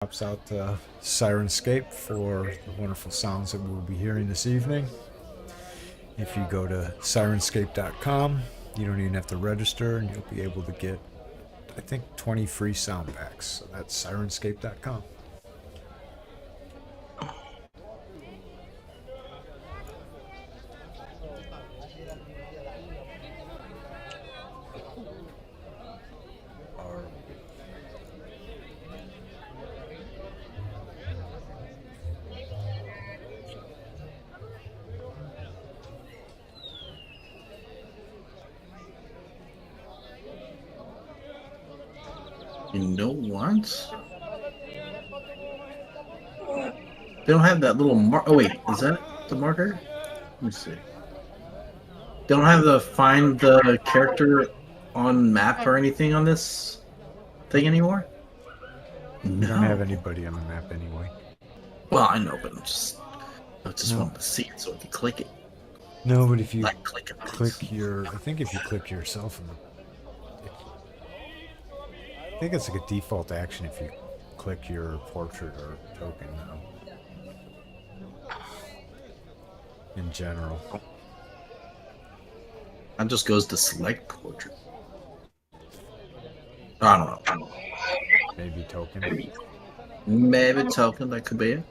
Pops out Sirenscape for the wonderful sounds that we'll be hearing this evening. If you go to sirenscape.com, you don't even have to register and you'll be able to get, I think, 20 free sound packs. So that's sirenscape.com. You know what? They don't have that little mark. Oh wait, is that the marker? Let me see. They don't have the find the character on map or anything on this thing anymore. We don't have anybody on the map anyway. Well, I know, but I just wanted to see it so I could click it. No, but if you Like click I think if you click yourself in the, I think it's like a default action if you click your portrait or token now. In general. That just goes to select portrait. I don't know. Maybe token. Maybe token, that could be it.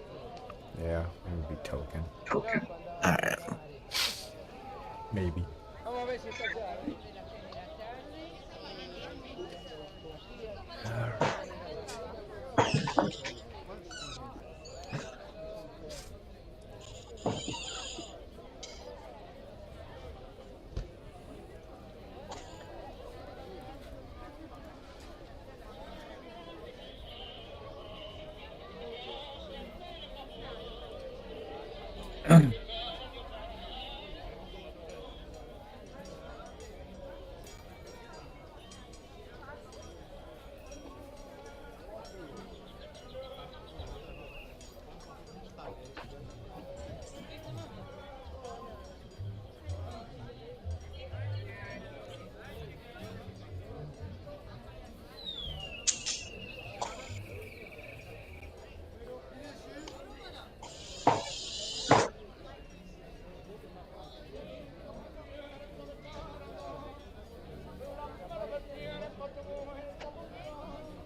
Yeah, it would be token. Alright. Maybe.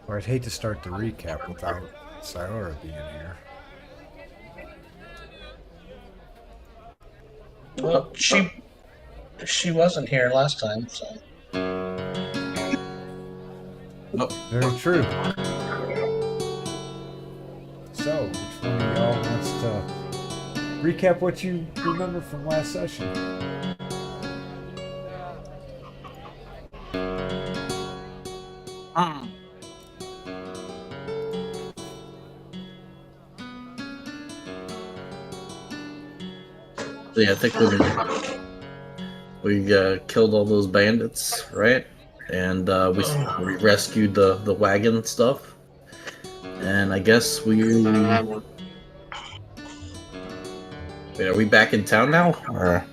Or I'd hate to start the recap without Sayora being here. Well, she wasn't here last time, so. Very true. So, which one of y'all wants to recap what you remember from last session? Yeah, I think we killed all those bandits, right? And we rescued the wagon stuff. And I guess wait, are we back in town now? Or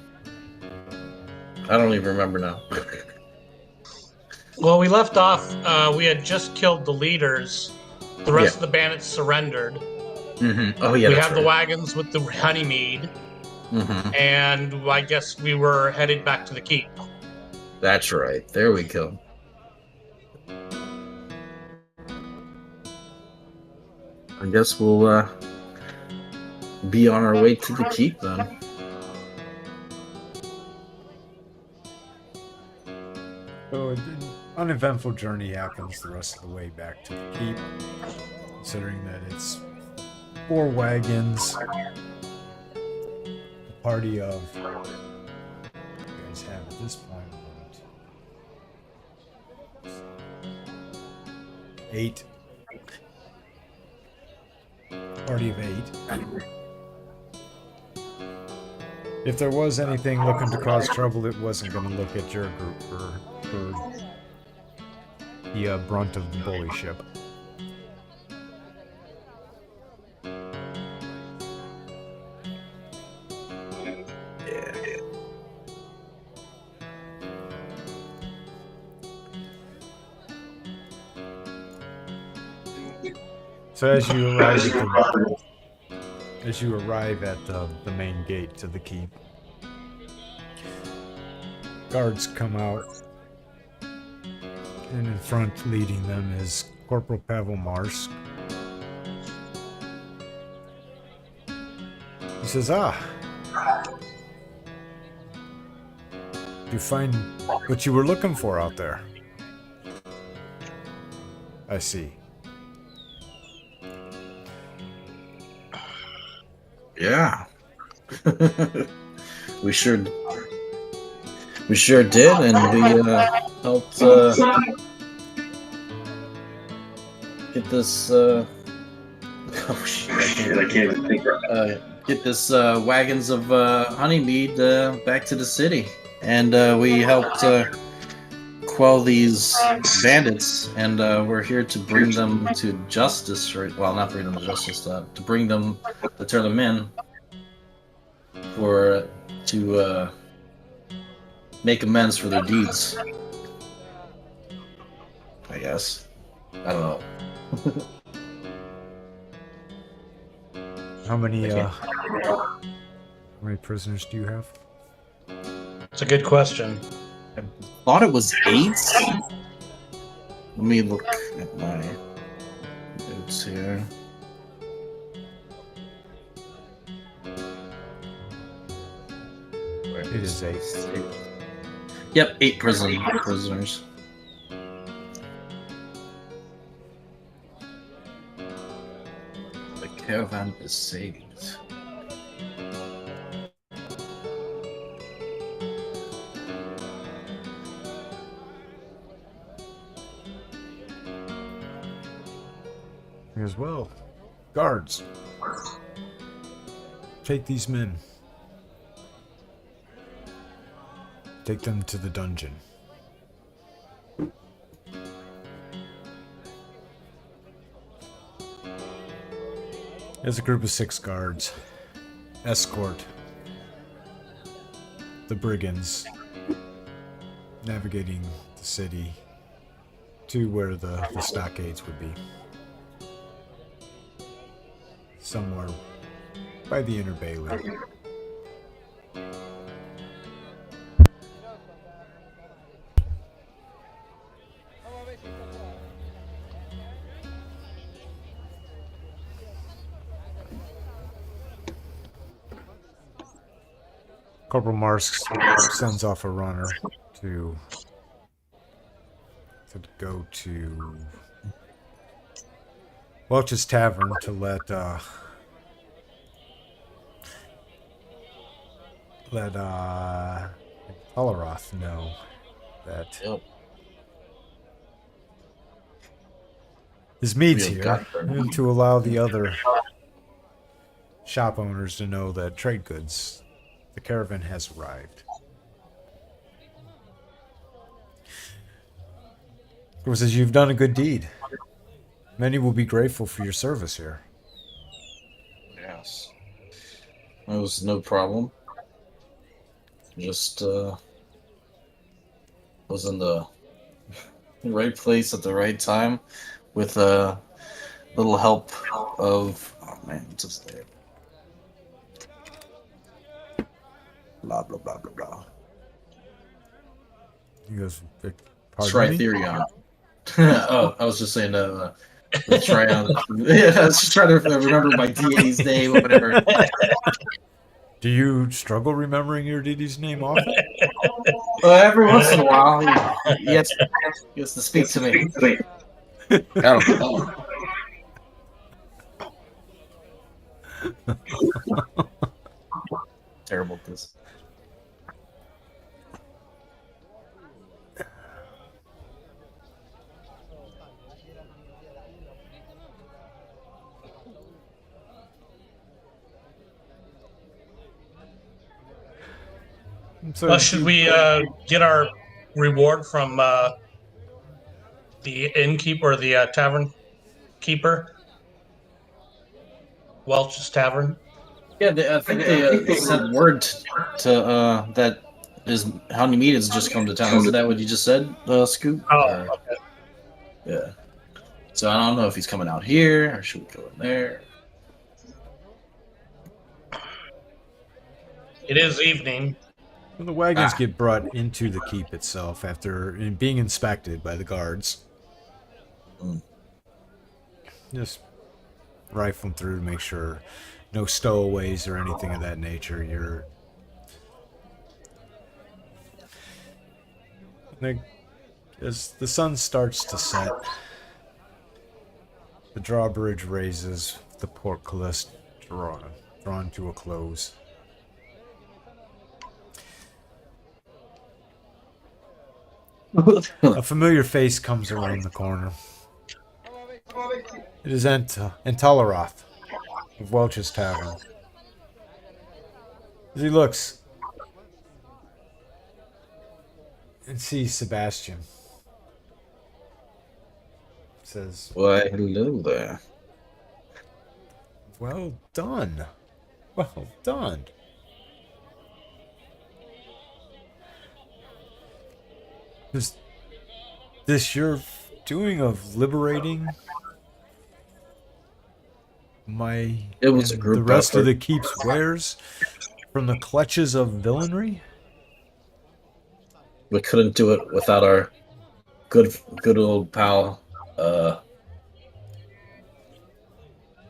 I don't even remember now. Well, we left off. We had just killed the leaders. The rest of the bandits surrendered. Mm-hmm. Oh yeah, we have the wagons with the honeymead. Mm-hmm. And I guess we were headed back to the keep. That's right. There we go. I guess we'll be on our way to the keep then. So an uneventful journey happens the rest of the way back to the keep, considering that it's 4 wagons, a party of, you guys have at this point, 8. Party of 8. If there was anything looking to cause trouble, it wasn't going to look at your group for the brunt of the bullyship. So as you arrive at the main gate to the keep, guards come out, and in front, leading them, is Corporal Pavel Marsk. He says, you find what you were looking for out there. I see. Yeah. we sure did, and we helped get this oh shit, I can't even think get this wagons of honeymead back to the city, and we helped quell these bandits, and we're here to bring them to justice, right? Well, not bring them to justice, to bring them, to turn them in to make amends for their deeds, I guess. I don't know. How many prisoners do you have? It's a good question. I thought it was 8. Let me look at my notes here. It is 8. Yep, 8 prisoners. The caravan is saved. As well, guards, take these men. Take them to the dungeon. There's a group of 6 guards. Escort the brigands, navigating the city to where the stockades would be. Somewhere by the inner bailey. Corporal Marsk sends off a runner to go to Welch's Tavern to let Alaroth know that his mead's here, and to allow the other shop owners to know that trade goods, the caravan has arrived. Of course, as you've done a good deed. Many will be grateful for your service here. Yes. It was no problem. Just was in the right place at the right time with a little help of, oh man, what's his name? Blah blah blah blah blah. He goes, Tritherion. Oh, I was just saying Tryon. Yeah, I was just trying to remember my DA's name or whatever. Do you struggle remembering your DD's name often? Every once in a while, he has to speak to me. I don't know. Terrible at this. So should we get our reward from the innkeeper or the tavern keeper? Welch's Tavern? Yeah, I think they sent word to that is honeymead has just come to town. Is that what you just said, Scoop? Oh, okay. Yeah. So I don't know if he's coming out here or should we go in there. It is evening. When the wagons get brought into the keep itself after being inspected by the guards, just rifling through to make sure no stowaways or anything of that nature. As the sun starts to set, the drawbridge raises, the portcullis drawn to a close. A familiar face comes around the corner. It is Entalaroth of Welch's Tavern. As he looks and sees Sebastian, says, Why, hello there. "Well done. Well done." Is this your doing of liberating It was a and group the rest effort. of the keep's wares from the clutches of villainy? We couldn't do it without our good old pal,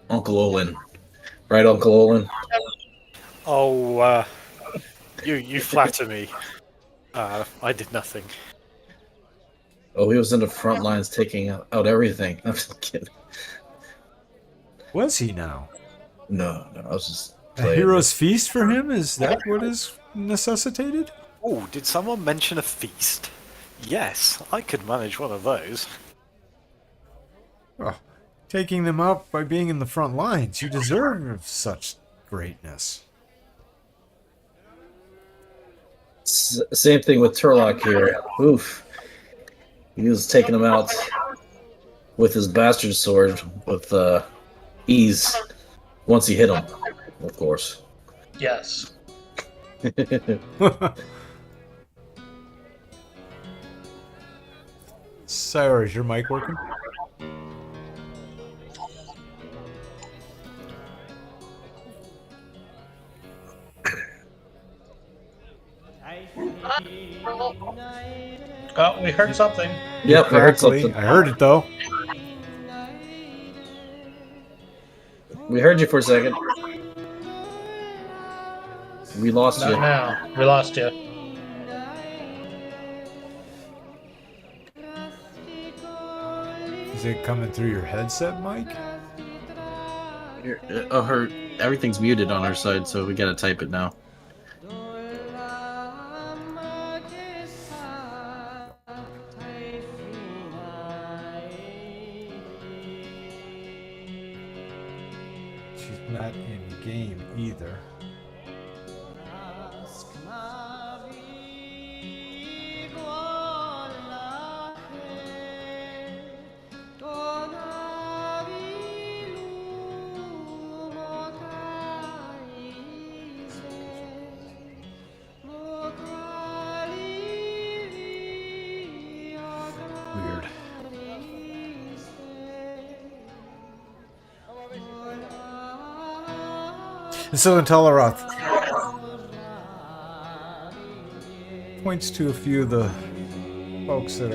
Uncle Olin. Right, Uncle Olin? Oh, you flatter me. I did nothing. Oh, he was in the front lines taking out everything. I'm just kidding. Was he now? No, I was just A playing. hero's feast for him? Is that what is necessitated? Oh, did someone mention a feast? Yes, I could manage one of those. Oh, taking them out by being in the front lines. You deserve such greatness. Same thing with Turlock here. Oof. He was taking him out with his bastard sword with ease once he hit him, of course. Yes. Sarah, is your mic working? Oh, we heard something. Yep, I heard Crackly. something. I heard it though. We heard you for a second. We lost Not you. now. We lost you. Is it coming through your headset, Mike? Everything's muted on our side, so we gotta type it now. She's not in game either. Weird. And so Entalaroth points to a few of the folks that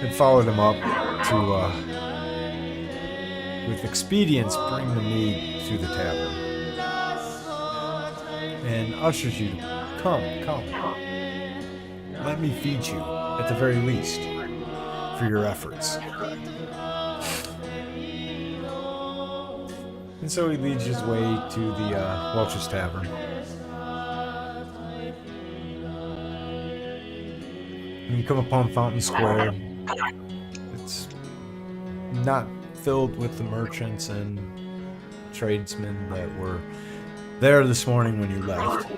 had followed him up to, with expedience, bring the mead to the tavern, and ushers you to come. Let me feed you, at the very least, for your efforts. And so he leads his way to the Welch's Tavern. And you come upon Fountain Square. It's not filled with the merchants and tradesmen that were there this morning when you left.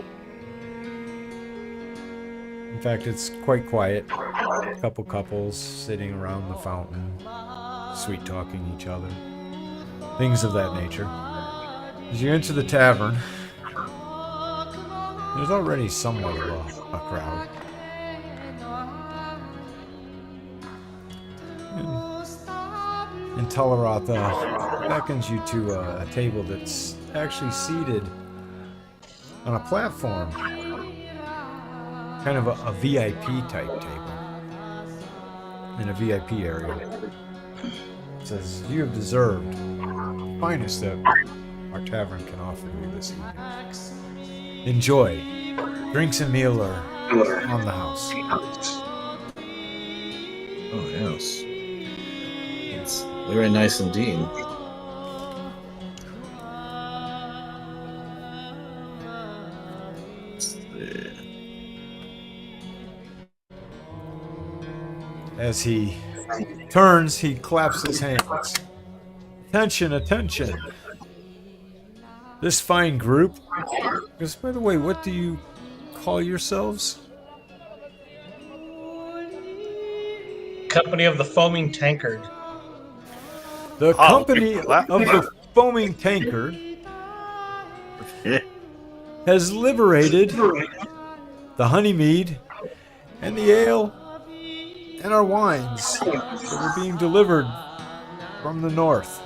In fact, it's quite quiet. A couple couples sitting around the fountain, sweet-talking each other. Things of that nature. As you enter the tavern, there's already somewhat of a crowd. And And Teleroth beckons you to a table that's actually seated on a platform. Kind of a VIP type table. In a VIP area. It says, you have deserved the finest that our tavern can offer you this evening. Enjoy. Drinks and meal are on the house. Oh, yes. It's very nice indeed. As he turns, he claps his hands. Attention, attention. This fine group. Because, by the way, what do you call yourselves? Company of the Foaming Tankard. The company of the Foaming Tankard has liberated the honey mead and the ale and our wines that were being delivered from the north.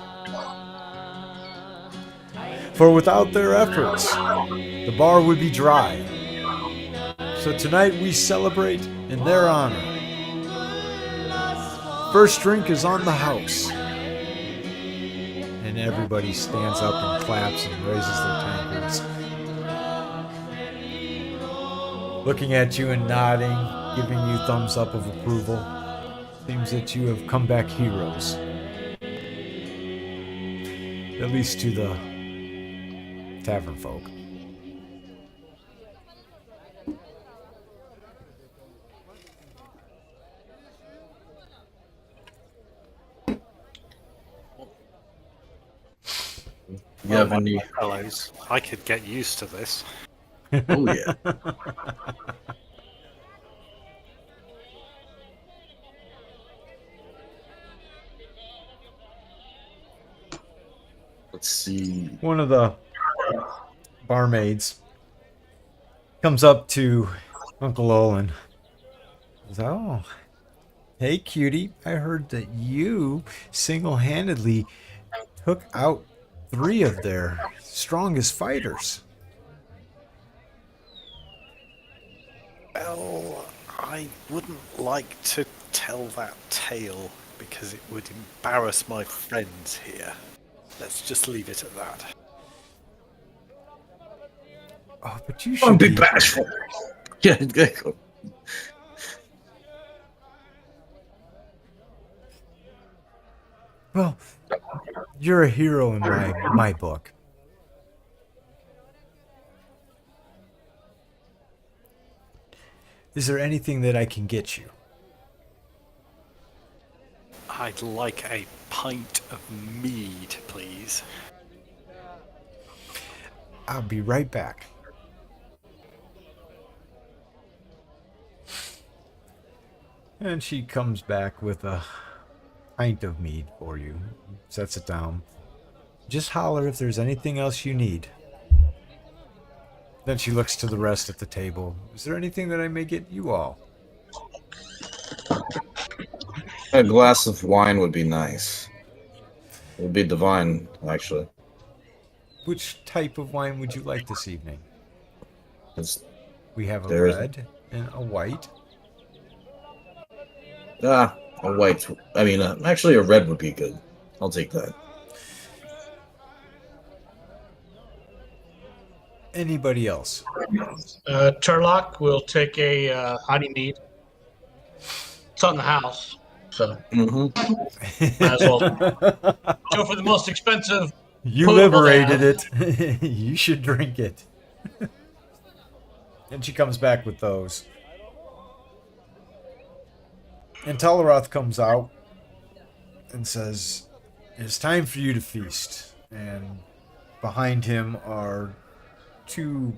For without their efforts, the bar would be dry. So tonight we celebrate in their honor. First drink is on the house. And everybody stands up and claps and raises their tankards. Looking at you and nodding, giving you thumbs up of approval. Seems that you have come back heroes. At least to the tavern folk. You have any? Fellows, I could get used to this. Oh yeah. Let's see. One of the barmaids comes up to Uncle Olin. Says, oh, hey cutie, I heard that you single-handedly took out 3 of their strongest fighters. Well, I wouldn't like to tell that tale because it would embarrass my friends here. Let's just leave it at that. Oh, but you should Don't be bashful. Yeah, go. Well, you're a hero in my book. Is there anything that I can get you? I'd like a pint of mead, please. I'll be right back. And she comes back with a pint of mead for you. Sets it down. Just holler if there's anything else you need. Then she looks to the rest at the table. Is there anything that I may get you all? A glass of wine would be nice. It would be divine, actually. Which type of wine would you like this evening? We have a There is- red and a white. A white. I mean, actually, a red would be good. I'll take that. Anybody else? Turlock will take a honey mead. It's on the house, so Mm-hmm. might as well go for the most expensive. You Potable liberated it. You should drink it. And she comes back with those. And Teleroth comes out and says, it's time for you to feast. And behind him are two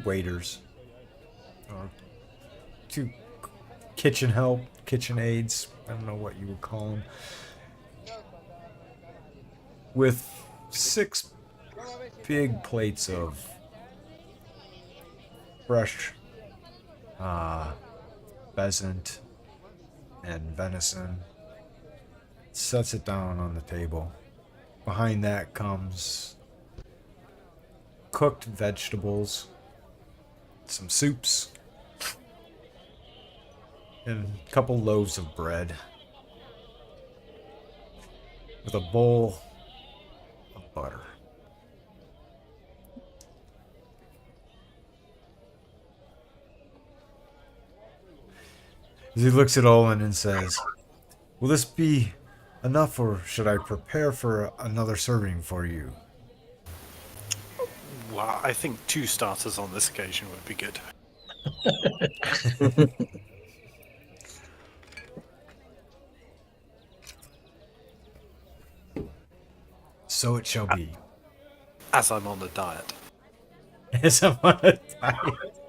waiters. Or 2 kitchen help, kitchen aides. I don't know what you would call them. With 6 big plates of fresh pheasant and venison sets it down on the table. Behind that comes cooked vegetables, some soups, and a couple loaves of bread with a bowl of butter. He looks at Olin and says, "Will this be enough, or should I prepare for another serving for you?" Well, I think 2 starters on this occasion would be good. So it shall be. As I'm on a diet. As I'm on a diet.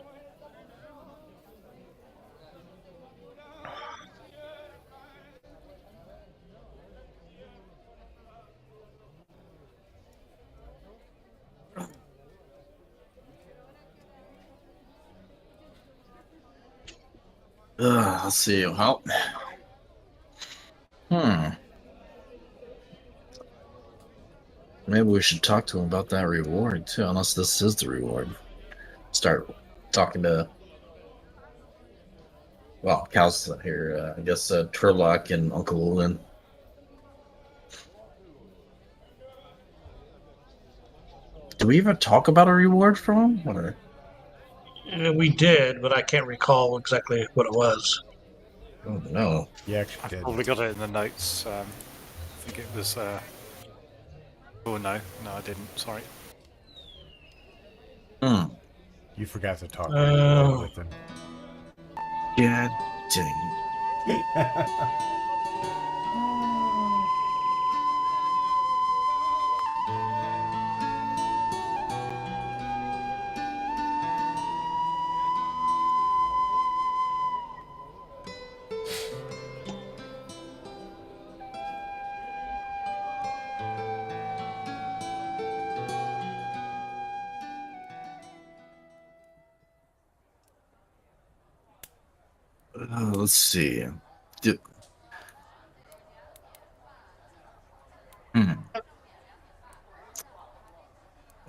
Let's see. Well, maybe we should talk to him about that reward too. Unless this is the reward. Start talking to. Well, Cal's here. I guess Turlock and Uncle Olin. Do we even talk about a reward from him? Or? We did, but I can't recall exactly what it was. Oh no. You actually I've did. probably got it in the notes. I think it was. Oh no, I didn't. Sorry. You forgot to talk with him. God dang it. Let's see.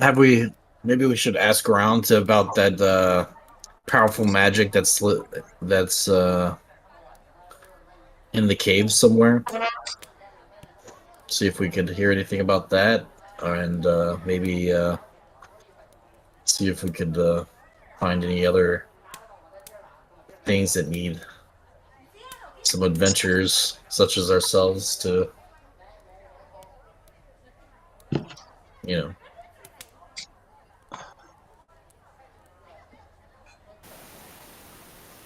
Have we? Maybe we should ask around about that powerful magic that's in the cave somewhere. See if we could hear anything about that, and maybe see if we could find any other things that need some adventurers such as ourselves to, you know.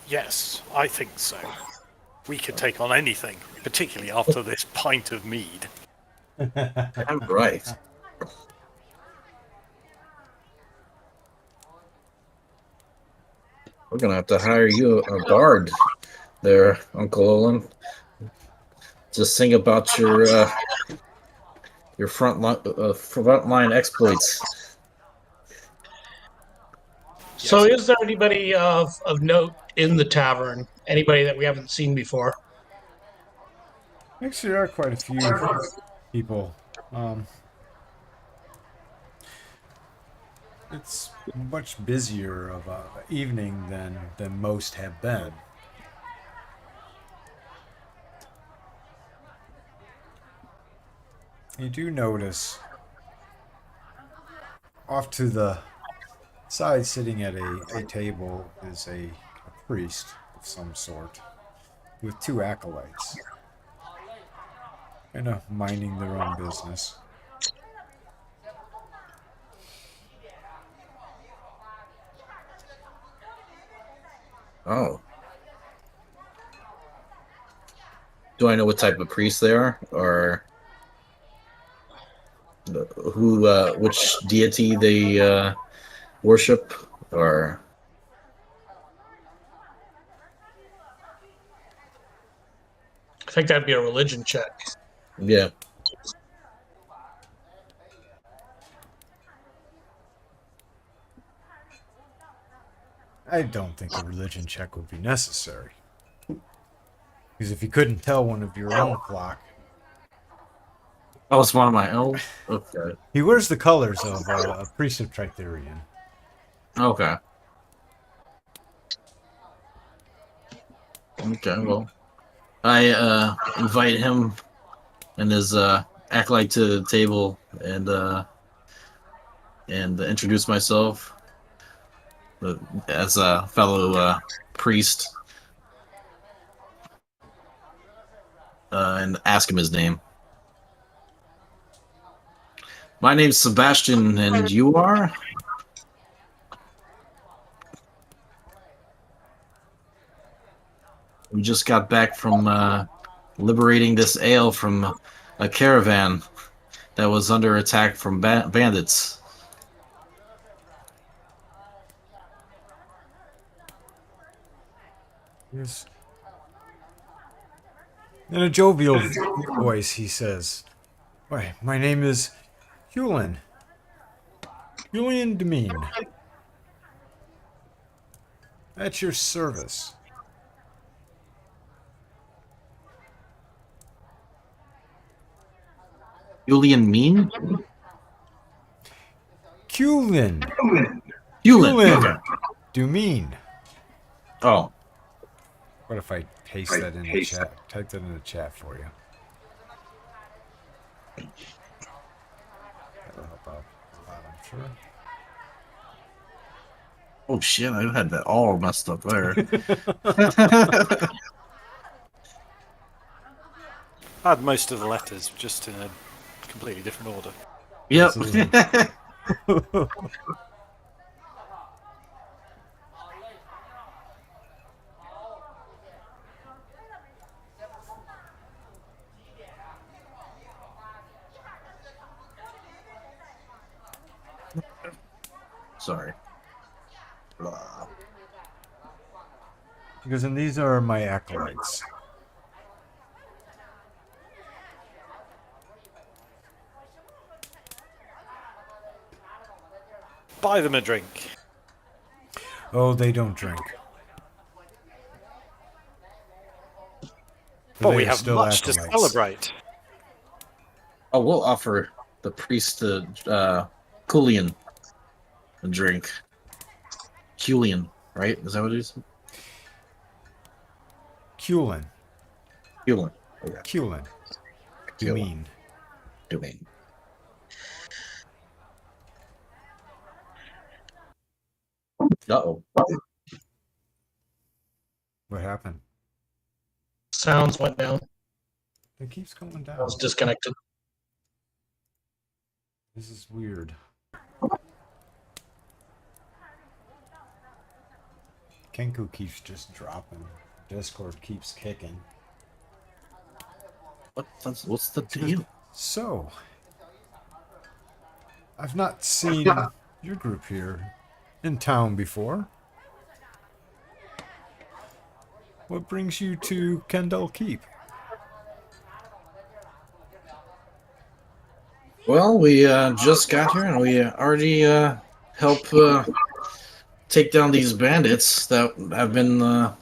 Yes, I think so. We could take on anything, particularly after this pint of mead. Right. We're gonna have to hire you a guard there, Uncle Olin. Just sing about your frontline exploits. So, is there anybody of note in the tavern? Anybody that we haven't seen before? Actually, there are quite a few people. It's much busier of an evening than most have been. You do notice off to the side, sitting at a table, is a priest of some sort with 2 acolytes, kind of minding their own business. Oh. Do I know what type of priest they are, or which deity they worship, or? I think that'd be a religion check. Yeah. I don't think a religion check would be necessary. Because if you couldn't tell one of your own flock, Oh, it's one of my elves? Okay. He wears the colors of a priest of Tritherion. Okay. Okay, well. I invite him and his acolyte to the table and introduce myself as a fellow priest and ask him his name. My name's Sebastian, and you are? We just got back from liberating this ale from a caravan that was under attack from bandits. Yes. In a jovial voice, he says, "Why, my name is Hewlin. Julian Demine. At your service." Julian Mean? Hewlin. Hewlin. Okay. Dumine. Oh, What if I paste that in the chat? Type that in the chat for you. That'll help out a lot, I'm sure. oh shit! I had that all messed up there. I had most of the letters, just in a completely different order. Yep. Sorry. Blah. Because then these are my acolytes. Buy them a drink. Oh, they don't drink. But they we are have still much to acolytes. celebrate. Oh, we'll offer the priest Kulian a drink. Kulian, right? Is that what it is? Hewlin. Kulian. Okay. Hewlin. Dumine. Domain. Uh-oh. What happened? Sounds went down. It keeps going I down. was disconnected. This is weird. Kenku keeps just dropping. Discord keeps kicking. What's the deal? So, I've not seen your group here in town before. What brings you to Kendall Keep? Well, we just got here and we already helped take down these bandits that have been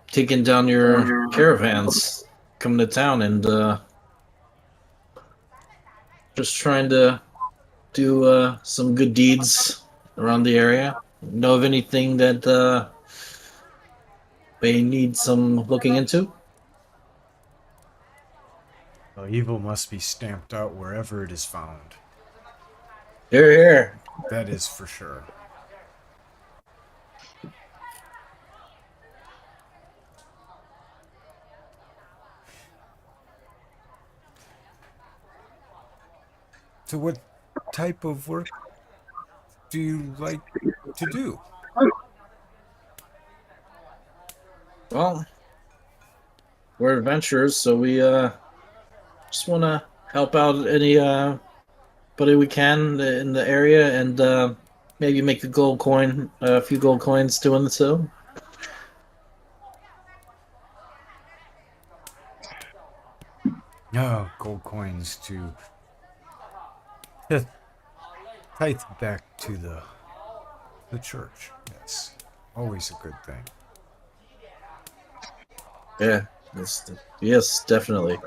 taking down your caravans coming to town and just trying to do some good deeds around the area. Know of anything that they need some looking into? Well, evil must be stamped out wherever it is found. Here, here. That is for sure. So what type of work do you like to do? Well, we're adventurers, so we just want to help out anybody we can in the area and maybe make a few gold coins doing so. Oh, gold coins to tithe back to the church. Yes, always a good thing. Yeah, yes, definitely.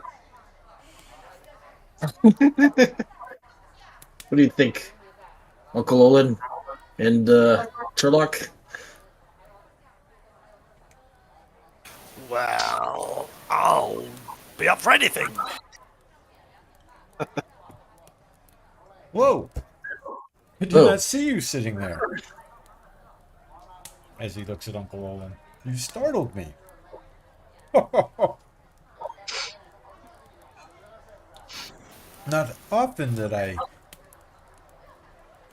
What do you think, Uncle Olin and Turlock? Well, I'll be up for anything. Whoa! I did Oh. not see you sitting there. As he looks at Uncle Olin. You startled me. Not often that I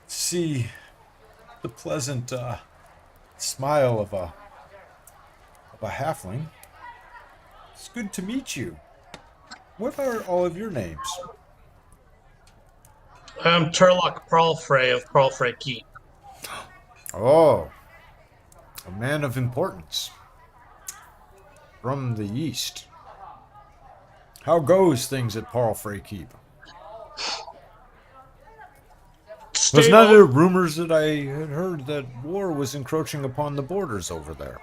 see the pleasant smile of a halfling. It's good to meet you. What are all of your names? I'm Turlock Pralfrey of Pralfrey Keep. Oh, a man of importance. From the east. How goes things at Parlfrey Keep? Was not there rumors that I had heard that war was encroaching upon the borders over there?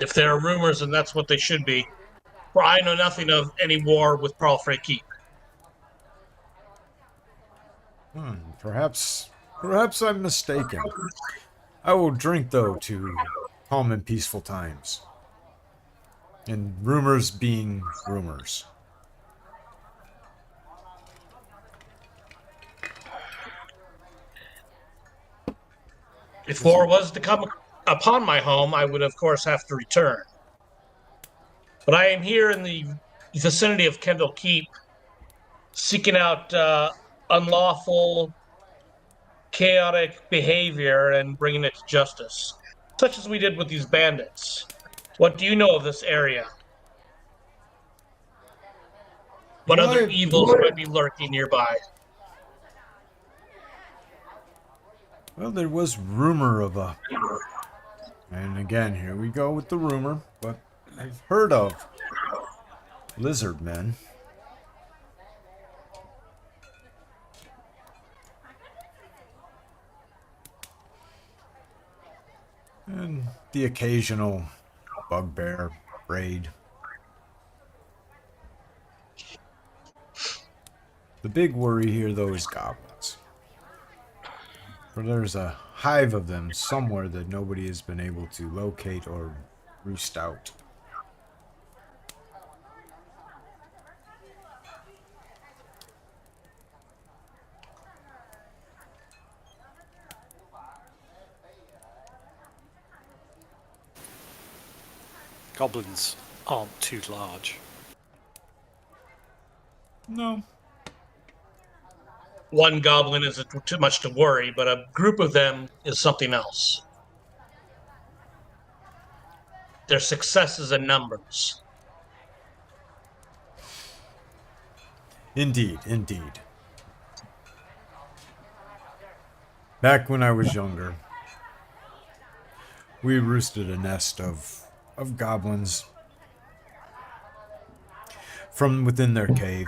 If there are rumors, and that's what they should be. For I know nothing of any war with Pralfrey Keep. Perhaps I'm mistaken. I will drink, though, to calm and peaceful times. And rumors being rumors. If war was to come upon my home, I would, of course, have to return. But I am here in the vicinity of Kendall Keep, seeking out unlawful, chaotic behavior and bringing it to justice, such as we did with these bandits. What do you know of this area? What Well, other I- evils might be lurking nearby? Well, there was rumor of a... And again, here we go with the rumor, but I've heard of lizard men. And the occasional bugbear raid. The big worry here, though, is goblins. For there's a hive of them somewhere that nobody has been able to locate or roost out. Goblins aren't too large. No. One goblin isn't too much to worry, but a group of them is something else. Their successes in numbers. Indeed, indeed. Back when I was younger, we roosted a nest of goblins from within their cave.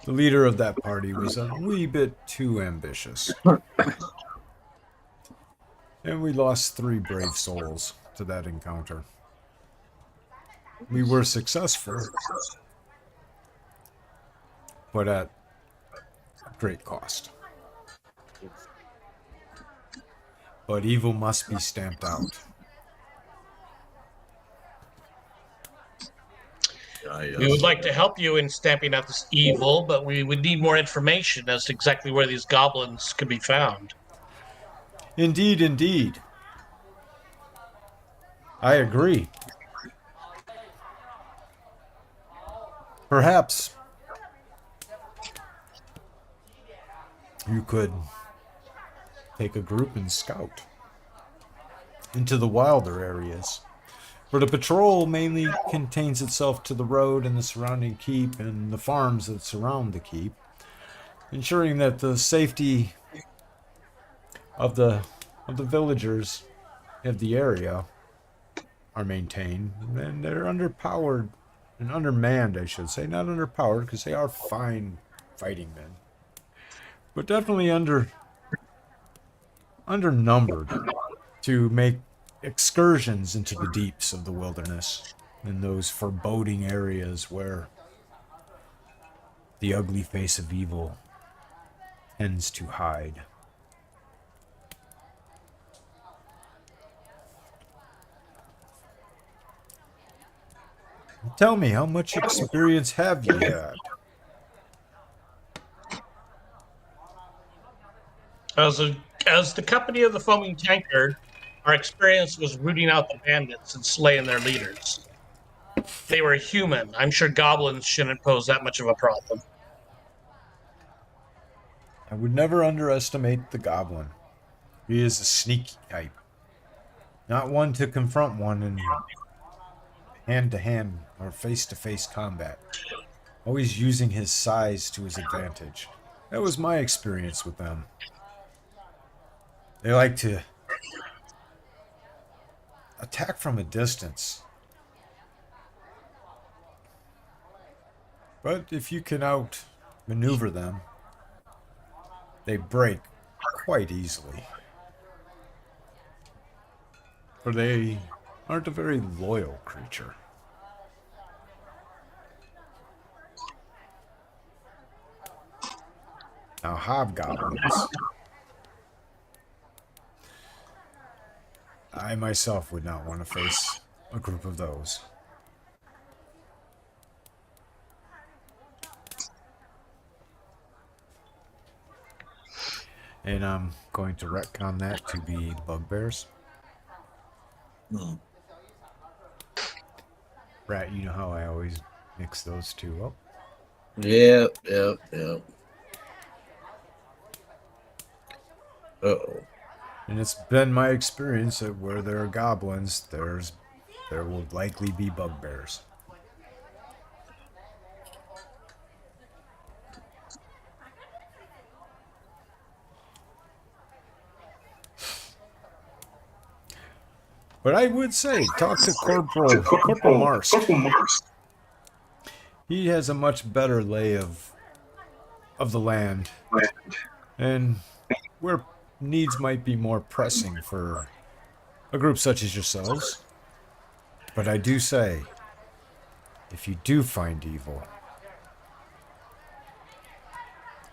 The leader of that party was a wee bit too ambitious. And we lost 3 brave souls to that encounter. We were successful, but at great cost. But evil must be stamped out. We would like to help you in stamping out this evil, but we would need more information as to exactly where these goblins could be found. Indeed, indeed. I agree. Perhaps you could take a group and scout into the wilder areas, where the patrol mainly contains itself to the road and the surrounding keep and the farms that surround the keep, ensuring that the safety of the villagers of the area are maintained, and they're underpowered and undermanned, I should say. Not underpowered, because they are fine fighting men, but definitely undernumbered to make excursions into the deeps of the wilderness, in those foreboding areas where the ugly face of evil tends to hide. Tell me, how much experience have you had? As the company of the foaming tankard, our experience was rooting out the bandits and slaying their leaders. They were human. I'm sure goblins shouldn't pose that much of a problem. I would never underestimate the goblin. He is a sneaky type. Not one to confront one in hand-to-hand or face-to-face combat. Always using his size to his advantage. That was my experience with them. They like to attack from a distance. But if you can outmaneuver them, they break quite easily. For they aren't a very loyal creature. Now, hobgoblins. I myself would not want to face a group of those. And I'm going to retcon that to be bugbears. Hmm. Rat, you know how I always mix those two up. Yep. Uh-oh. And it's been my experience that where there are goblins, there will likely be bugbears. But I would say, talk to Corporal Marsk. He has a much better lay of the land, and where needs might be more pressing for a group such as yourselves. But I do say, if you do find evil,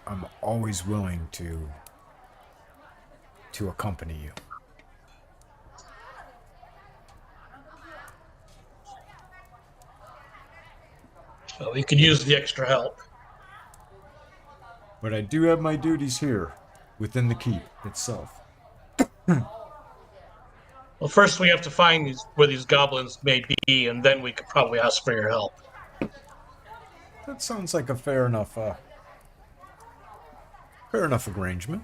I'm always willing to accompany you. So we could use the extra help. But I do have my duties here, within the keep itself. Well, first we have to find where these goblins may be, and then we could probably ask for your help. That sounds like a fair enough arrangement.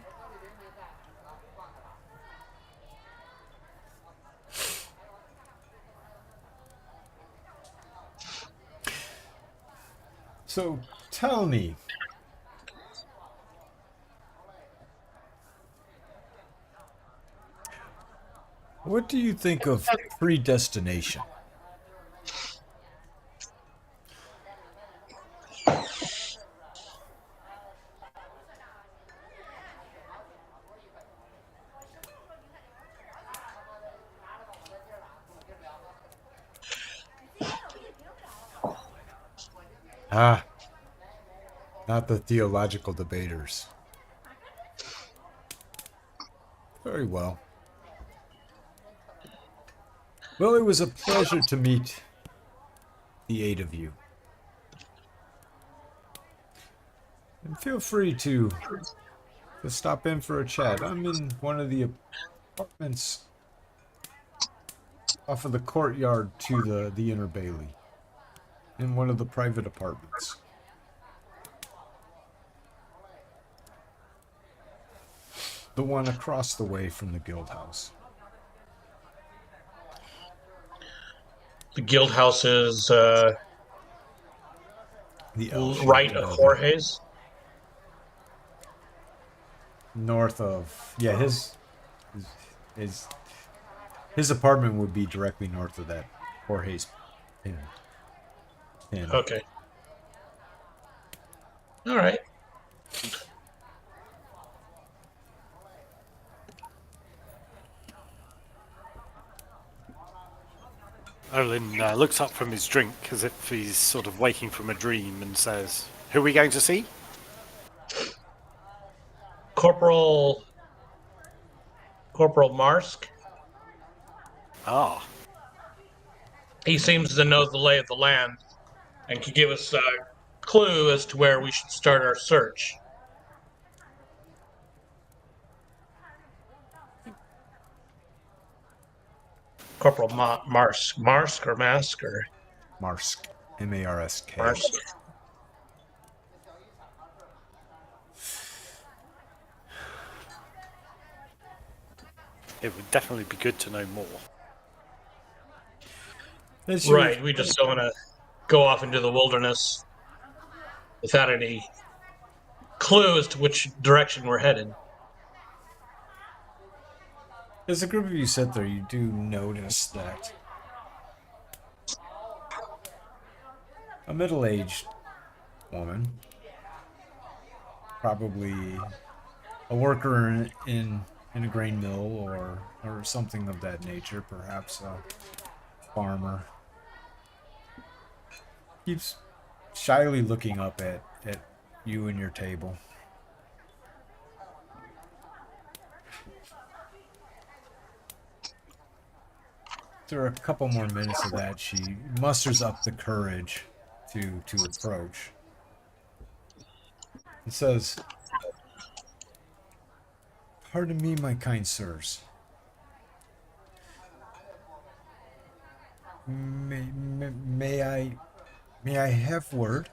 So, tell me, what do you think of predestination? Ah, not the theological debaters. Very well. Well, it was a pleasure to meet the 8 of you. And feel free to stop in for a chat. I'm in one of the apartments off of the courtyard to the inner bailey. In one of the private apartments. The one across the way from the guild house. The guild house is The L-shaped right of building. Jorge's. North of, yeah, his apartment would be directly north of that Jorge's inn. Okay. All right. Olin looks up from his drink as if he's sort of waking from a dream and says, "Who are we going to see?" Corporal Marsk. Ah, He seems to know the lay of the land and can give us a clue as to where we should start our search. Corporal Marsk or Mask or Marsk. M-A-R-S-K. Marsk. it would definitely be good to know more. As you- Right, we just don't want to go off into the wilderness without any clue as to which direction we're headed. As a group of you sit there, you do notice that a middle-aged woman, probably a worker in a grain mill or something of that nature, perhaps a farmer, keeps shyly looking up at you and your table. After a couple more minutes of that, she musters up the courage to approach. It says, "Pardon me, my kind sirs. May I have word?"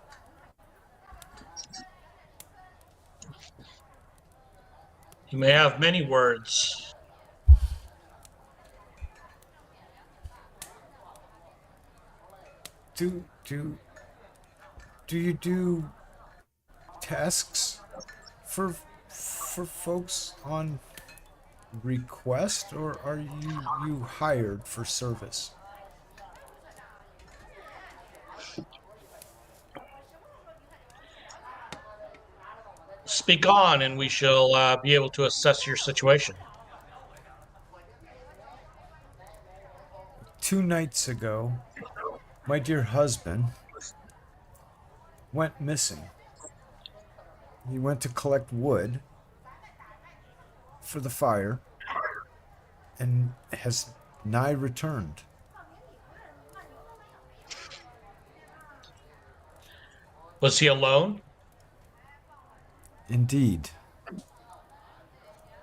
You may have many words. Do you do tasks for folks on request, or are you hired for service? Speak on, and we shall be able to assess your situation. 2 nights ago, my dear husband went missing. He went to collect wood for the fire and has nigh returned. Was he alone? Indeed.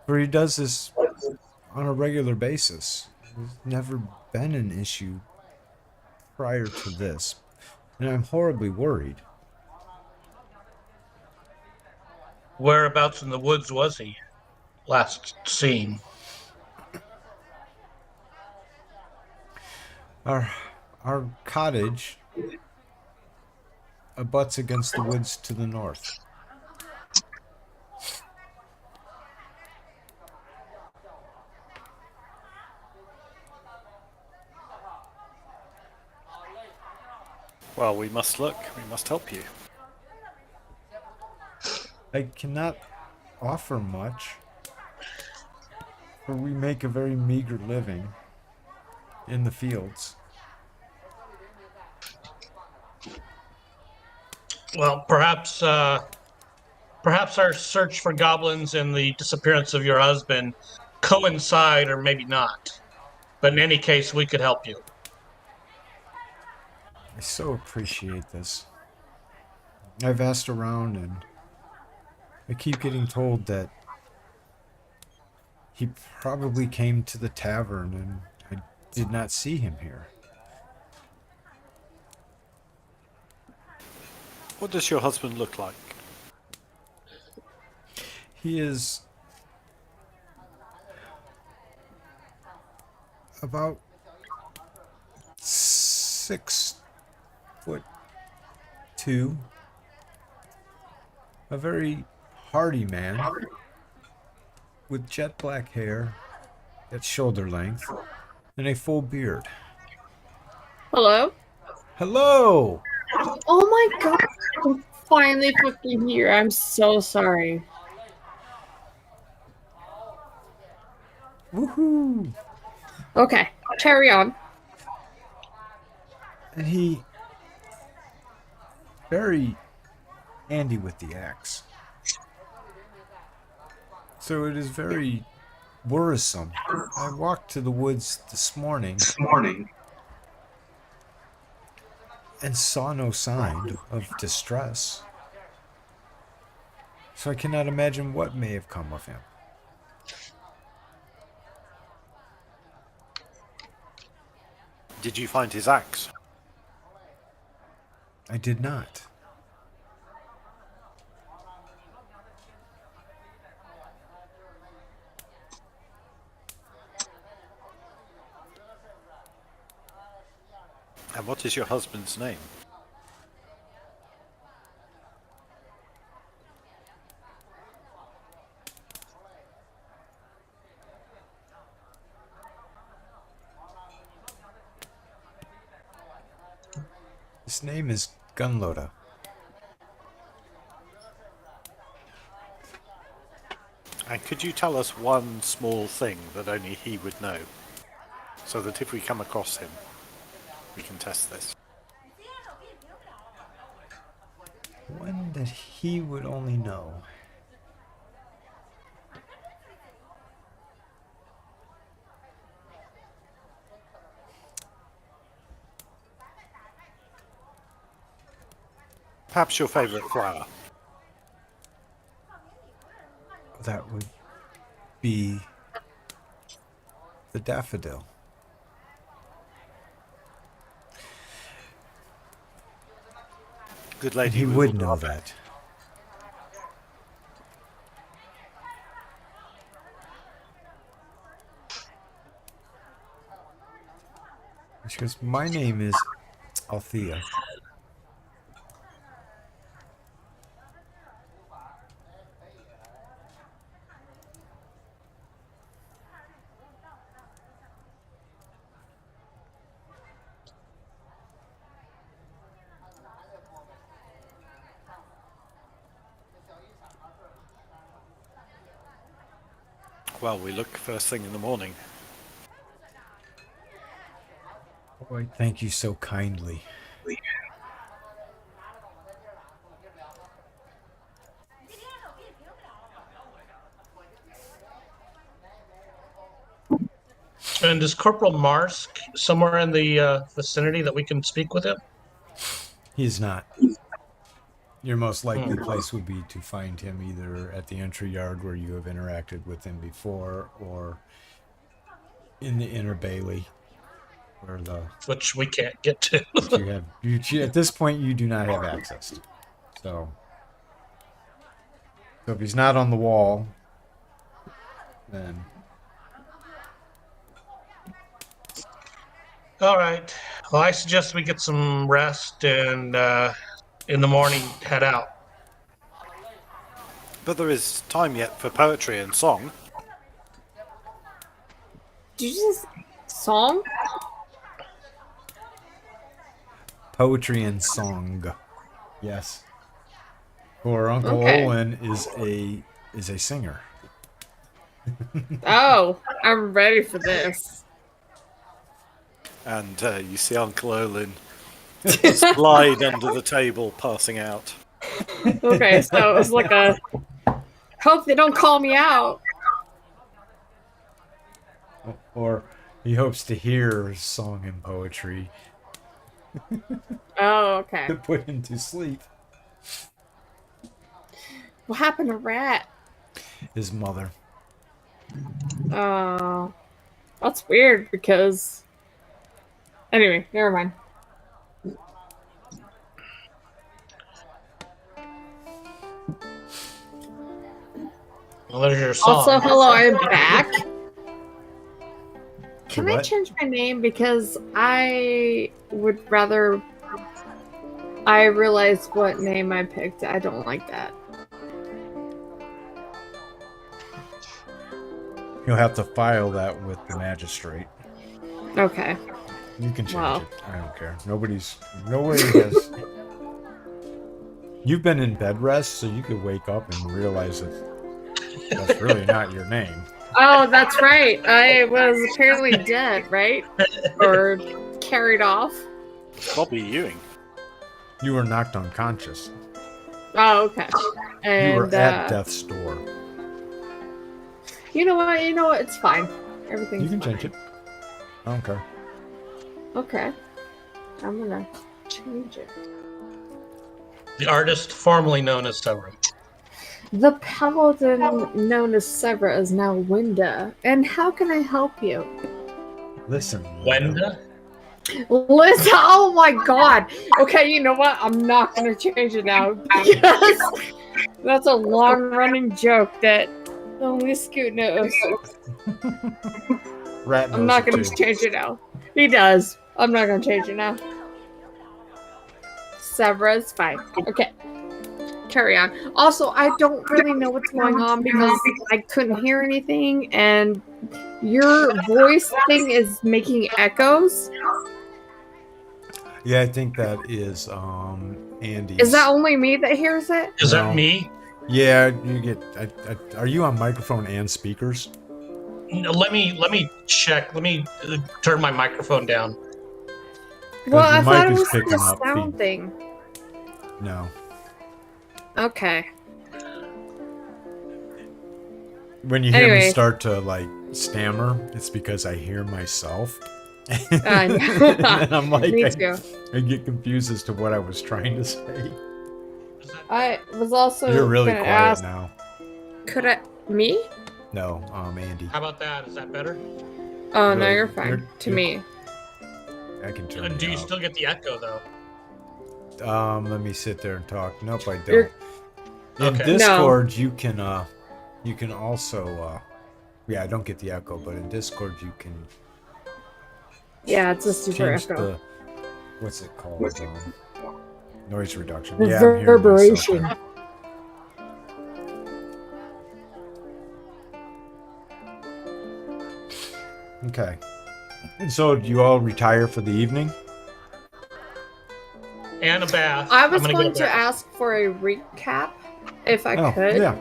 For he does this on a regular basis. There's never been an issue prior to this, and I'm horribly worried. Whereabouts in the woods was he last seen? Our cottage abuts against the woods to the north. Well, we must look. We must help you. I cannot offer much, for we make a very meager living in the fields. Well, perhaps our search for goblins and the disappearance of your husband coincide, or maybe not. But in any case, we could help you. I so appreciate this. I've asked around and I keep getting told that he probably came to the tavern and I did not see him here. What does your husband look like? He is about 6'2", a very hardy man with jet black hair at shoulder length and a full beard. Hello? Hello! Oh my god, I'm finally fucking here. I'm so sorry. Woohoo! Okay, carry on. And he very handy with the axe. So it is very worrisome. I walked to the woods this morning and saw no sign of distress. So I cannot imagine what may have come of him. Did you find his axe? I did not. And what is your husband's name? His name is Gunloda. And could you tell us one small thing that only he would know? So that if we come across him, we can test this. One that he would only know. Perhaps your favorite flower. That would be the daffodil. Good And lady. he we would will know do our that. She goes, my name is Althea. Well, we look first thing in the morning. Oh, I thank you so kindly. And is Corporal Marsk somewhere in the vicinity that we can speak with him? He is not. Your most likely place would be to find him either at the entry yard where you have interacted with him before, or in the inner bailey, where Which we can't get to. at this point you do not have access to. So if he's not on the wall, then All right. Well, I suggest we get some rest and in the morning head out. But there is time yet for poetry and song. Did you just song? poetry and song. Yes. For Uncle Okay. Owen is a singer. Oh, I'm ready for this. And you see Uncle Olin slide under the table, passing out. Okay, so it was like a hope they don't call me out. Or he hopes to hear song and poetry Oh, okay. to put him to sleep. What happened to Rat? His mother. Oh, that's weird because. Anyway, never mind. Well, there's your song. Also, hello, I'm back. Can I What? change my name because I would rather. I realize what name I picked. I don't like that. You'll have to file that with the magistrate. Okay. You can change Wow. it. I don't care. Nobody has. You've been in bed rest, so you could wake up and realize that that's really not your name. Oh, that's right. I was apparently dead, right? Or carried off. Bobby Ewing. You were knocked unconscious. Oh, okay. And You were at death's door. You know what? It's fine. Everything's You can fine. change it. I don't care. Okay. I'm gonna change it. The artist formerly known as Severin. The paladin known as Severa is now Winda. And how can I help you? Listen. Wenda? Listen, oh my god. Okay, you know what? I'm not gonna change it now. Because that's a long running joke that only Scoot knows. Rat I'm not gonna knows it, too. change it now. He does. I'm not gonna change it now. Severa's fine. Okay. Carry on. Also, I don't really know what's going on because I couldn't hear anything and your voice thing is making echoes. Yeah, I think that is Andy's. Is that only me that hears it? Is No. that me? Yeah, you get. Are you on microphone and speakers? No, let me check. Let me turn my microphone down. Well, I your thought it mic is was picking the up sound feed. thing. No. Okay. When you hear me Anyway. start to like stammer, it's because I hear myself. Yeah. And I'm like, Me too. I get confused as to what I was trying to say. I was also You're really gonna quiet ask, now. could I me? No, Andy. How about that? Is that better? Oh no, Really, you're fine. To me. I can turn Do it you up. still get the echo though? Let me sit there and talk. Nope, I don't. You're- In Okay. Discord, you can also, yeah, I don't get the echo, but in Discord you can Yeah, it's a super change echo. the, what's it called? Noise reduction. Yeah, I'm hearing myself Reverberation. there. Okay. And so, do you all retire for the evening? And a bath. I was I'm gonna going get to a bath. ask for a recap if I could. Yeah.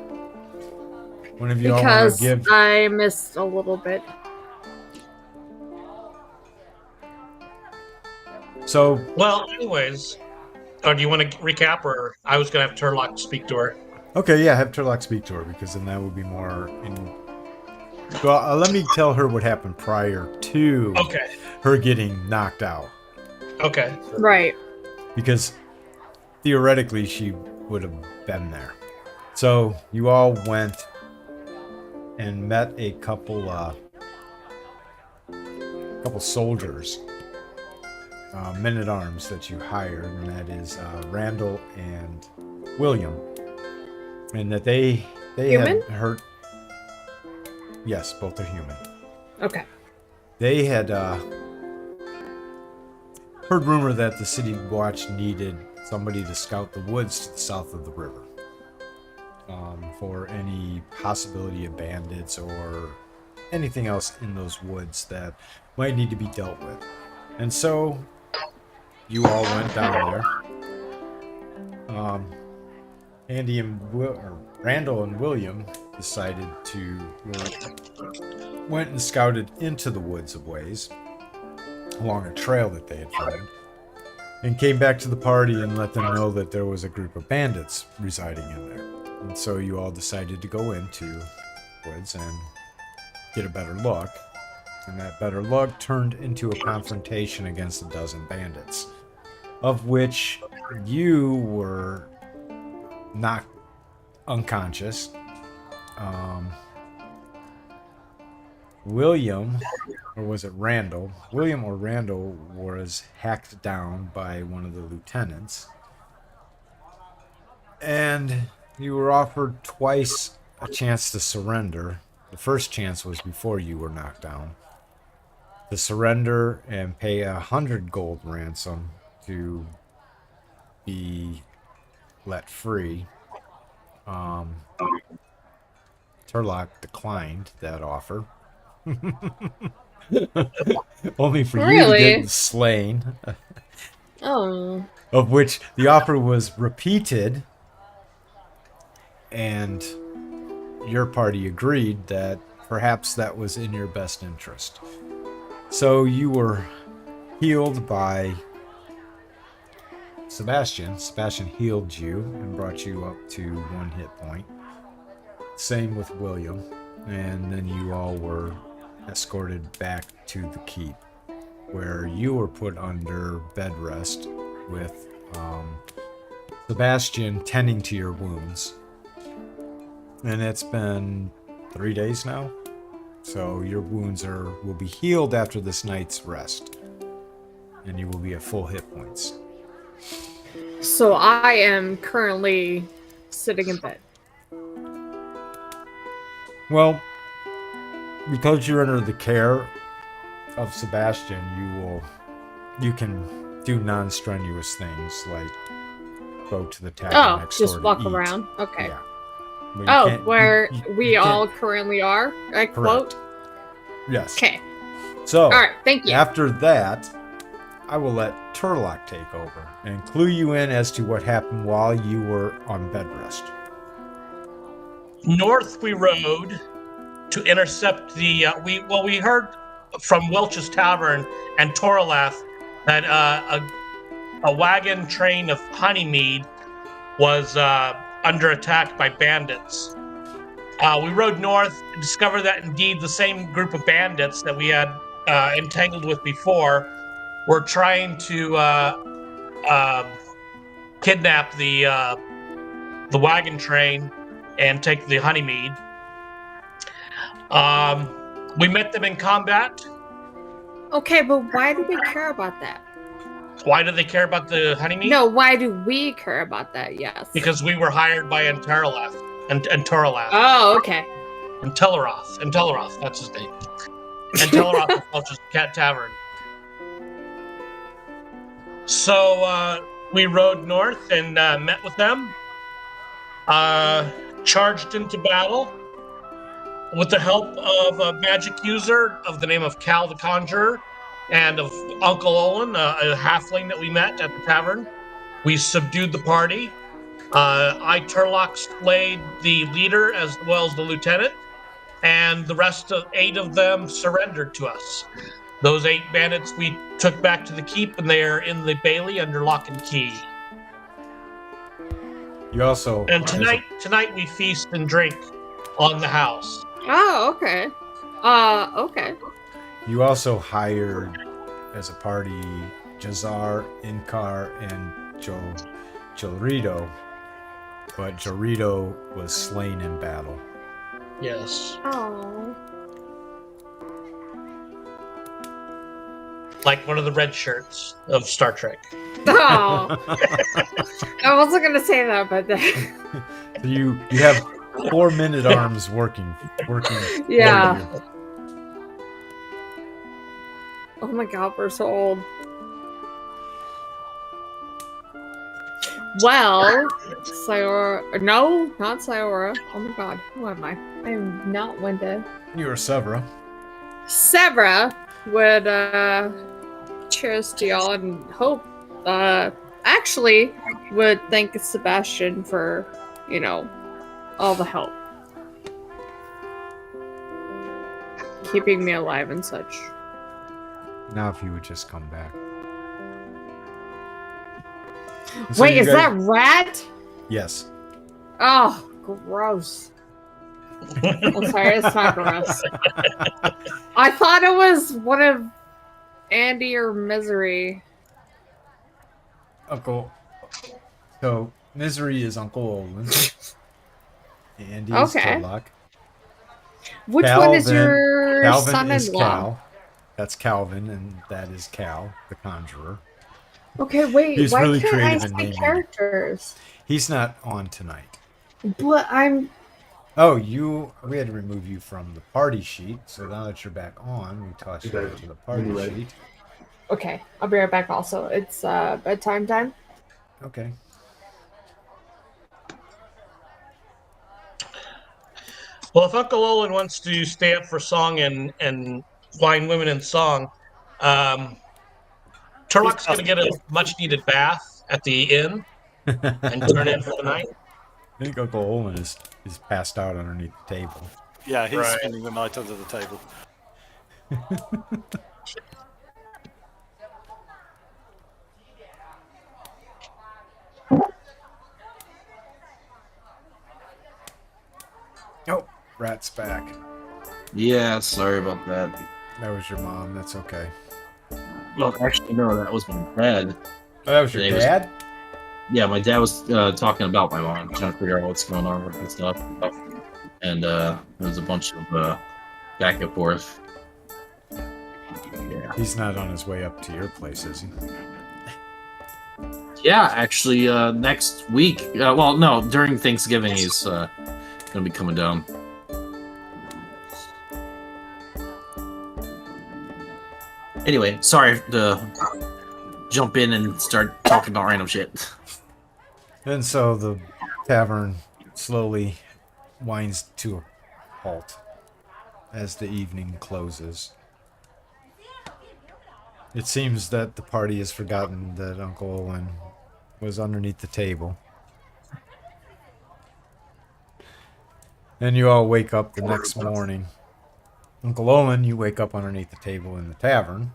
One of you all want Because to give? I missed a little bit. So, Well, anyways, do you want to recap, or I was gonna have Turlock speak to her? okay, yeah, have Turlock speak to her because then that would be more in. Well, let me tell her what happened prior to Okay. her getting knocked out. Okay. Right. Because theoretically she would have been there. So you all went and met a couple soldiers, men-at-arms that you hired, and that is Randall and William, and that they Human? had heard. Yes, both are human. Okay. They had heard rumor that the City Watch needed somebody to scout the woods to the south of the river for any possibility of bandits or anything else in those woods that might need to be dealt with. And so you all went down there. Andy and Randall and William decided to went and scouted into the woods of ways along a trail that they had found, and came back to the party and let them know that there was a group of bandits residing in there. And so you all decided to go into the woods and get a better look. And that better look turned into a confrontation against a dozen bandits, of which you were knocked unconscious. William, or was it Randall? William or Randall was hacked down by one of the lieutenants. And you were offered twice a chance to surrender. The first chance was before you were knocked down. To surrender and pay 100 gold ransom to be let free. Turlock declined that offer. Only for you to Really? get slain. Oh. Of which the offer was repeated, and your party agreed that perhaps that was in your best interest. So you were healed by Sebastian. Sebastian healed you and brought you up to 1 hit point. Same with William. And then you all were escorted back to the keep, where you were put under bed rest with Sebastian tending to your wounds. And it's been 3 days now. So your wounds will be healed after this night's rest. And you will be at full hit points. So I am currently sitting in bed. Well, because you're under the care of Sebastian, you can do non-strenuous things like go to the tavern next door just to walk eat. around. Okay. Yeah. But you Where we you all can't- currently are. I quote. Yes. Okay. So All right. Thank you. after that, I will let Turlock take over and clue you in as to what happened while you were on bed rest. North we rode to intercept the. We heard from Welch's Tavern and Toralath that a wagon train of honeymead was under attack by bandits. We rode north and discovered that indeed the same group of bandits that we had entangled with before were trying to kidnap the wagon train and take the honeymead. We met them in combat. Okay, but why do we care about that? Why do they care about the honeymead? No, why do we care about that? Yes. Because we were hired by Enteralath and Toralath Oh, okay. and Teleroth, that's his name. And Teleroth of Welch's Cat Tavern. So we rode north and met with them. Charged into battle with the help of a magic user of the name of Cal the Conjurer and of Uncle Olin, a halfling that we met at the tavern. We subdued the party. I, Turlock, slayed the leader as well as the lieutenant, and the rest of 8 of them surrendered to us. Those 8 bandits we took back to the keep, and they are in the bailey under lock and key. You also And tonight we feast and drink on the house. Oh, okay. Okay. You also hired as a party Jazar, Inkar, and Jorito, but Jorito was slain in battle. Yes. Oh. Like one of the red shirts of Star Trek. Oh. I wasn't gonna say that, but So you have 4 men-at-arms working. Yeah. for you. oh my god, we're so old. Well, Sayora. No, not Sayora. Oh my god, who am I? I am not Wenda. You are Severa. Severa would cheers to y'all and hope actually would thank Sebastian for, all the help. Keeping me alive and such. Now if you would just come back. So Wait, you is guys- that rat? Yes. Oh, gross. I'm sorry, it's not gross. I thought it was one of Andy or Misery. Uncle. So Misery is Uncle Olin. Andy is Okay. Turlock. Which one is Calvin- your Calvin is son-in-law? Cal. That's Calvin, and that is Cal, the Conjurer. Okay, wait. He's why really can't I creative in see naming. characters? He's not on tonight. But I'm. Oh, we had to remove you from the party sheet, so now that you're back on, we toss you into the party sheet. Okay, I'll be right back. Also, it's bedtime time. Okay. Well, if Uncle Olin wants to stay up for song and wine, women, and song, Turlock's going to get a much-needed bath at the inn and turn in for the night. I think Uncle Olin is passed out underneath the table. Yeah, he's Right. spending the night under the table. Rat's back. Yeah, sorry about that. That was your mom. That's okay. Well, actually, no, that was my dad. Oh, that was your Today was- dad? Yeah, my dad was talking about my mom, trying to figure out what's going on with her stuff. And there was a bunch of back and forth. Yeah. He's not on his way up to your place, is he? Yeah, actually, next week. Well, no, during Thanksgiving, he's going to be coming down. Anyway, sorry to jump in and start talking about random shit. And so the tavern slowly winds to a halt as the evening closes. It seems that the party has forgotten that Uncle Owen was underneath the table. And you all wake up the next morning. Uncle Owen, you wake up underneath the table in the tavern.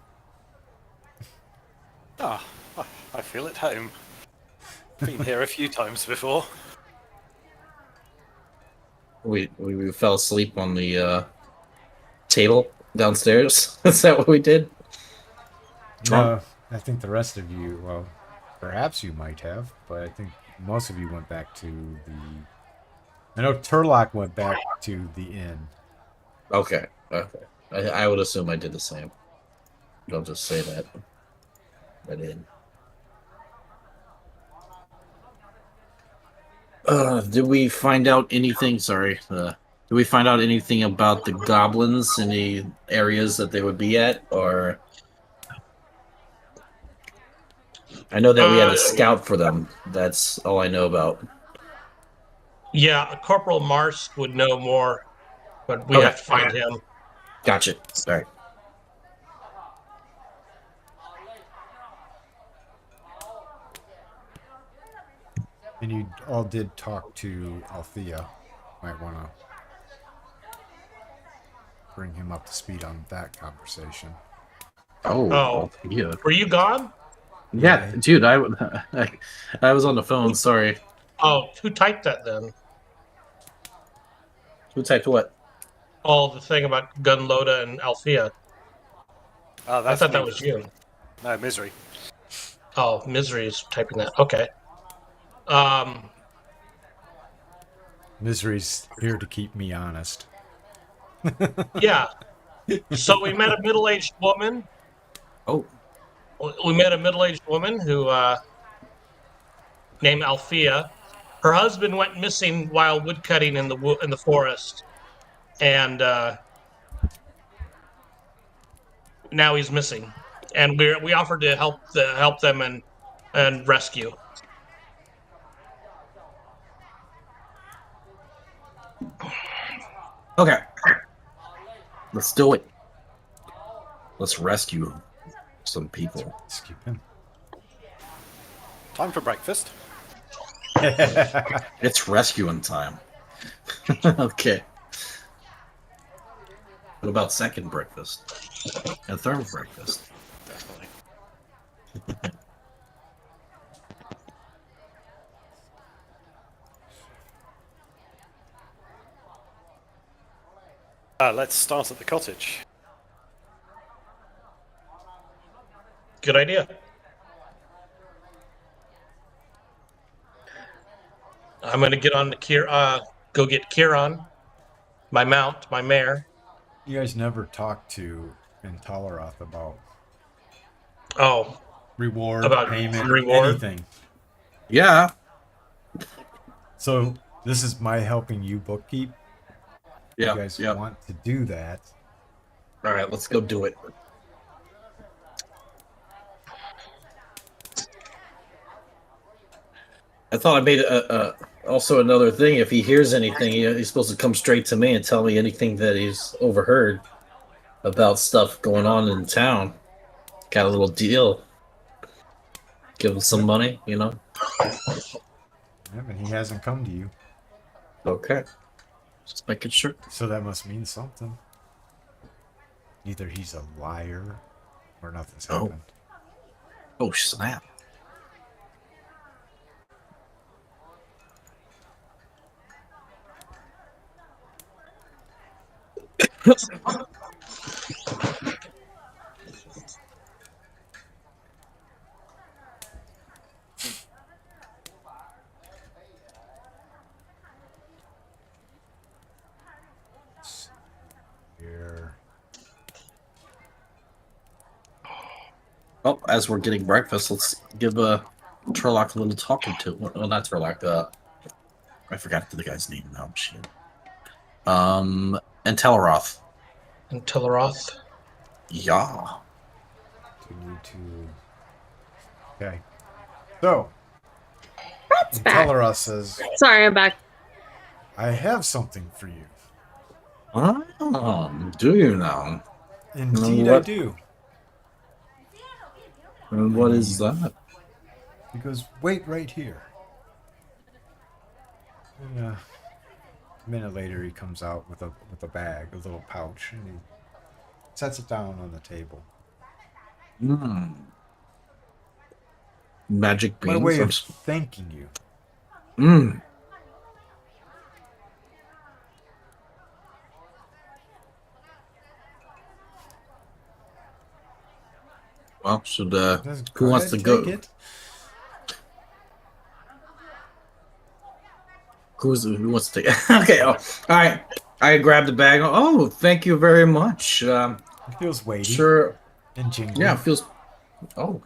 Ah, I feel at home. Been here a few times before. We fell asleep on the table downstairs. Is that what we did? No, I think the rest of you, well, perhaps you might have, but I think most of you went back to the... I know Turlock went back to the inn. Okay. I would assume I did the same. Don't just say that. I did. Did we find out anything? Sorry. Did we find out anything about the goblins in the areas that they would be at, or? I know that we had a scout for them. That's all I know about. Yeah, Corporal Marsk would know more, but we Okay. have to find him. Gotcha. All right. And you all did talk to Althea. Might want to bring him up to speed on that conversation. Oh. Yeah. Were you gone? Yeah, dude. I was on the phone. Sorry. Oh, who typed that then? Who typed what? Oh, the thing about Gunloda and Althea. Oh, I that's thought that me. was you. No, Misery. Oh, Misery is typing that. Okay. Misery's here to keep me honest. Yeah. So we met a middle-aged woman. Oh. We met a middle-aged woman who named Althea. Her husband went missing while woodcutting in the forest, and now he's missing. And we offered to help them and rescue. Okay. Let's do it. Let's rescue some people. Skip him. Time for breakfast. It's rescuing time. Okay. What about second breakfast? And third breakfast? Definitely. Let's start at the cottage. Good idea. I'm gonna get on the go get Kieran, my mount, my mare. You guys never talked to Intolerath about Oh, reward, about payment, reward? anything. Yeah. So this is my helping you bookkeep. Yeah. You guys Yeah. want to do that? All right, let's go do it. I thought I made also another thing. If he hears anything, he's supposed to come straight to me and tell me anything that he's overheard about stuff going on in town. Got a little deal. Give him some money, you know. Yeah, but he hasn't come to you, Okay. Just making sure. so that must mean something. Either he's a liar, or nothing's Oh. happened. Oh snap! Here. Oh, as we're getting breakfast, let's give Turlock a little talking to. Well, not Turlock. I forgot the guy's name now. Shit. And Teleroth. And Teleroth. Yeah. Continue to. Okay. So, That's back. Teleros says, Sorry, I'm back. I have something for you. Do you now? Indeed, I What? do. And what is that? He goes, wait right here. And, a minute later, he comes out with a bag, a little pouch, and he sets it down on the table. Magic beans. My way of thanking you. Well, should Says, who wants to ahead, go? take it. Who wants to take it? Okay. Oh, all right. I grabbed the bag. Oh, thank you very much. It feels weighty Sure. and jingly. Yeah, it feels. Oh,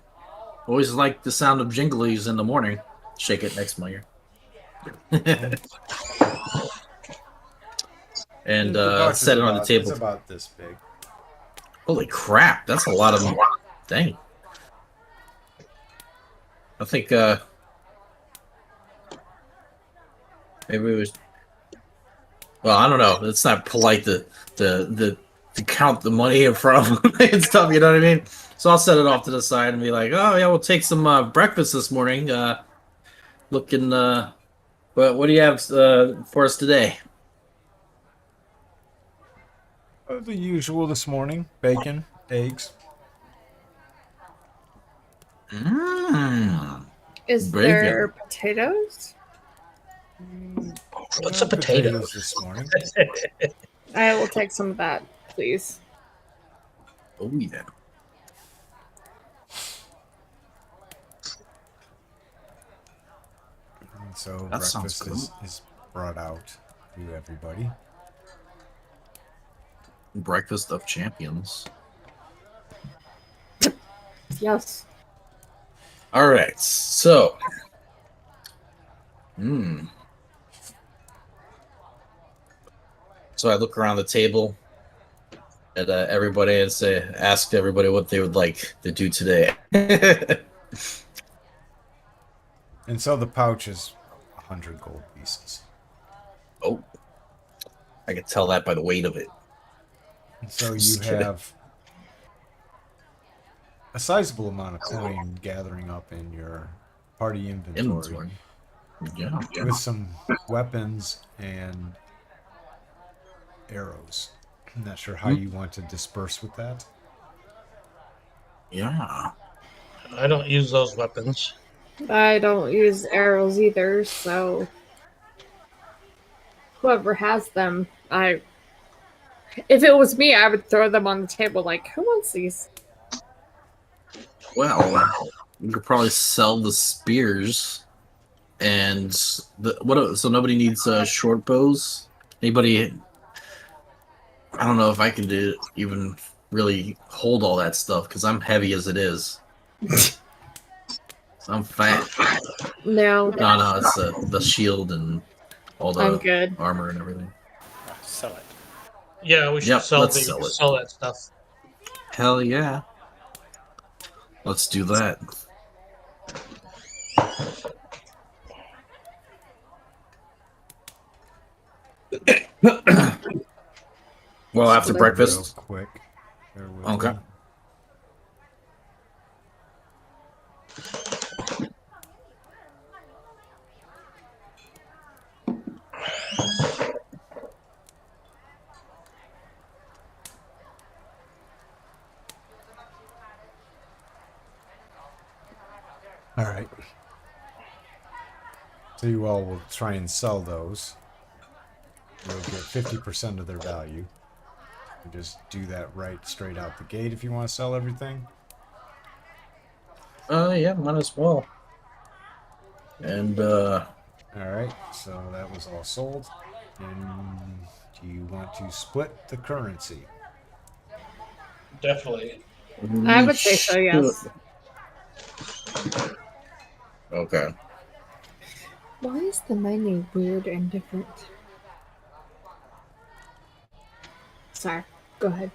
always like the sound of jinglies in the morning. Shake it next to my ear. And The pouch set is it on the about- table. It's about this big. Holy crap! That's a lot of. Dang. I think maybe it was. Well, I don't know. It's not polite to count the money in front of them and stuff. You know what I mean? So I'll set it off to the side and be like, "Oh yeah, we'll take some breakfast this morning. Looking. What do you have for us today?" The usual this morning: bacon, eggs. Is Bacon. there potatoes? What's a potato? Potatoes this morning. I will take some of that, please. Oh yeah. And so That sounds breakfast is brought out to everybody. Breakfast of champions. Yes. All right, so. So I look around the table at everybody and ask everybody what they would like to do today. And so the pouch is 100 gold pieces. Oh, I can tell that by the weight of it. And so you Just kidding. have a sizable amount of coin gathering up in your party inventory. Yeah. With some weapons and arrows. I'm not sure how you want to disperse with that. Yeah. I don't use those weapons. I don't use arrows either, so whoever has them, if it was me, I would throw them on the table like, who wants these? Well, you could probably sell the spears, and so nobody needs short bows. Anybody? I don't know if I can even really hold all that stuff because I'm heavy as it is. So I'm fat. No, No, it's the shield and all I'm the good. armor and everything. Sell it. Yeah, we should Yep, sell, let's sell it. sell that stuff. Hell yeah. Let's do that. Well, after Real breakfast. Real quick. Bear with Okay. me. All right. So you all will try and sell those. You'll get 50% of their value. can just do that right straight out the gate if you want to sell everything. Yeah, might as well. And All right, so that was all sold. And do you want to split the currency? Definitely. I would say so, yes. Okay. Why is the menu weird and different? Sorry, go ahead.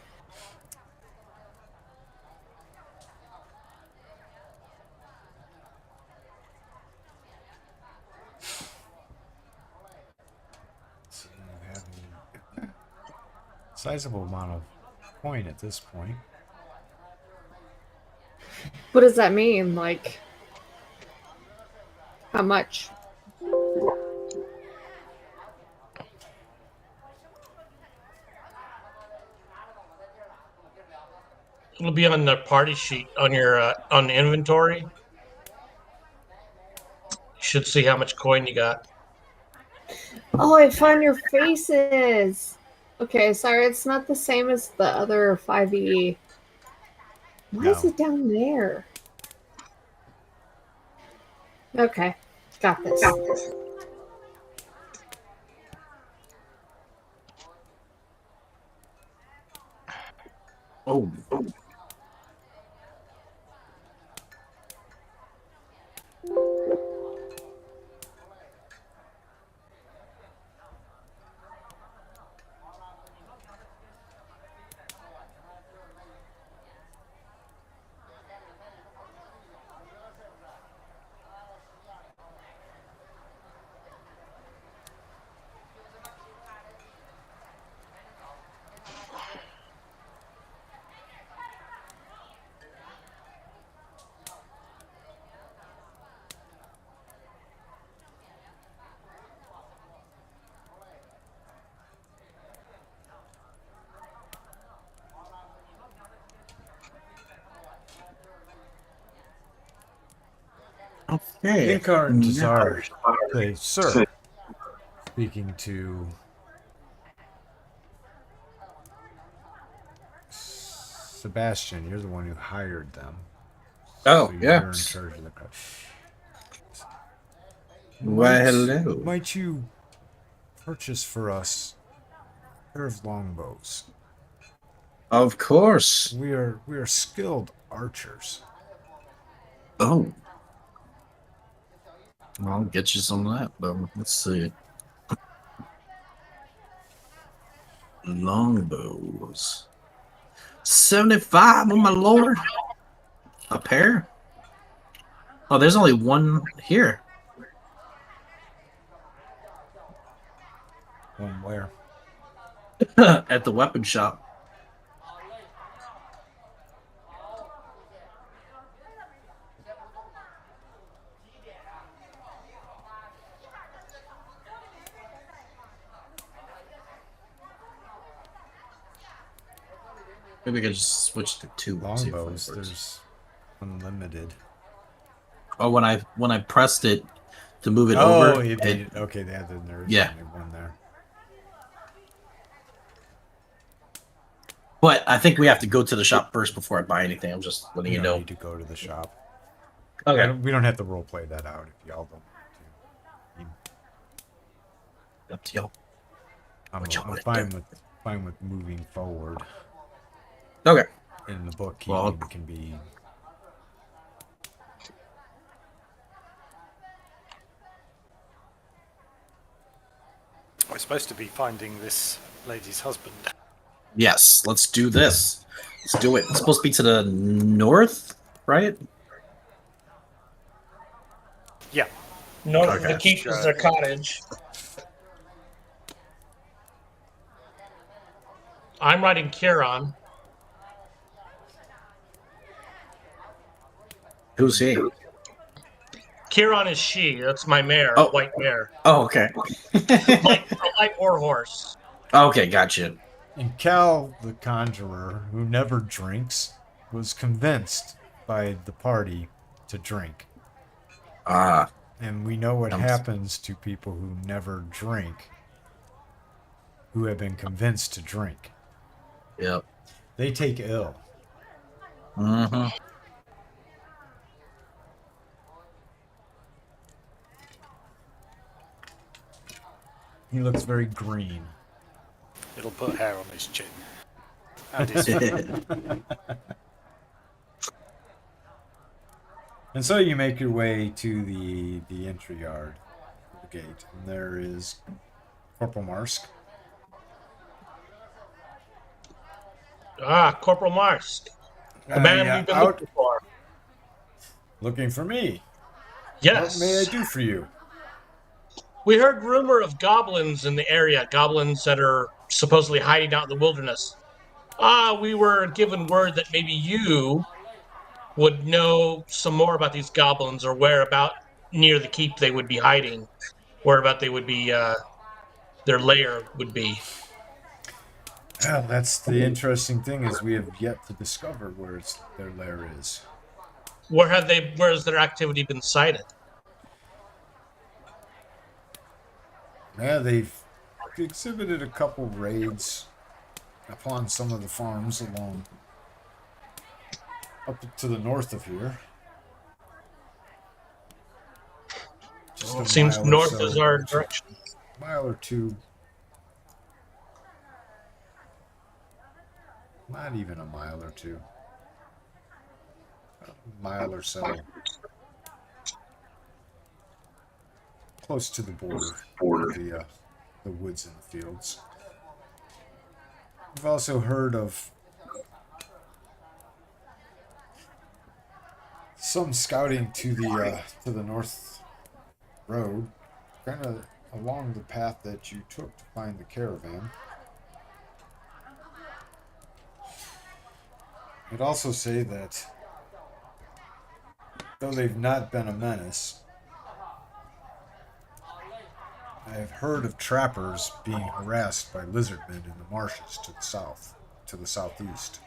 So you have a sizable amount of coin at this point. What does that mean? Like, how much? It'll be on the party sheet on your on the inventory. You should see how much coin you got. Oh, I found your faces. Okay, sorry, it's not the same as the other 5e. Why is No. it down there? Okay, got this. Oh. Okay. Inkar and Desire say, "Sir," speaking to Sebastian, you're the one who hired them. Oh, so yeah. You're in charge of the car. Why, hello. Might you purchase for us a pair of longbows? Of course. We are skilled archers. Oh. I'll get you some of that, though. Let's see. Longbows. 75, oh my lord. A pair? Oh, there's only one here. One where? At the weapon shop. Maybe we could just switch to two longbows. There's unlimited. Oh, when I pressed it to move it over. Okay, they had the nerves. Yeah. Only one there. But I think we have to go to the shop first before I buy anything. I'm just letting you know. Need to go to the shop. Okay. We don't have to role play that out if y'all don't want to. Up to y'all. I'm fine with moving forward. Okay. In the bookkeeping can be. We're supposed to be finding this lady's husband. Yes, let's do this. Let's do it. It's supposed to be to the north, right? Yeah. North of the keep is their cottage. I'm riding Kieran. Who's he? Kieran is she. That's my mare, white mare. Oh, okay. A light war horse. Okay, gotcha. And Cal, the conjurer, who never drinks, was convinced by the party to drink. And we know what happens to people who never drink, who have been convinced to drink. Yep. They take ill. Mm-hmm. He looks very green. It'll put hair on his chin. And his feet. And so you make your way to the entry yard, the gate, and there is Corporal Marsk. Ah, Corporal Marsk, the man we've been Out looking for. looking for me. What may I Yes. do for you? We heard rumor of goblins in the area, goblins that are supposedly hiding out in the wilderness. We were given word that maybe you would know some more about these goblins or where about near the keep they would be hiding, where about they would be, their lair would be. Well, that's the interesting thing is we have yet to discover where their lair is. Where has their activity been cited? Yeah, they've exhibited a couple raids upon some of the farms along up to the north of here. Just Well, a it seems mile or north so, is our direction. mile or two. Not even a mile or two. A mile or so. Close to the border of the woods and the fields. We've also heard of some scouting to the north road, kind of along the path that you took to find the caravan. I'd also say that though they've not been a menace, I have heard of trappers being harassed by lizardmen in the marshes to the south, to the southeast.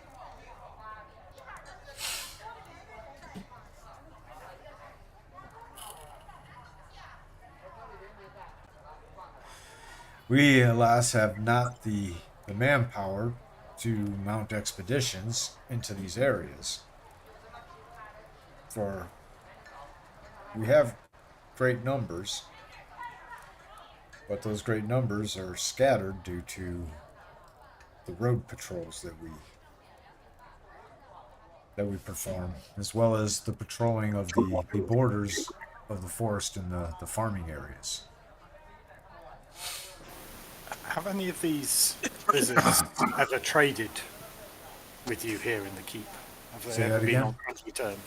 We, alas, have not the manpower to mount expeditions into these areas. For we have great numbers, but those great numbers are scattered due to the road patrols that we perform, as well as the patrolling of the borders of the forest and the farming areas. Have any of these lizards ever traded with you here in the keep? Have Say they that ever been again? on friendly terms?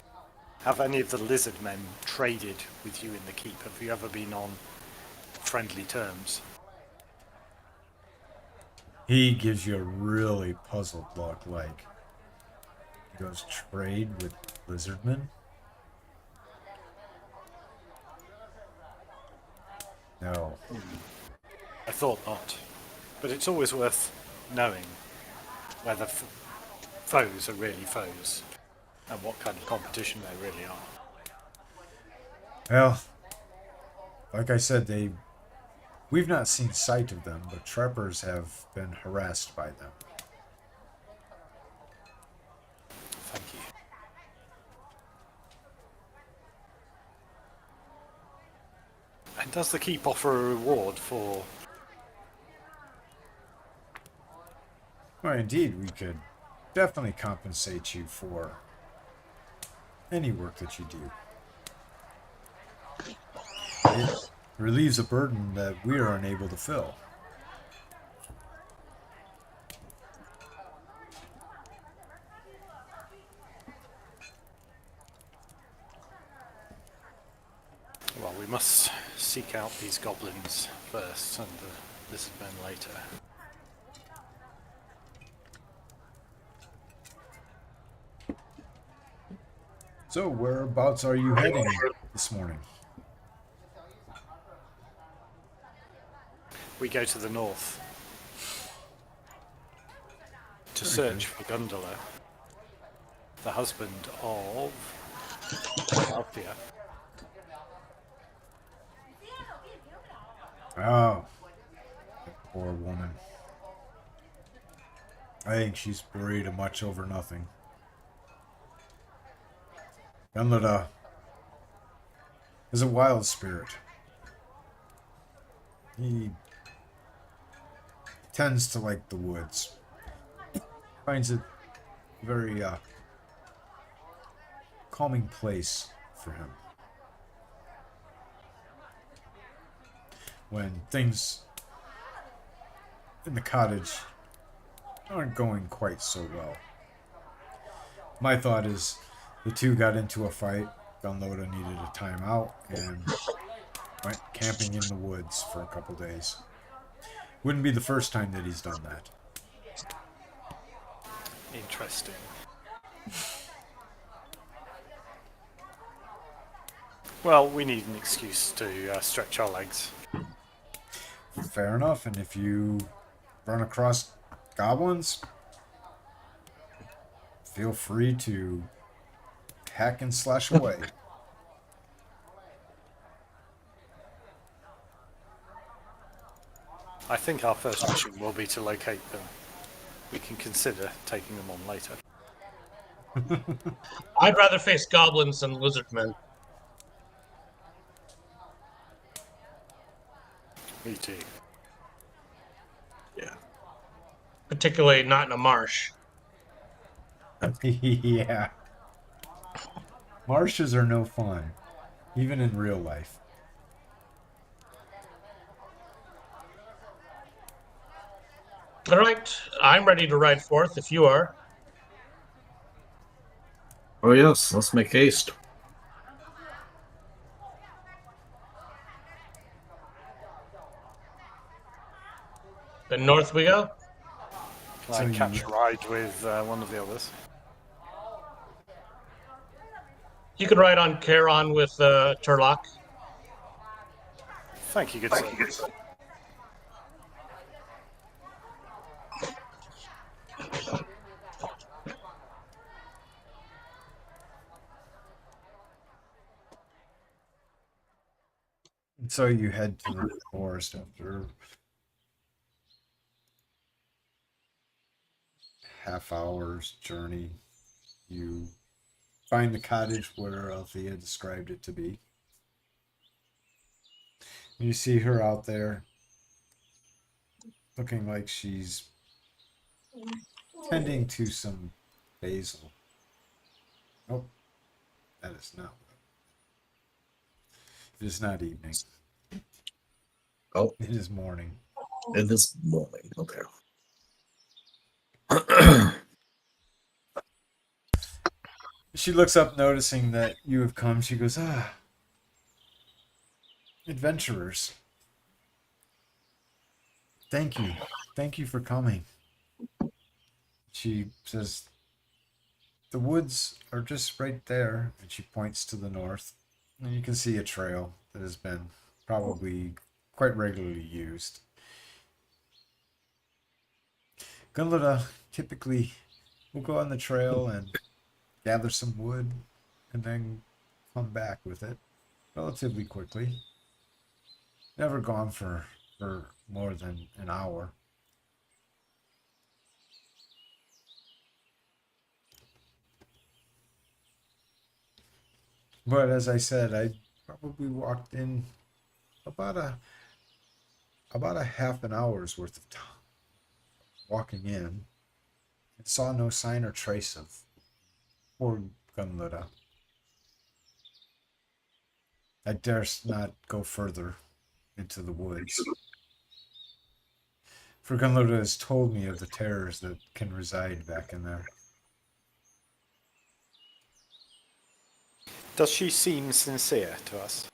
Have any of the lizard men traded with you in the keep? Have you ever been on friendly terms? He gives you a really puzzled look, like he goes, trade with lizardmen? No. I thought not. But it's always worth knowing whether foes are really foes and what kind of competition they really are. Well, like I said, we've not seen sight of them, but trappers have been harassed by them. Thank you. And does the keep offer a reward for... Well, indeed, we could definitely compensate you for any work that you do. It relieves a burden that we are unable to fill. Well, we must seek out these goblins first and the lizardmen later. So, whereabouts are you heading this morning? We go to the north to Very search for Gundala, the husband of Althea. Oh, that poor woman. I think she's worried much over nothing. Gunlada is a wild spirit. He tends to like the woods. Finds it a very calming place for him. When things in the cottage aren't going quite so well. My thought is the two got into a fight. Gunloda needed a timeout and went camping in the woods for a couple days. Wouldn't be the first time that he's done that. Interesting. Well, we need an excuse to stretch our legs. Fair enough, and if you run across goblins, feel free to hack and slash away. I think our first mission will be to locate them. We can consider taking them on later. I'd rather face goblins than lizardmen. Me too. Yeah. Particularly not in a marsh. Yeah. Marshes are no fun, even in real life. All right, I'm ready to ride forth if you are. Oh yes, let's make haste. Then north we go. Can So I you- catch a ride with one of the others? You can ride on Charon with Turlock. Thank you, good sir. And so you head to the forest after half hour's journey. You find the cottage where Althea described it to be. You see her out there looking like she's tending to some basil. Oh, that is not. It is not evening. Oh, It is morning. in this morning. Okay. She looks up, noticing that you have come. She goes, adventurers. Thank you. Thank you for coming. She says, the woods are just right there. And she points to the north. And you can see a trail that has been probably quite regularly used. Gunlada typically will go on the trail and gather some wood and then come back with it relatively quickly. Never gone for more than an hour. But as I said, I probably walked in about a half an hour's worth of time walking in and saw no sign or trace of poor Gunlada. I durst not go further into the woods. For Gunlada has told me of the terrors that can reside back in there. Does she seem sincere to us?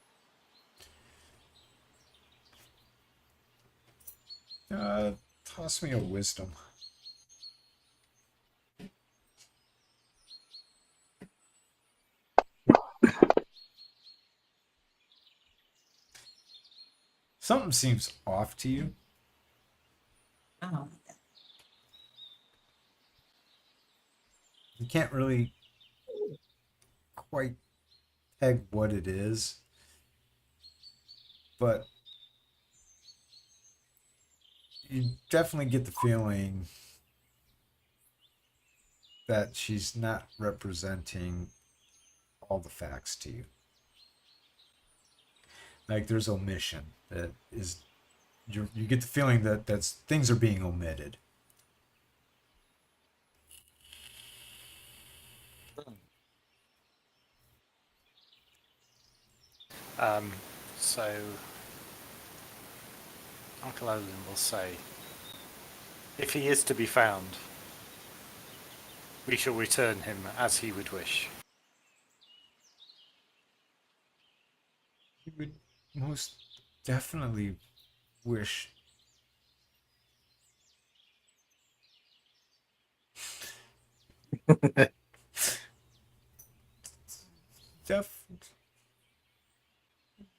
Toss me a wisdom. Something seems off to you. Oh, You can't really quite peg what it is, but you definitely get the feeling that she's not representing all the facts to you. Like there's omission that is, you get the feeling that things are being omitted. So Uncle Olin will say, if he is to be found, we shall return him as he would wish. You would most definitely wish.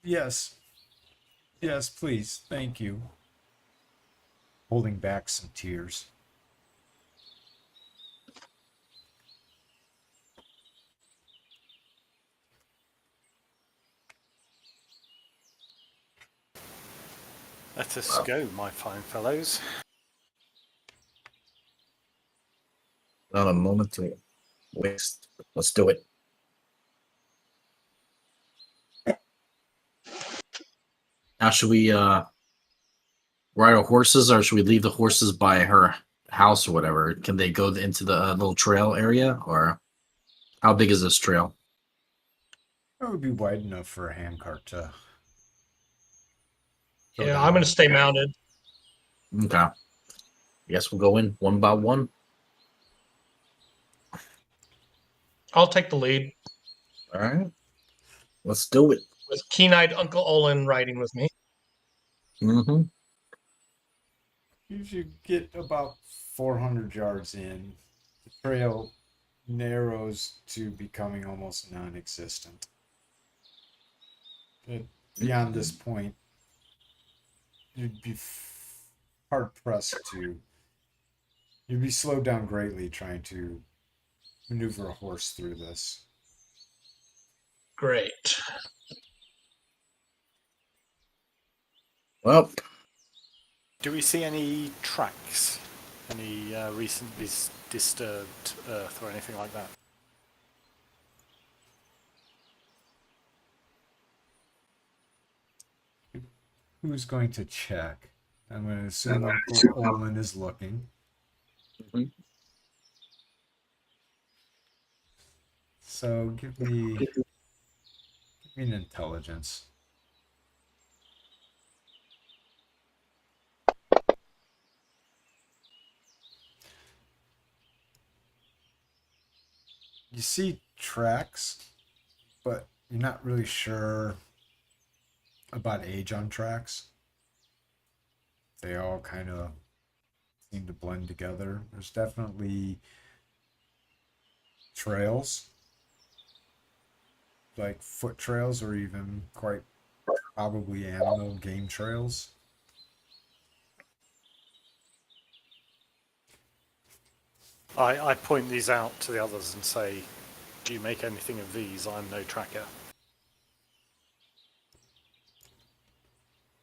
Yes. Yes, please. Thank you. Holding back some tears. Let us go, my fine fellows. Not a moment to waste. Let's do it. Now, should we ride our horses, or should we leave the horses by her house or whatever? Can they go into the little trail area, or how big is this trail? That would be wide enough for a handcart to. Yeah, I'm going to stay mounted. Okay. I guess we'll go in one by one. I'll take the lead All right. Let's do it. with keen-eyed Uncle Olin riding with me. Mm-hmm. You should get about 400 yards in. The trail narrows to becoming almost non-existent. But beyond this point, you'd be hard pressed to. You'd be slowed down greatly trying to maneuver a horse through this. Great. Well, Do we see any tracks? Any recently disturbed earth or anything like that? Who's going to check? I'm going to assume Uncle Olin is looking. Mhm. So give me an intelligence. You see tracks, but you're not really sure about age on tracks. They all kind of seem to blend together. There's definitely trails, like foot trails, or even quite probably animal game trails. I point these out to the others and say, do you make anything of these? I'm no tracker.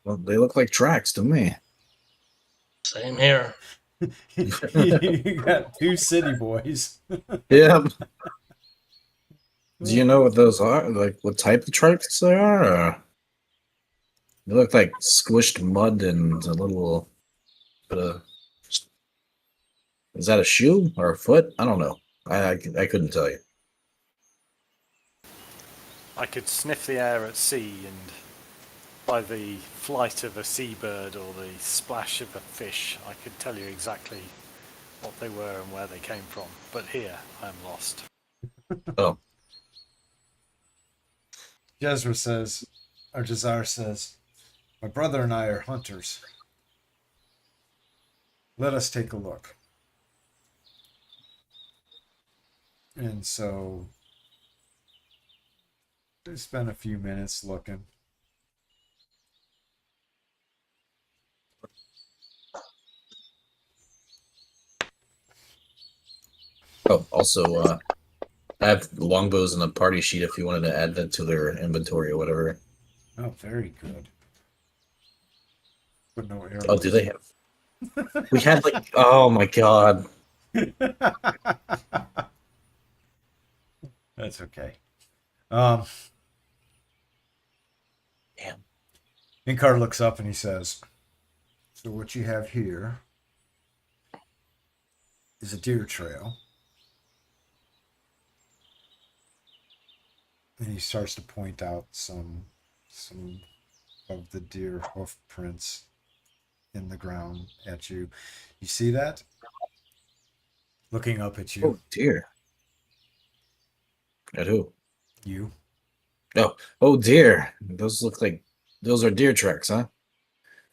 Well, they look like tracks to me. Same here. You got two city boys. Yeah. Do you know what those are? Like what type of tracks they are? Or? They look like squished mud and a little bit of. Is that a shoe or a foot? I don't know. I couldn't tell you. I could sniff the air at sea, and by the flight of a seabird or the splash of a fish, I could tell you exactly what they were and where they came from. But here, I am lost. Oh, Jezra says, or Jazar says, my brother and I are hunters. Let us take a look. And so they spent a few minutes looking. oh. Also, I have longbows in a party sheet if you wanted to add that to their inventory or whatever. Oh, very good. But no arrows. Oh, do they have? We had like. Oh my god. That's okay. Um, Damn. Inkar looks up and he says, "So what you have here is a deer trail." And he starts to point out some of the deer hoof prints in the ground at you. You see that? Looking up at you. Oh dear. At who? You. Oh dear. Those look like those are deer tracks, huh?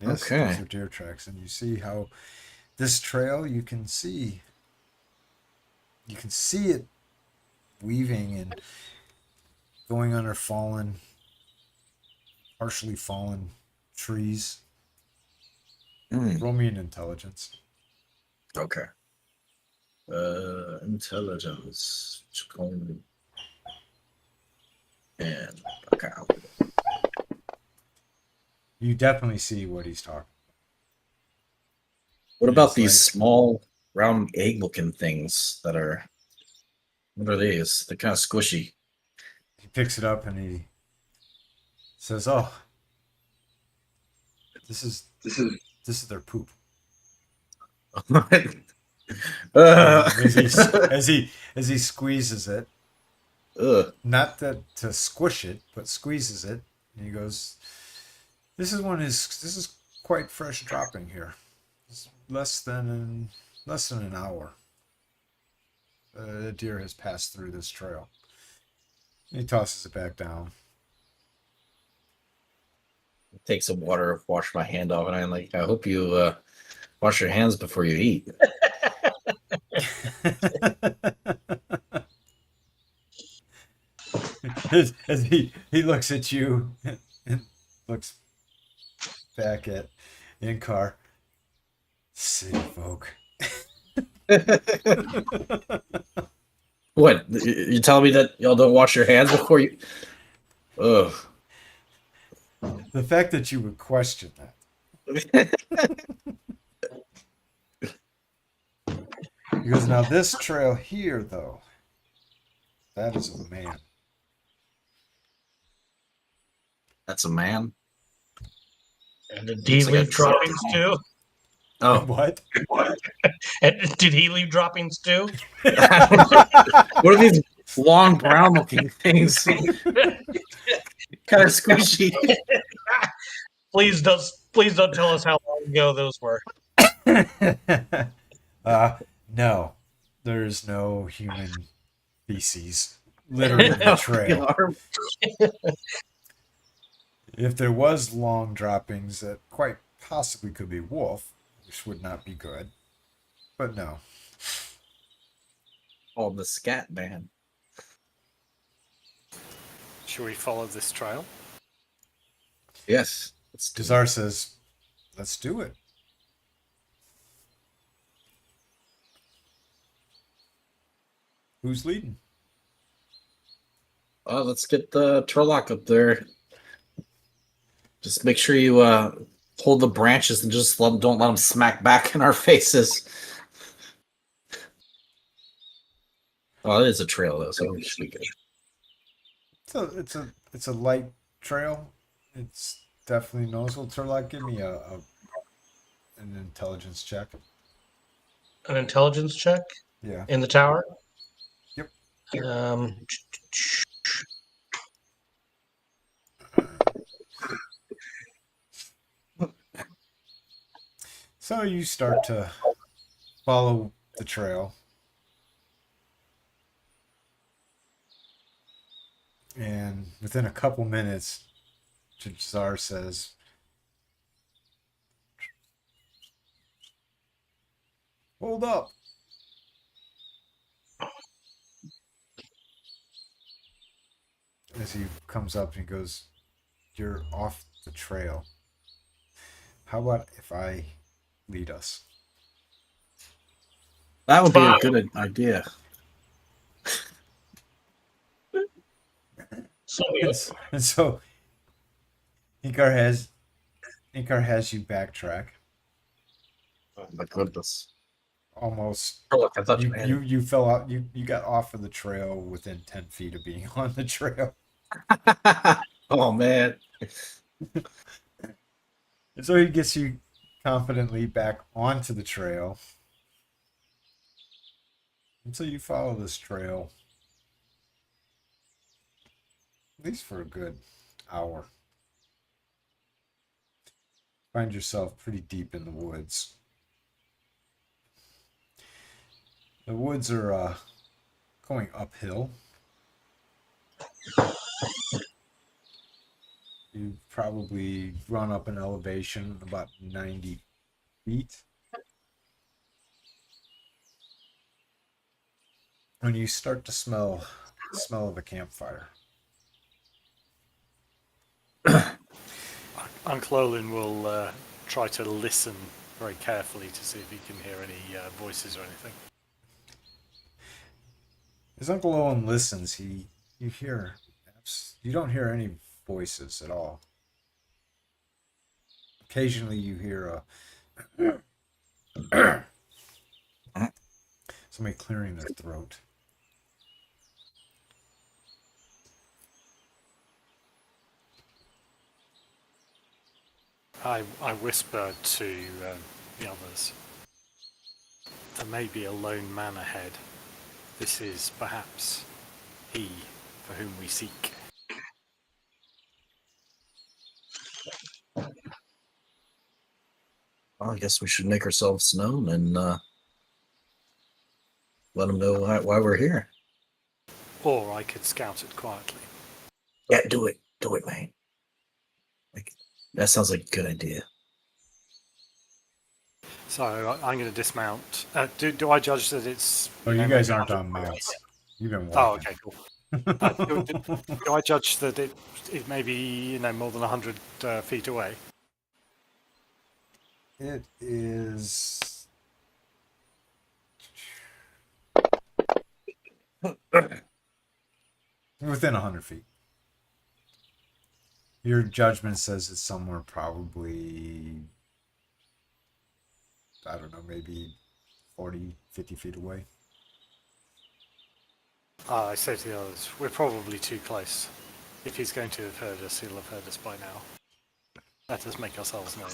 Yes, Okay. those are deer tracks. And you see how this trail you can see it weaving and going under partially fallen trees. Hmm. Roll me an intelligence. Okay. Intelligence. And okay. You definitely see what he's talking. What It's about these like- small round egg-looking things that are? What are these? They're kind of squishy. He picks it up and he says, "Oh, this is their poop." As he squeezes it, Ugh. not that to squish it, but squeezes it, and he goes, "This is quite fresh dropping here. It's less than an hour. A deer has passed through this trail." He tosses it back down. Take some water, wash my hand off, and I'm like, I hope you wash your hands before you eat. as he looks at you and looks back at Inkar. City folk. What? You telling me that y'all don't wash your hands before you? Ugh. The fact that you would question that. He goes, "Now this trail here, though, that is a man." That's a man. And did he Looks like leave a- droppings too? Oh, What? And did he leave droppings too? what are these long brown looking things? Kind of squishy. Please don't tell us how long ago those were. No, there's no human feces littering the trail. If there was long droppings, that quite possibly could be wolf, which would not be good. But no. Oh, the scat man. Should we follow this trail? Yes. Dazar says, "Let's do it." Who's leading? Let's get the Turlock up there. Just make sure you hold the branches and just don't let them smack back in our faces. Oh, it is a trail though, so we should be good. It's a light trail. It's definitely noticeable. Turlock, give me an intelligence check. An intelligence check Yeah. in the tower. Yep. So you start to follow the trail. And within a couple minutes, Jazar says, "Hold up." As he comes up and he goes, "You're off the trail. How about if I lead us?" That would be a good idea. So And so Inkar has you backtrack Oh my goodness. almost Oh, look, I thought you had you fell out. You got off of the trail within 10 feet of being on the trail. it. Oh man. And so he gets you confidently back onto the trail. And so you follow this trail, at least for a good hour. Find yourself pretty deep in the woods. The woods are going uphill. You've probably run up an elevation about 90 feet. When you start to smell the smell of a campfire. Uncle Olin will try to listen very carefully to see if he can hear any voices or anything. As Uncle Owen listens, you don't hear any voices at all. Occasionally you hear somebody clearing their throat. I whisper to the others. There may be a lone man ahead. This is perhaps he for whom we seek. Well, I guess we should make ourselves known and let them know why we're here. Or I could scout it quietly. Yeah, do it, man. Like that sounds like a good idea. So I'm going to dismount. Do I judge that it's... Oh, you know, guys maybe aren't 100 on mounts. You've been Oh, walking. okay, cool. Do I judge that it may be more than 100 feet away? It is within 100 feet. Your judgment says it's somewhere probably, I don't know, maybe 40, 50 feet away. I say to the others, we're probably too close. If he's going to have heard us, he'll have heard us by now. Let us make ourselves known.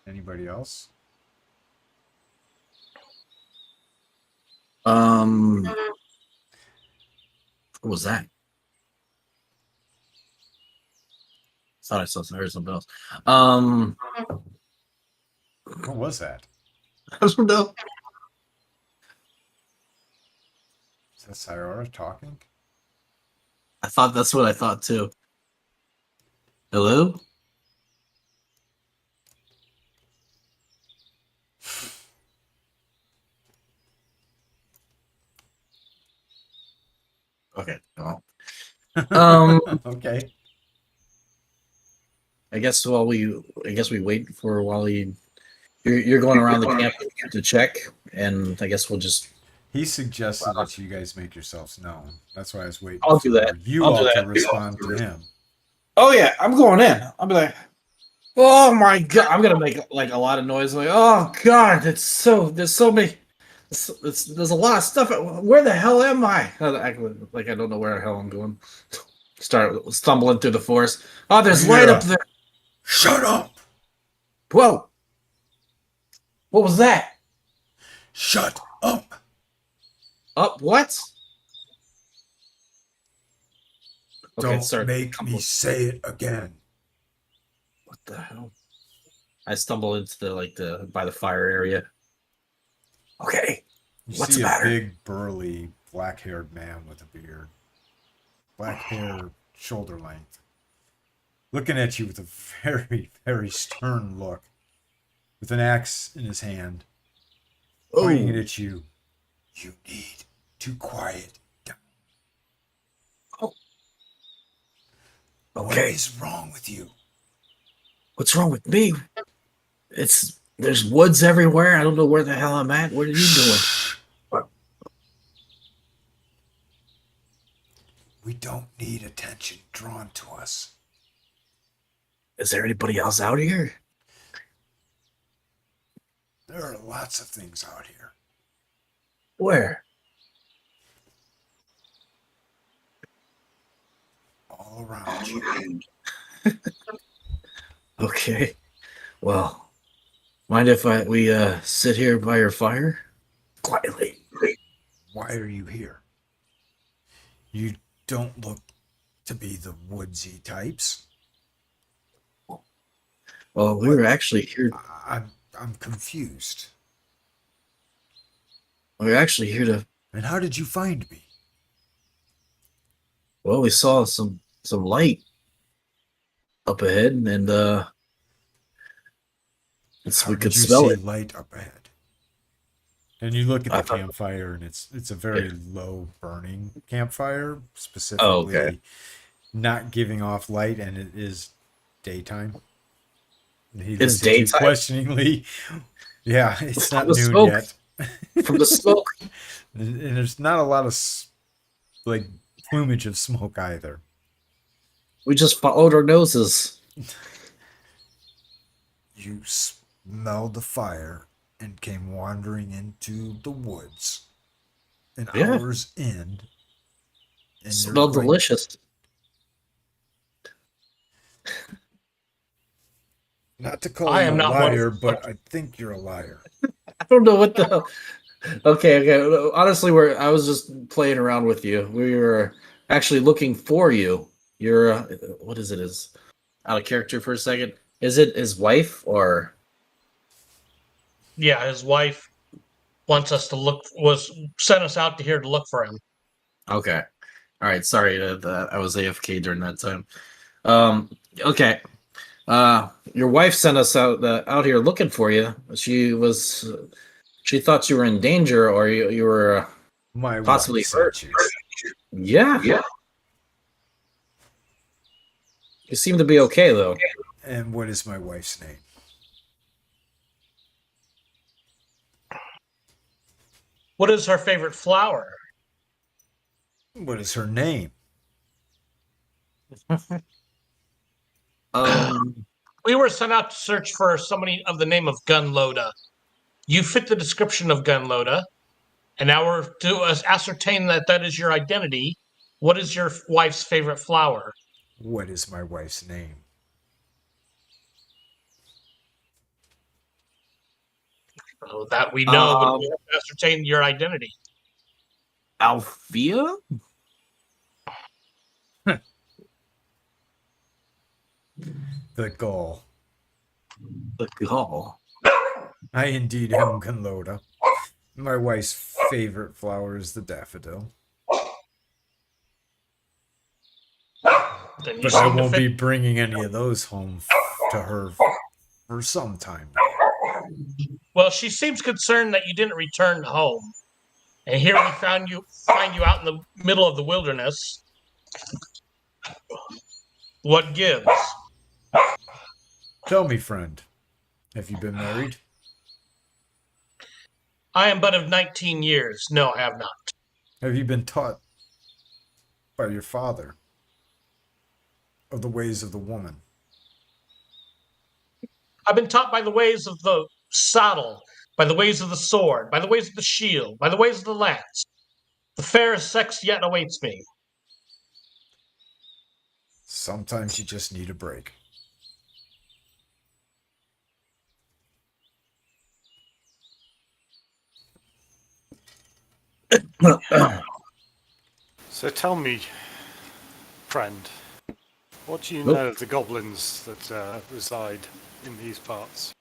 Anybody else? What was that? Thought I heard something else. What was that? I don't know. Is that Sayora talking? I thought that's what I thought too. Hello? Okay. Well, Okay. I guess we wait for while you're going around the camp to check, and I guess we'll just. He suggested that you guys make yourselves known. That's why I was waiting. I'll do that. for you I'll all do to that. respond to him. Oh yeah, I'm going in. I'll be like, oh my god, I'm gonna make like a lot of noise. Like, oh god, there's so many. There's a lot of stuff. Where the hell am I? Like I don't know where the hell I'm going. Start stumbling through the forest. Oh, there's light up there. Shut up! Whoa! What was that? Shut up! Up what? Don't make me say it again. What the hell? I stumble into the by the fire area. Okay. You What's see the a matter? big, burly, black-haired man with a beard. Black hair, shoulder length. Looking at you with a very, very stern look. With an axe in his hand. Pointing it at you. You need to quiet down. Oh. What Okay. is wrong with you? What's wrong with me? It's There's woods everywhere. I don't know where the hell I'm at. What are you doing? We don't need attention drawn to us. Is there anybody else out here? There are lots of things out here. Where? All around you. Okay. Well, mind if we sit here by your fire? Quietly. Why are you here? You don't look to be the woodsy types. Well, we were actually here. I'm confused. We were actually here to. And how did you find me? Well, we saw some light up ahead, and How we did could you smell see it. light up ahead? And you look at I the thought- campfire, and it's a very low burning campfire, Oh, specifically okay. not giving off light, and it is daytime. And he It's looked at you daytime? questioningly. Yeah, it's From not the noon smoke. yet. From the smoke. And there's not a lot of like plumage of smoke either. We just followed our noses. You smelled the fire and came wandering into the woods an Yeah. hour's in. And Smelled you're delicious. not to call I you am a not one. liar, but I think you're a liar. I don't know what the hell. Okay. Honestly, I was just playing around with you. We were actually looking for you. You're what is it? Is out of character for a second. Is it his wife or? Yeah, his wife wants us to sent us out to here to look for him. Okay. All right. Sorry that I was AFK during that time. Okay. Your wife sent us out here looking for you. She thought you were in danger, or you were My possibly wife hurt. sent you. Yeah. You seem to be okay though. And what is my wife's name? What is her favorite flower? What is her name? We were sent out to search for somebody of the name of Gunloda. You fit the description of Gunloda, and now we're to ascertain that is your identity. What is your wife's favorite flower? What is my wife's name? Oh, that we know, but we have to ascertain your identity. Althea? The Gull. The Gull. I indeed am Gunloda. My wife's favorite flower is the daffodil. Then you But I seem to won't fit. be bringing any of those home to her for some time now. Well, she seems concerned that you didn't return home, and here we find you out in the middle of the wilderness. What gives? Tell me, friend, have you been married? I am but of 19 years. No, I have not. Have you been taught by your father of the ways of the woman? I've been taught by the ways of the saddle, by the ways of the sword, by the ways of the shield, by the ways of the lance. The fairest sex yet awaits me. Sometimes you just need a break. So tell me, friend, what do you know of the goblins that reside in these parts?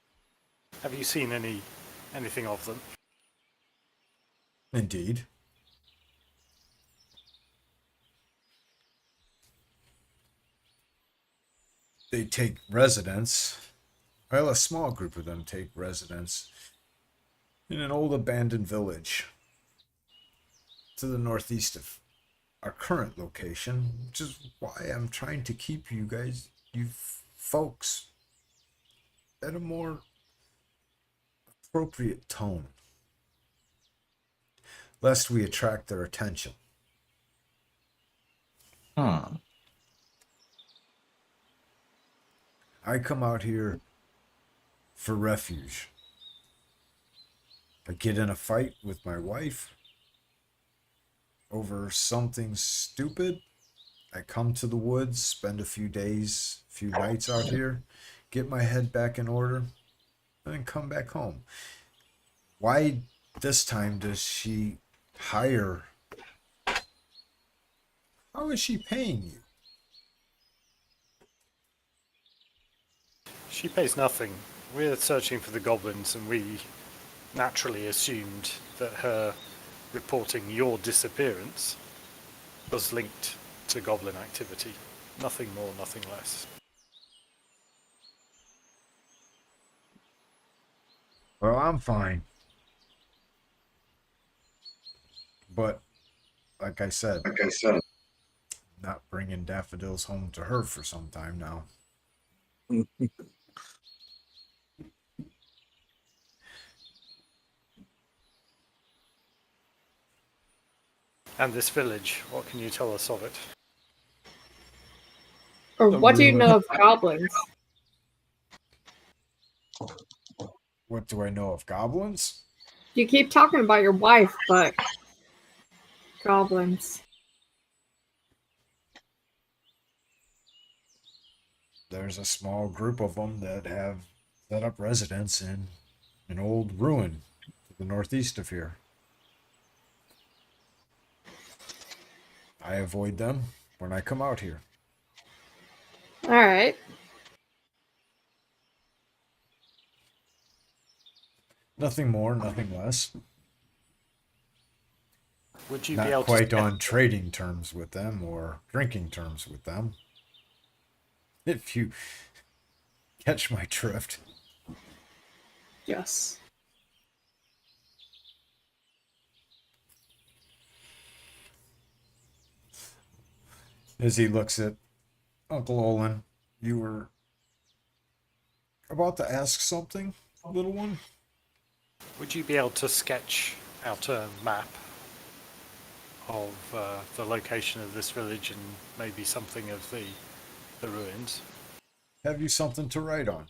Have you seen anything of them? Indeed. They take residence. Well, a small group of them take residence in an old abandoned village to the northeast of our current location, which is why I'm trying to keep you folks, at a more appropriate tone, lest we attract their attention. Huh. I come out here for refuge. I get in a fight with my wife over something stupid. I come to the woods, spend a few days, a few nights out here, get my head back in order, and then come back home. Why this time does she hire? How is she paying you? She pays nothing. We're searching for the goblins, and we naturally assumed that her reporting your disappearance was linked to goblin activity. Nothing more, nothing less. Well, I'm fine. But, like I said, not bringing daffodils home to her for some time now. And this village, what can you tell us of it? Or A what do you ruin. know of goblins? What do I know of goblins? You keep talking about your wife, but goblins. There's a small group of them that have set up residence in an old ruin to the northeast of here. I avoid them when I come out here. All right. Nothing more, nothing less. Would you be Not able quite to on trading terms with them or drinking terms with them. If you catch my drift. Yes. As he looks at Uncle Olin, you were about to ask something, little one? Would you be able to sketch out a map of the location of this village and maybe something of the ruins? Have you something to write on?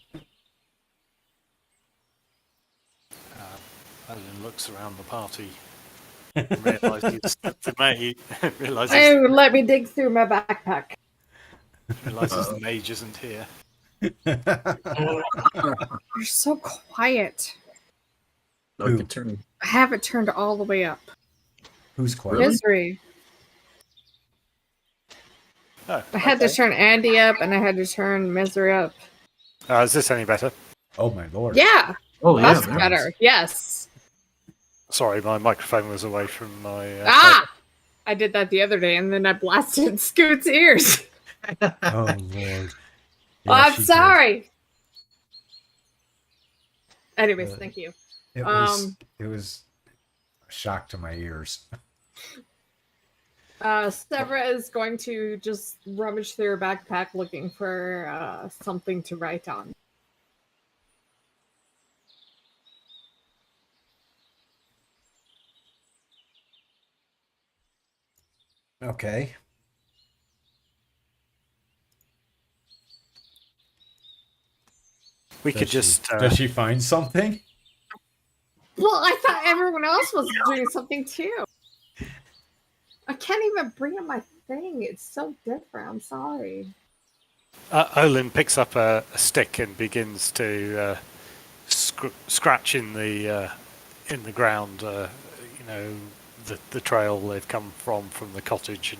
Alan looks around the party and realizes realizes, Oh, let me dig through my backpack. realizes the mage isn't here. You're so quiet. Like a turn. I have it turned all the way up. Who's quiet? Really? Misery. Oh, I had to okay. turn Andy up, and I had to turn Misery up. Is this any better? Oh my lord. Yeah, Oh yeah. that's man. better. Yes. Sorry, my microphone was away from my. I did that the other day, and then I blasted Scoot's ears. Oh lord. I'm she did. sorry. Anyways, Uh, thank you. It was a shock to my ears. Severa is going to just rummage through her backpack looking for something to write on. Okay. We could just. Does she find something? Well, I thought everyone else was doing something too. I can't even bring up my thing. It's so different. I'm sorry. Olin picks up a stick and begins to scratch in the ground. The trail they've come from the cottage,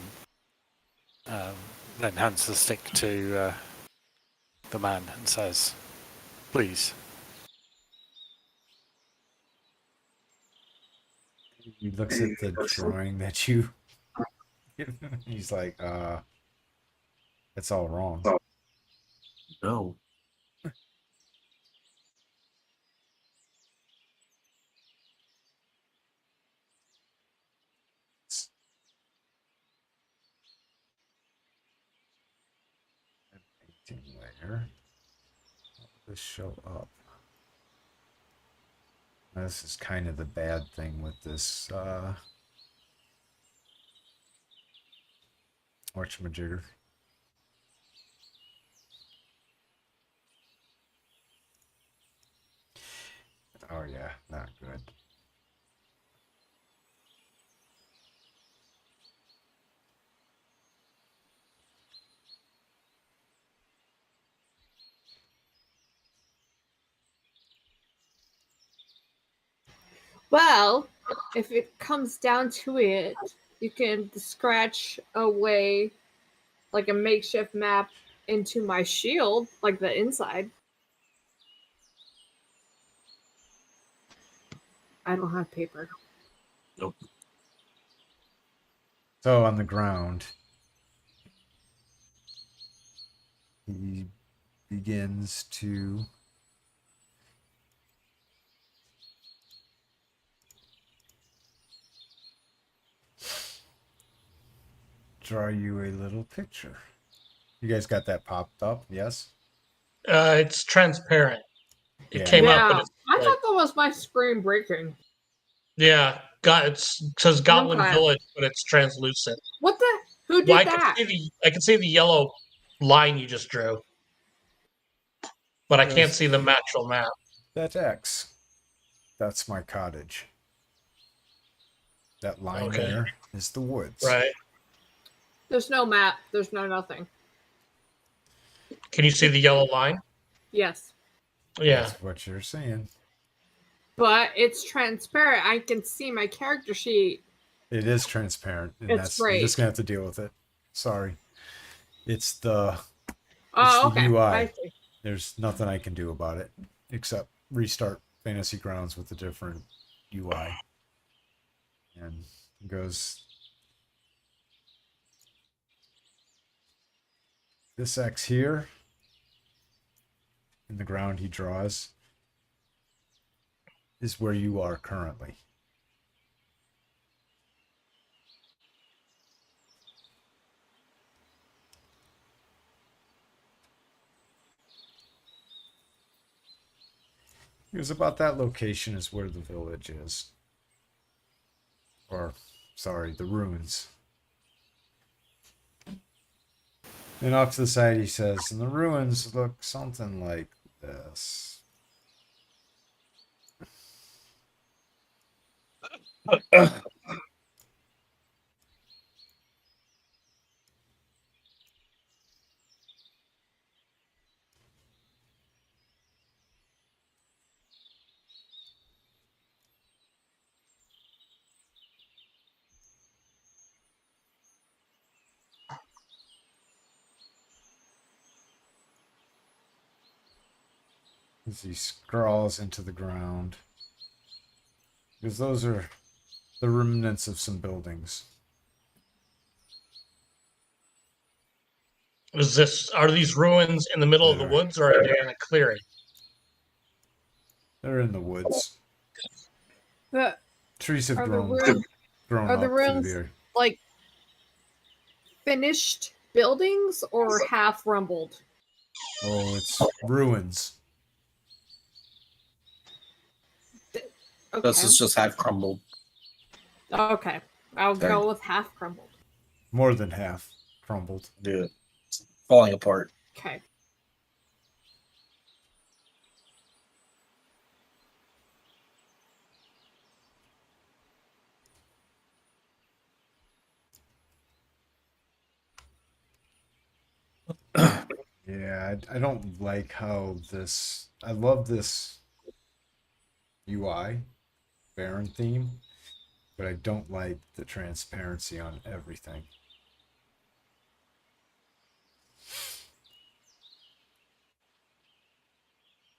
and then hands the stick to the man and says, "Please." He looks at the drawing that you. He's like, that's all wrong. No. Painting layer. How will this show up? This is kind of the bad thing with this whatchamajigger. Oh yeah, not good. Well, if it comes down to it, you can scratch away like a makeshift map into my shield, like the inside. I don't have paper. Nope. So on the ground, he begins to draw you a little picture. You guys got that popped up? Yes? It's transparent. It Yeah. came up, Yeah, but it's I like, thought that was my screen breaking. yeah, it says Goblin Okay. Village, but it's translucent. What the? Who Well, did that? I can see the yellow line you just drew, but I can't Yes. see the actual map. That's X. That's my cottage. That line Okay. there is the woods. Right? There's no map. There's no nothing. Can you see the yellow line? Yes. Yeah. That's what you're saying. But it's transparent. I can see my character sheet. It is transparent, and It's you're just great. gonna have to deal with it. Sorry. It's the Oh, the okay. UI. I see. There's nothing I can do about it except restart Fantasy Grounds with a different UI. And it goes this X here in the ground he draws is where you are currently. It was about that location is where the village is. Or, sorry, the ruins. And off to the side he says, and the ruins look something like this. As he scrawls into the ground. Because those are the remnants of some buildings. Are these ruins in the middle of the There. woods, or are they in a clearing? They're in the woods. The Trees have are the grown ruins are the up through ruins there. like finished buildings or half rumbled? Oh, it's ruins. Okay. This is just half crumbled. Okay. I'll Okay. go with half crumbled. More than half crumbled. Yeah. Falling apart. Okay. Yeah, I don't like how this. I love this UI, Baron theme, but I don't like the transparency on everything.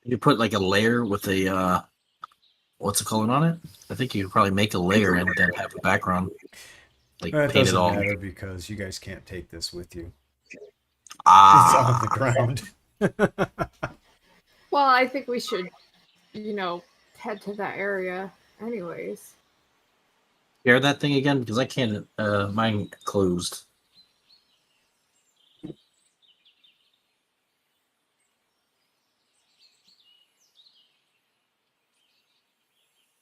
You put like a layer with a what's it called on it? I think you could probably make a layer and then have a background. Like That paint it doesn't all. matter because you guys can't take this with you. It's Ah, on the ground. Well, I think we should, head to that area anyways. share that thing again because I can't. Mine closed.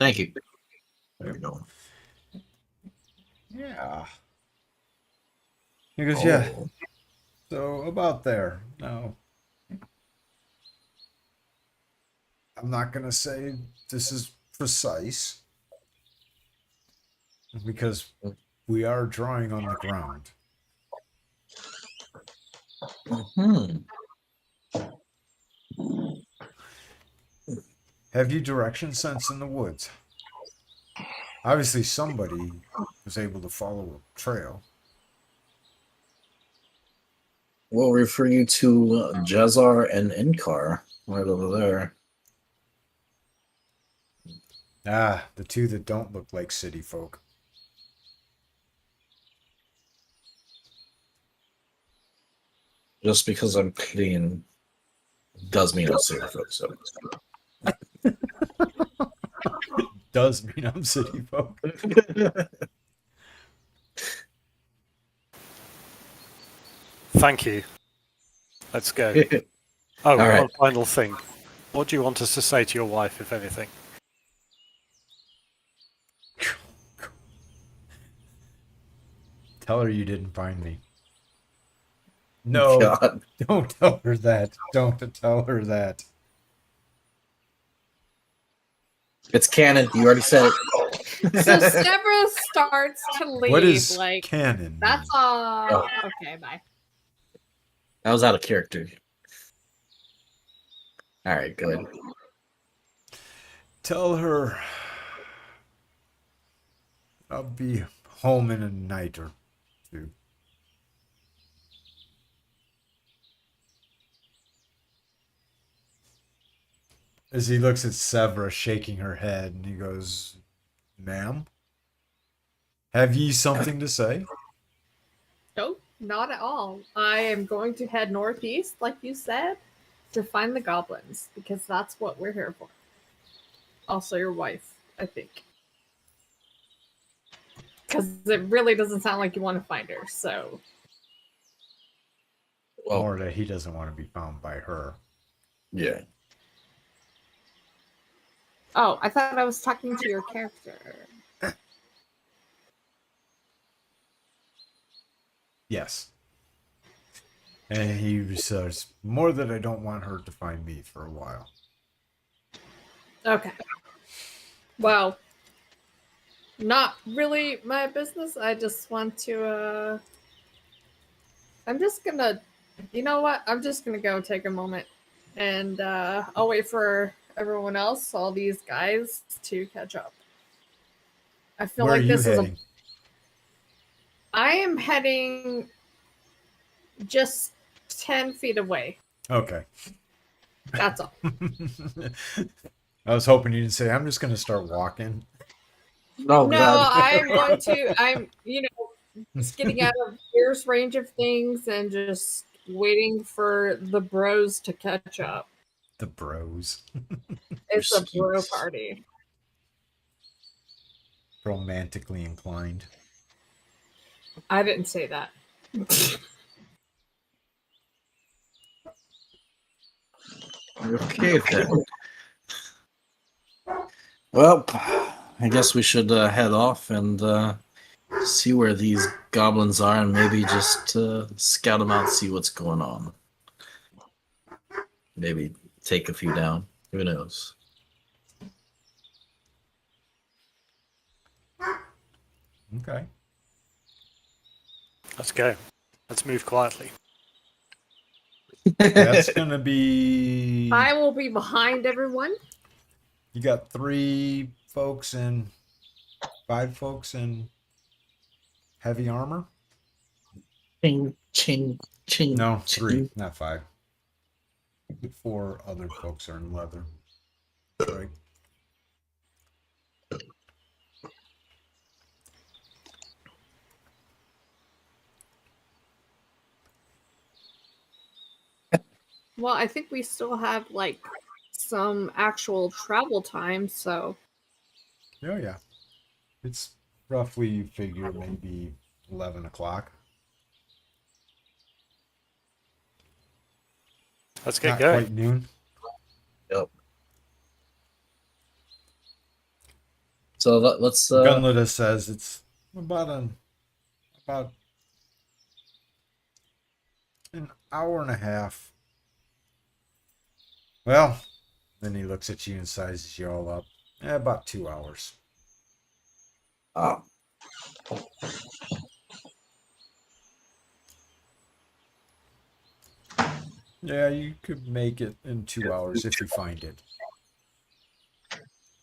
Thank you. There we go. Yeah. He goes, yeah. Oh. So about there. No. I'm not going to say this is precise because we are drawing on the ground. Hmm. Have you direction sense in the woods? Obviously, somebody was able to follow a trail. We'll refer you to Jazar and Inkar right over there. Ah, the two that don't look like city folk. Just because I'm clean does mean I'm safe, so. Does mean I'm city folk. Thank you. Let's go. Oh, All right. one final thing. What do you want us to say to your wife, if anything? Tell her you didn't find me. No, God. don't tell her that. Don't tell her that. It's canon. You already said it. So Severus starts to leave. What is like canon? that's Oh. okay. Bye. That was out of character. All right, good. Tell her I'll be home in a night or two. As he looks at Severa shaking her head, and he goes, "Ma'am, have ye something to say?" Nope, not at all. I am going to head northeast, like you said, to find the goblins because that's what we're here for. Also, your wife, I think. Because it really doesn't sound like you want to find her, so. Well, Or that he doesn't want to be found by her. yeah. Oh, I thought I was talking to your character. Yes. And he says, "More that I don't want her to find me for a while." Okay. Well, not really my business. I just want to, I'm just gonna, you know what? I'm just gonna go take a moment and I'll wait for everyone else, all these guys, to catch up. I feel Where like are you this heading? I am heading just 10 feet away. Okay. That's all. I was hoping you didn't say, "I'm just going to start walking." Oh, No, God. I'm, just getting out of ear's range of things and just waiting for the bros to catch up. The bros. It's a bro Excuse. party. Romantically inclined. I didn't say that. Okay, then. Well, I guess we should head off and see where these goblins are and maybe just scout them out, see what's going on. Maybe take a few down. Who knows? Okay. Let's go. Let's move quietly. That's going to be... I will be behind everyone. You got 3 folks and 5 folks in heavy armor? Ching, ching, ching. No, ching. 3, not 5. 4 other folks are in leather. Right. Well, I think we still have like some actual travel time, so Oh, yeah. It's roughly, you figure, maybe 11 o'clock. Let's get Not going. quite noon. Yep. So let's. Gunlita says it's about an hour and a half. Well, then he looks at you and sizes you all up. About 2 hours. Oh, Yeah, you could make it in 2 hours if you find it.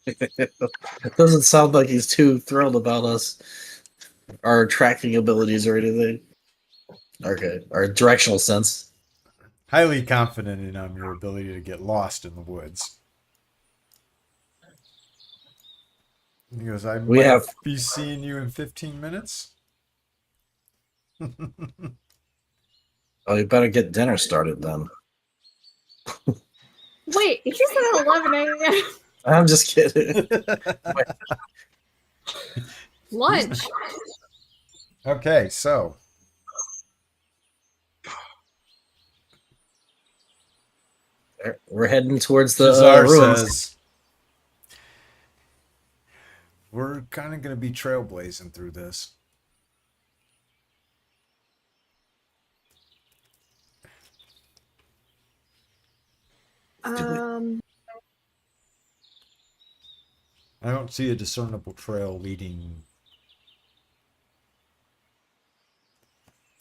it doesn't sound like he's too thrilled about us, our tracking abilities or anything. Okay, our directional sense. Highly confident in your ability to get lost in the woods. He goes, I We might have. be seeing you in 15 minutes. Oh, you better get dinner started then. Wait, he said 11 a.m. I'm just kidding. Lunch. Okay, so We're heading towards the Shazar ruins. says, we're kind of going to be trailblazing through this. Um, I don't see a discernible trail leading.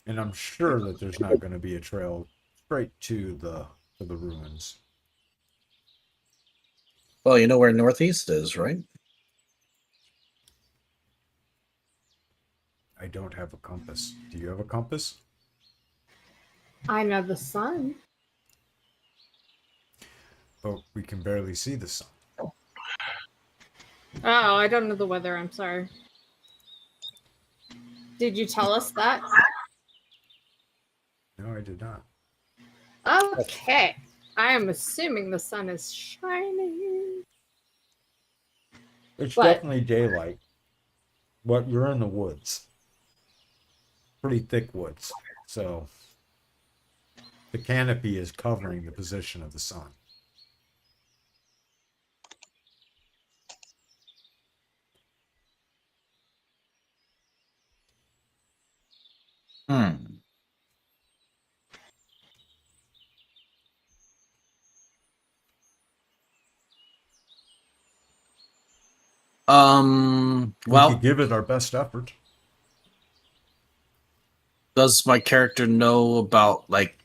And I'm sure that there's not going to be a trail straight to the ruins. Well, you know where northeast is, right? I don't have a compass. Do you have a compass? I know the sun. But we can barely see the sun. Oh, I don't know the weather. I'm sorry. Did you tell us that? No, I did not. Okay. I am assuming the sun is shining. It's But- definitely daylight. But you're in the woods. Pretty thick woods. So the canopy is covering the position of the sun. Hmm. We Well, could give it our best effort. does my character know about like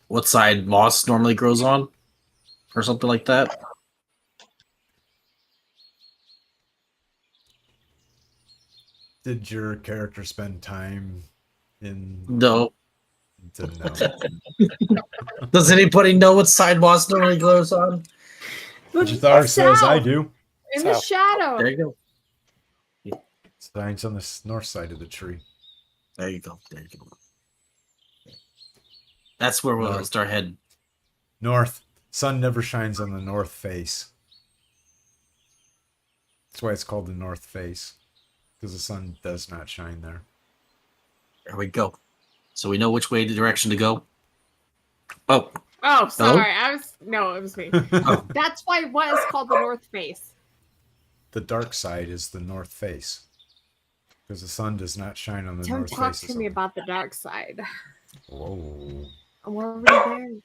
what side moss normally grows on, or something like that? Did your character spend time in No. to know? Does anybody know what side moss normally grows on? Jithar says I South, do. in the South. shadow. There you go. Signs on the north side of the tree. There you go. There you go. That's where we'll North. start heading. North. Sun never shines on the north face. That's why it's called the north face. Because the sun does not shine there. There we go. So we know which way the direction to go. Oh, Oh, sorry. No, it was me. oh, That's why what is called the North Face. The dark side is the north face. Because the sun does not shine on the Don't north talk face. to me about the dark side. Whoa. I'm already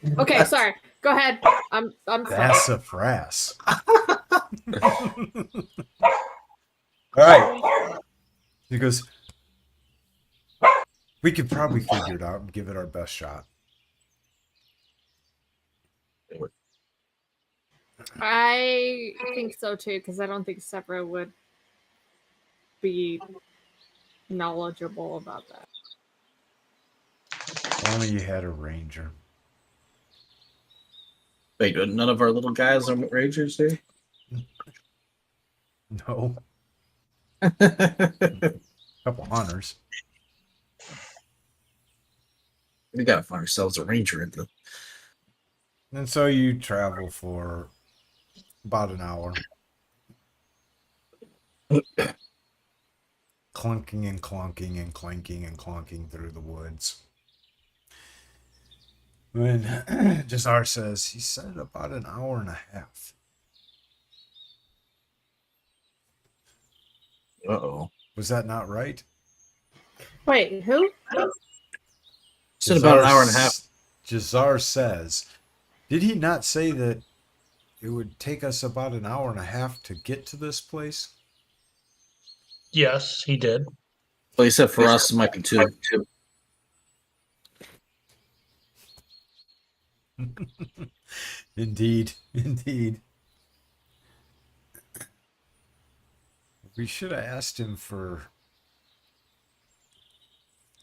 there. Okay, sorry. Go ahead. I'm sorry. Sassafras. All right. He goes, we could probably figure it out and give it our best shot. I think so too, because I don't think Sepra would be knowledgeable about that. Only you had a ranger. wait, none of our little guys are rangers here? No. Couple hunters. We gotta find ourselves a ranger in the. And so you travel for about an hour. Clunking and clunking and clanking and clunking through the woods. When Jazar says, he said about an hour and a half. Uh-oh. Was that not right? Wait, who? Said about an hour and a half. Jazar says, did he not say that it would take us about an hour and a half to get to this place? Yes, he did. Well, he said for us, it might be 2. Indeed, indeed. We should have asked him for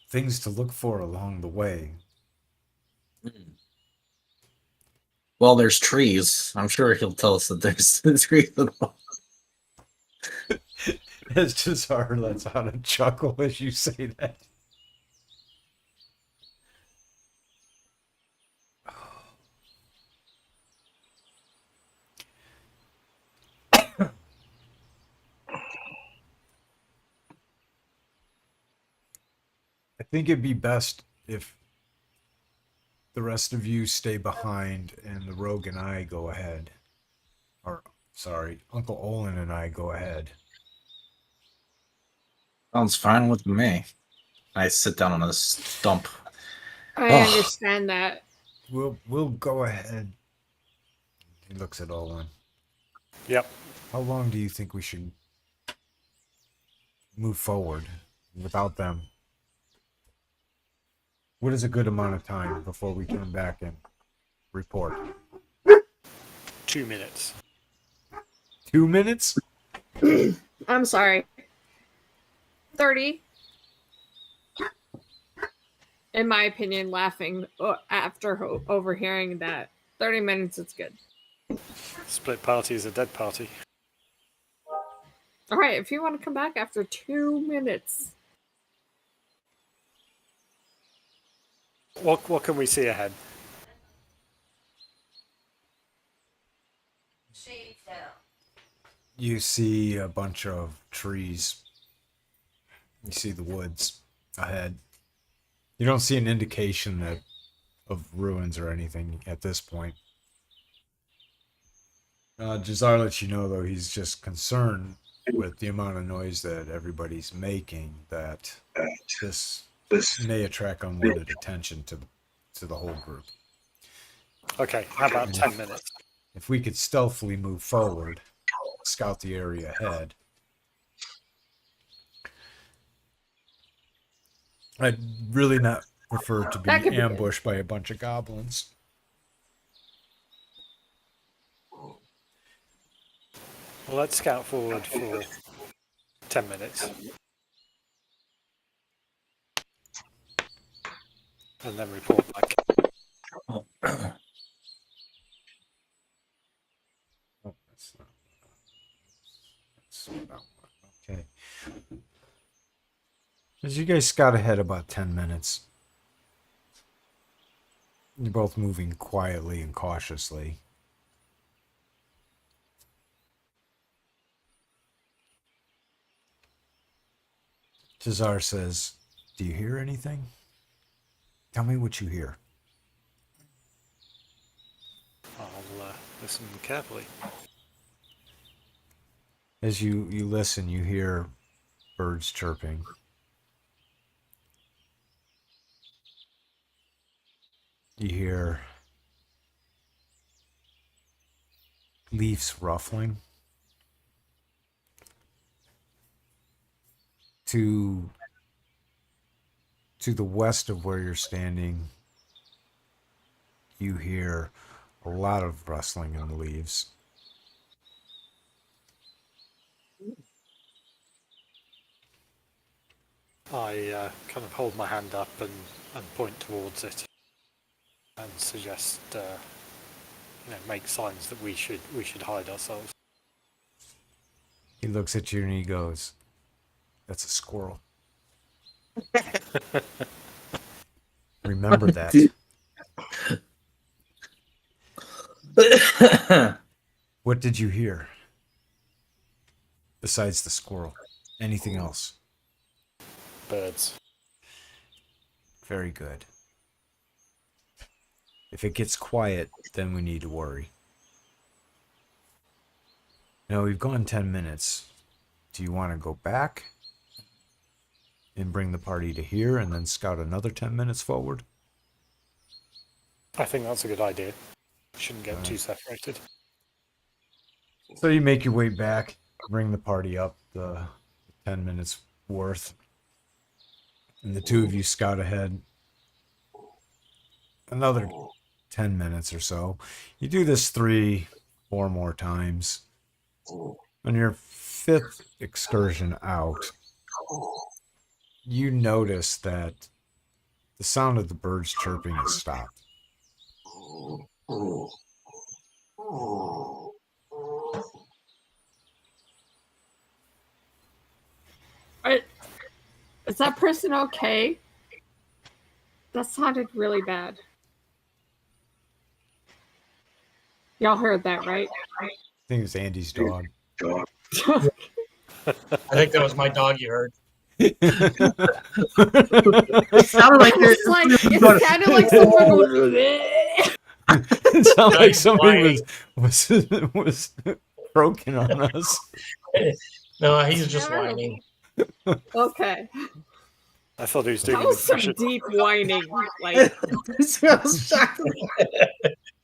things to look for along the way. Well, there's trees. I'm sure he'll tell us that there's trees. As Jazar lets out a chuckle as you say that. I think it'd be best if the rest of you stay behind and the rogue and I go ahead. Or, sorry, Uncle Olin and I go ahead. Sounds fine with me. I sit down on a stump. I understand that. We'll go ahead. He looks at Olin. Yep. How long do you think we should move forward without them? What is a good amount of time before we come back and report? 2 minutes. 2 minutes? I'm sorry. 30. In my opinion, laughing after overhearing that. 30 minutes is good. Split party is a dead party. All right, if you want to come back after 2 minutes. What can we see ahead? You see a bunch of trees. You see the woods ahead. You don't see an indication of ruins or anything at this point. Jazar lets you know, though, he's just concerned with the amount of noise that everybody's making, that this may attract unwanted attention to the whole group. Okay, how about 10 minutes? If we could stealthily move forward, scout the area ahead. I'd really not prefer to be That could be ambushed by a bunch of goblins. Well, let's scout forward for 10 minutes. And then report back. Oh, that's not. That's about one. Okay. As you guys scout ahead about 10 minutes, you're both moving quietly and cautiously. Jazar says, "Do you hear anything? Tell me what you hear." I'll listen carefully. As you listen, you hear birds chirping. You hear leaves ruffling. To the west of where you're standing, you hear a lot of rustling in the leaves. I kind of hold my hand up and point towards it and suggest, make signs that we should hide ourselves. He looks at you and he goes, "That's a squirrel." Remember that. What did you hear? Besides the squirrel. Anything else? Birds. Very good. If it gets quiet, then we need to worry. Now, we've gone 10 minutes. do you want to go back and bring the party to here and then scout another 10 minutes forward? I think that's a good idea. Shouldn't get too separated. So you make your way back, bring the party up the 10 minutes worth, and the two of you scout ahead another 10 minutes or so. You do this 3-4 more times. On your 5th excursion out, you notice that the sound of the birds chirping has stopped. Is that person okay? That sounded really bad. Y'all heard that, right? I think it's Andy's dog. I think that was my dog you heard. It sounded like It sounded like someone was. It sounded like somebody Whining. was croaking on us. No, he's just whining. Okay. I thought he was doing That an was some impression, deep whining. Like,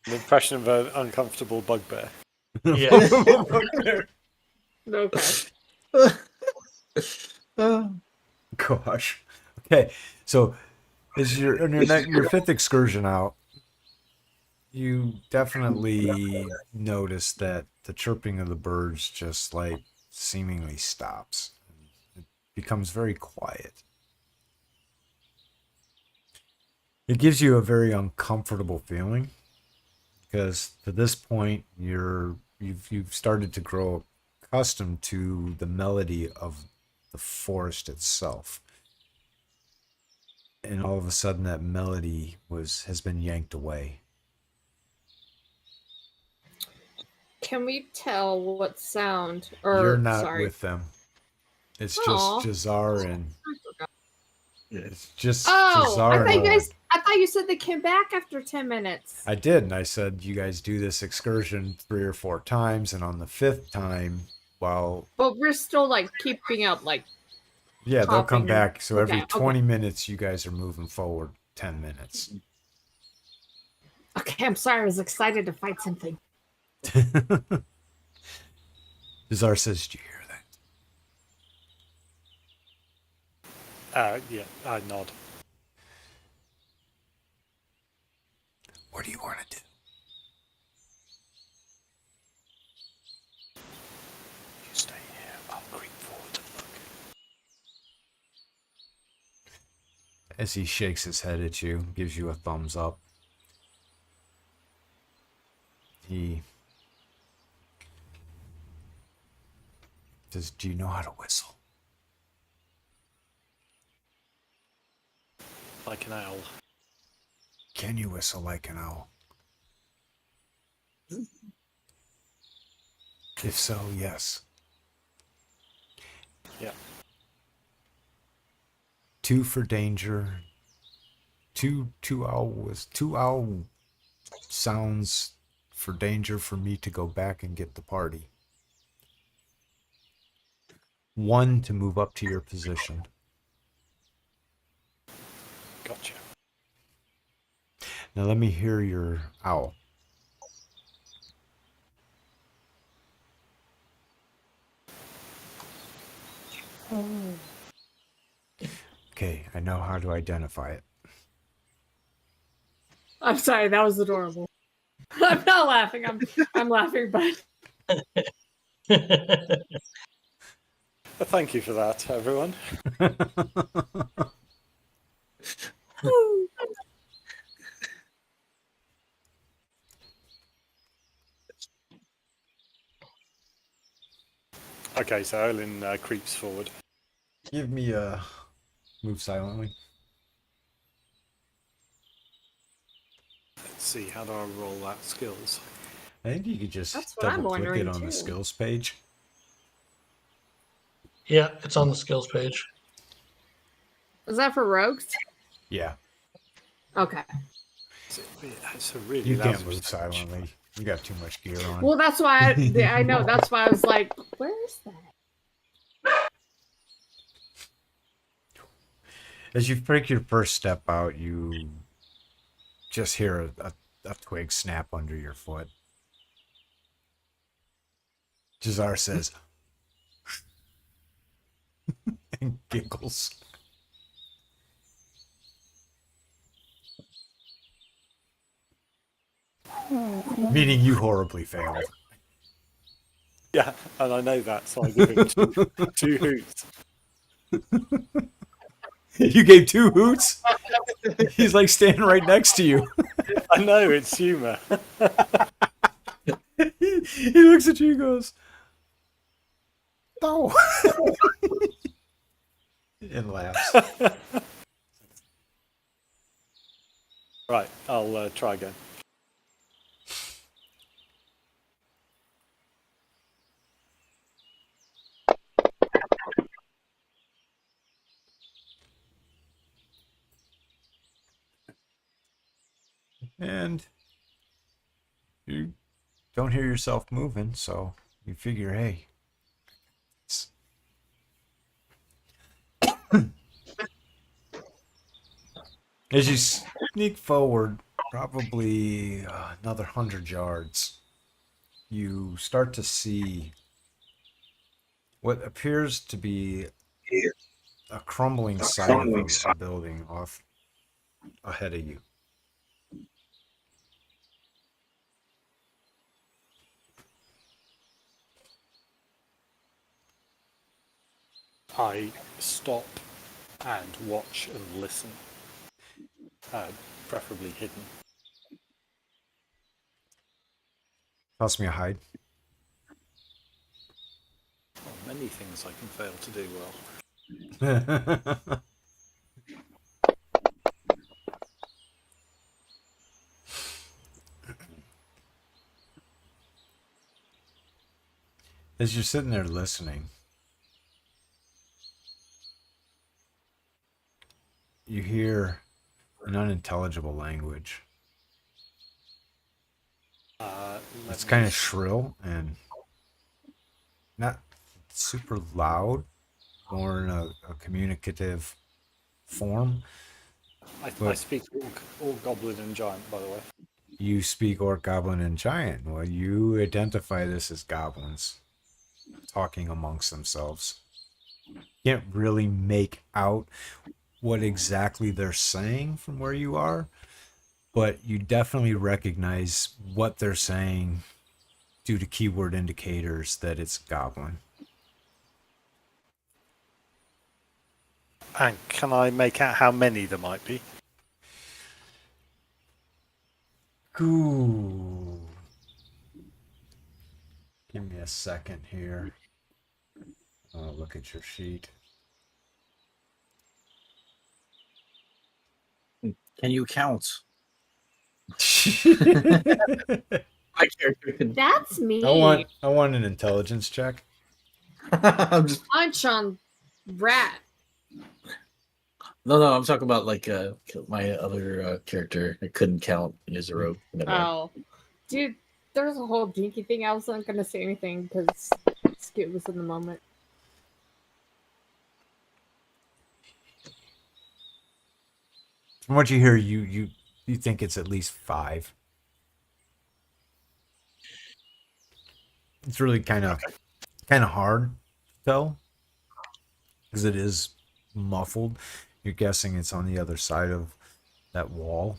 an impression of an uncomfortable bugbear. Yeah. okay. Gosh. Okay, so as you're on your 5th excursion out, you definitely notice that the chirping of the birds just like seemingly stops. It becomes very quiet. It gives you a very uncomfortable feeling because to this point you've started to grow accustomed to the melody of the forest itself. And all of a sudden that melody has been yanked away. Can we tell what sound? Or You're not sorry. with them. It's Aw. just Jazar and it's just Oh, Jazar and Oleg. I thought you said they came back after 10 minutes. I did, and I said you guys do this excursion 3 or 4 times, and on the 5th time, well, But we're still like keeping up, like, yeah, they'll come Hopping. back. So every Okay, 20 minutes, you guys are moving forward 10 minutes. okay, I'm sorry, I was excited to fight something. Jazar says, "Did you hear that? Yeah, I nod. What do you want to do?" You stay here, I'll creep forward and look. As he shakes his head at you, gives you a thumbs up. He says, "Do you know how to whistle?" Like an owl. Can you whistle like an owl? If so, yes. Yeah. 2 for danger. Two owl sounds for danger for me to go back and get the party. 1 to move up to your position. Gotcha. Now let me hear your owl. Okay, I know how to identify it. I'm sorry, that was adorable. I'm not laughing. I'm laughing, but Thank you for that, everyone. Okay, so Olin creeps forward. Give me a move silently. Let's see, how do I roll that skills? I think you could just That's what I'm double click it wondering, on the too. skills page. Yeah, it's on the skills page. is that for rogues? Yeah, Okay. It's a really you loud can't move percentage. silently. You got too much gear on. Well, that's why I know. That's why I was like, where is that? As you take your first step out, you just hear a twig snap under your foot. Jazar says, and giggles. Meaning you horribly failed. Yeah, and I know that, so I give him two hoots. You gave 2 hoots? He's like standing right next to you. I know, it's humour. He looks at you and goes, no. And laughs. Right, I'll try again. And you don't hear yourself moving, so you figure, hey, it's... As you sneak forward, probably another 100 yards, you start to see what appears to be a crumbling side of a building off ahead of you. I stop and watch and listen. Preferably hidden. Toss me a hide. Oh, many things I can fail to do well. As you're sitting there listening, you hear an unintelligible language. It's kind of shrill and not super loud, more in a communicative form. I speak all goblin and giant, by the way. You speak Orc, Goblin, and Giant. Well, you identify this as goblins talking amongst themselves. Can't really make out what exactly they're saying from where you are, but you definitely recognize what they're saying due to keyword indicators that it's goblin. And can I make out how many there might be? Ooh. Give me a second here. I'll look at your sheet. Can you count? My character can. That's me. I want an intelligence check. I'm just Punch on rat. no. I'm talking about like my other character. I couldn't count in his rogue. Oh, dude, there's a whole dinky thing. I wasn't gonna say anything because Skip was in the moment. From what you hear, you think it's at least 5. It's really kind of hard to tell because it is muffled. You're guessing it's on the other side of that wall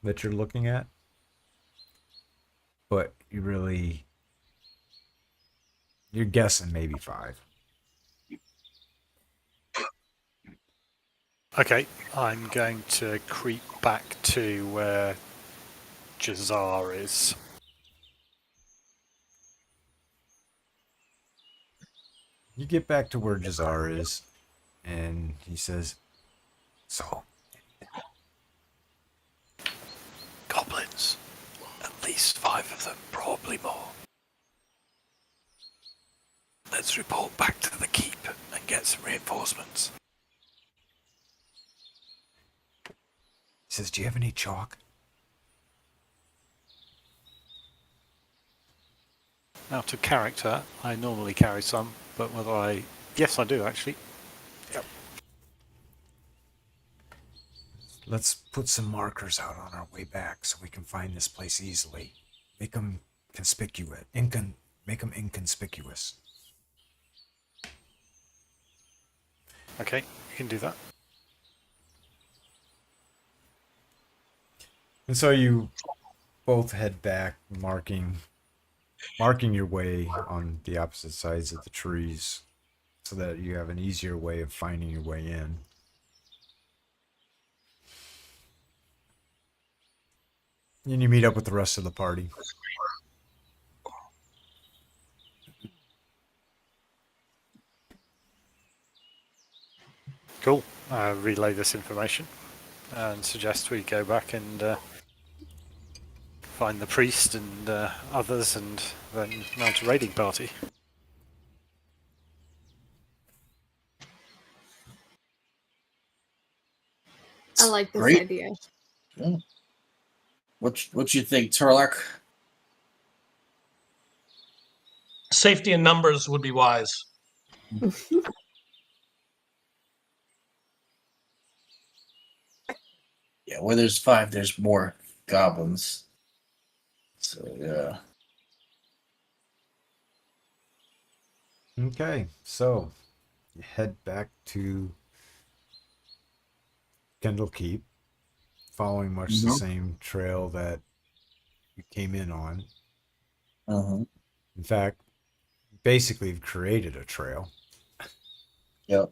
that you're looking at, but you're guessing maybe 5. Okay, I'm going to creep back to where Jazar is. You get back to where Jazar is, and he says, "So, Goblins. At least 5 of them, probably more. Let's report back to the keep and get some reinforcements." he says, do you have any chalk?" Out of character, I normally carry some, but whether I... Yes, I do, actually. Yep. let's put some markers out on our way back so we can find this place easily. Make them conspicuous. Make them inconspicuous. Okay, you can do that. And so you both head back, marking your way on the opposite sides of the trees so that you have an easier way of finding your way in. And you meet up with the rest of the party. Cool. Relay this information and suggest we go back and find the priest and others and then mount a raiding party. I like this Great. idea. Yeah. What you think, Turlock? Safety in numbers would be wise. Yeah, where there's 5, there's more goblins. So yeah. Okay, so you head back to Kendall Keep, following much the same trail that you came in on. Uh-huh. In fact, basically you've created a trail. Yep.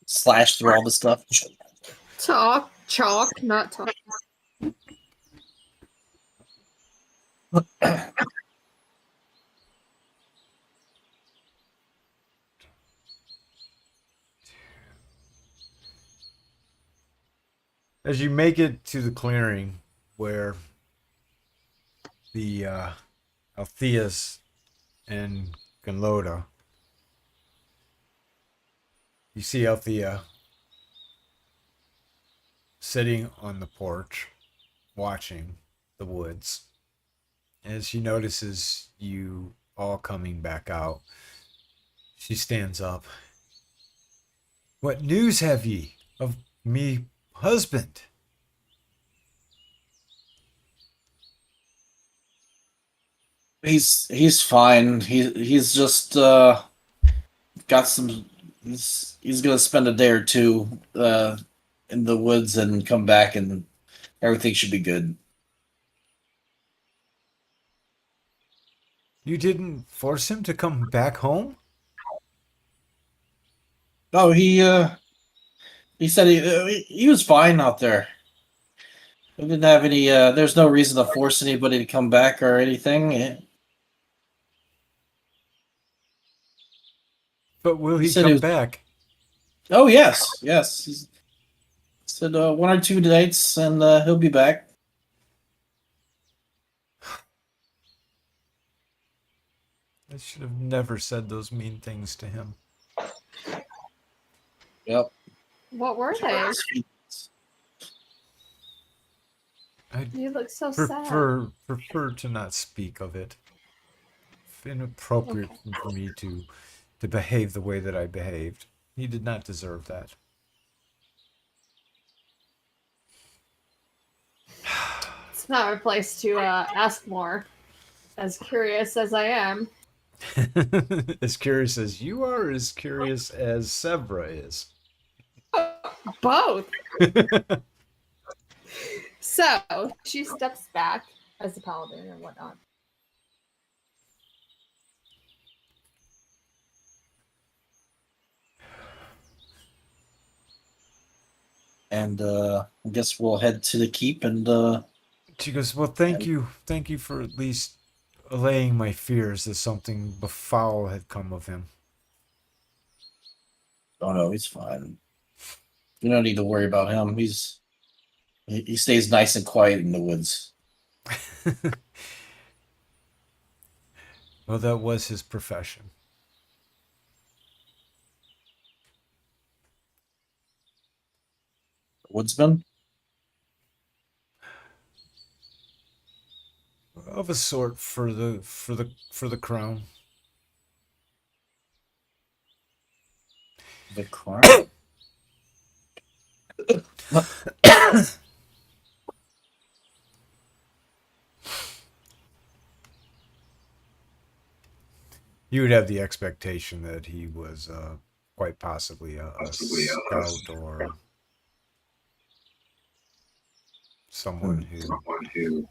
Slash through all the stuff. Chalk, not talk. As you make it to the clearing where the Altheas and Gunloda, you see Althea sitting on the porch watching the woods. As she notices you all coming back out, she stands up. What news have ye of me husband? He's fine. He's just got some. He's gonna spend a day or two in the woods and come back, and everything should be good. You didn't force him to come back home? No, he said he was fine out there. We didn't have any. There's no reason to force anybody to come back or anything. But will he said come he was- back? Oh yes. He said 1 or 2 dates, and he'll be back. I should have never said those mean things to him. Yep. What were they? I You look so sad. prefer to not speak of it. It's inappropriate for me to behave the way that I behaved. He did not deserve that. It's not a place to ask more. As curious as I am. As curious as you are, as curious as Sevra is. Both. So she steps back as a paladin and whatnot. And I guess we'll head to the keep and. She goes, well, thank you for at least allaying my fears that something foul had come of him. Oh no, he's fine. You don't need to worry about him. He stays nice and quiet in the woods. Well, that was his profession. Woodsman? Of a sort for the crown. The crown? You would have the expectation that he was quite possibly a scout or someone who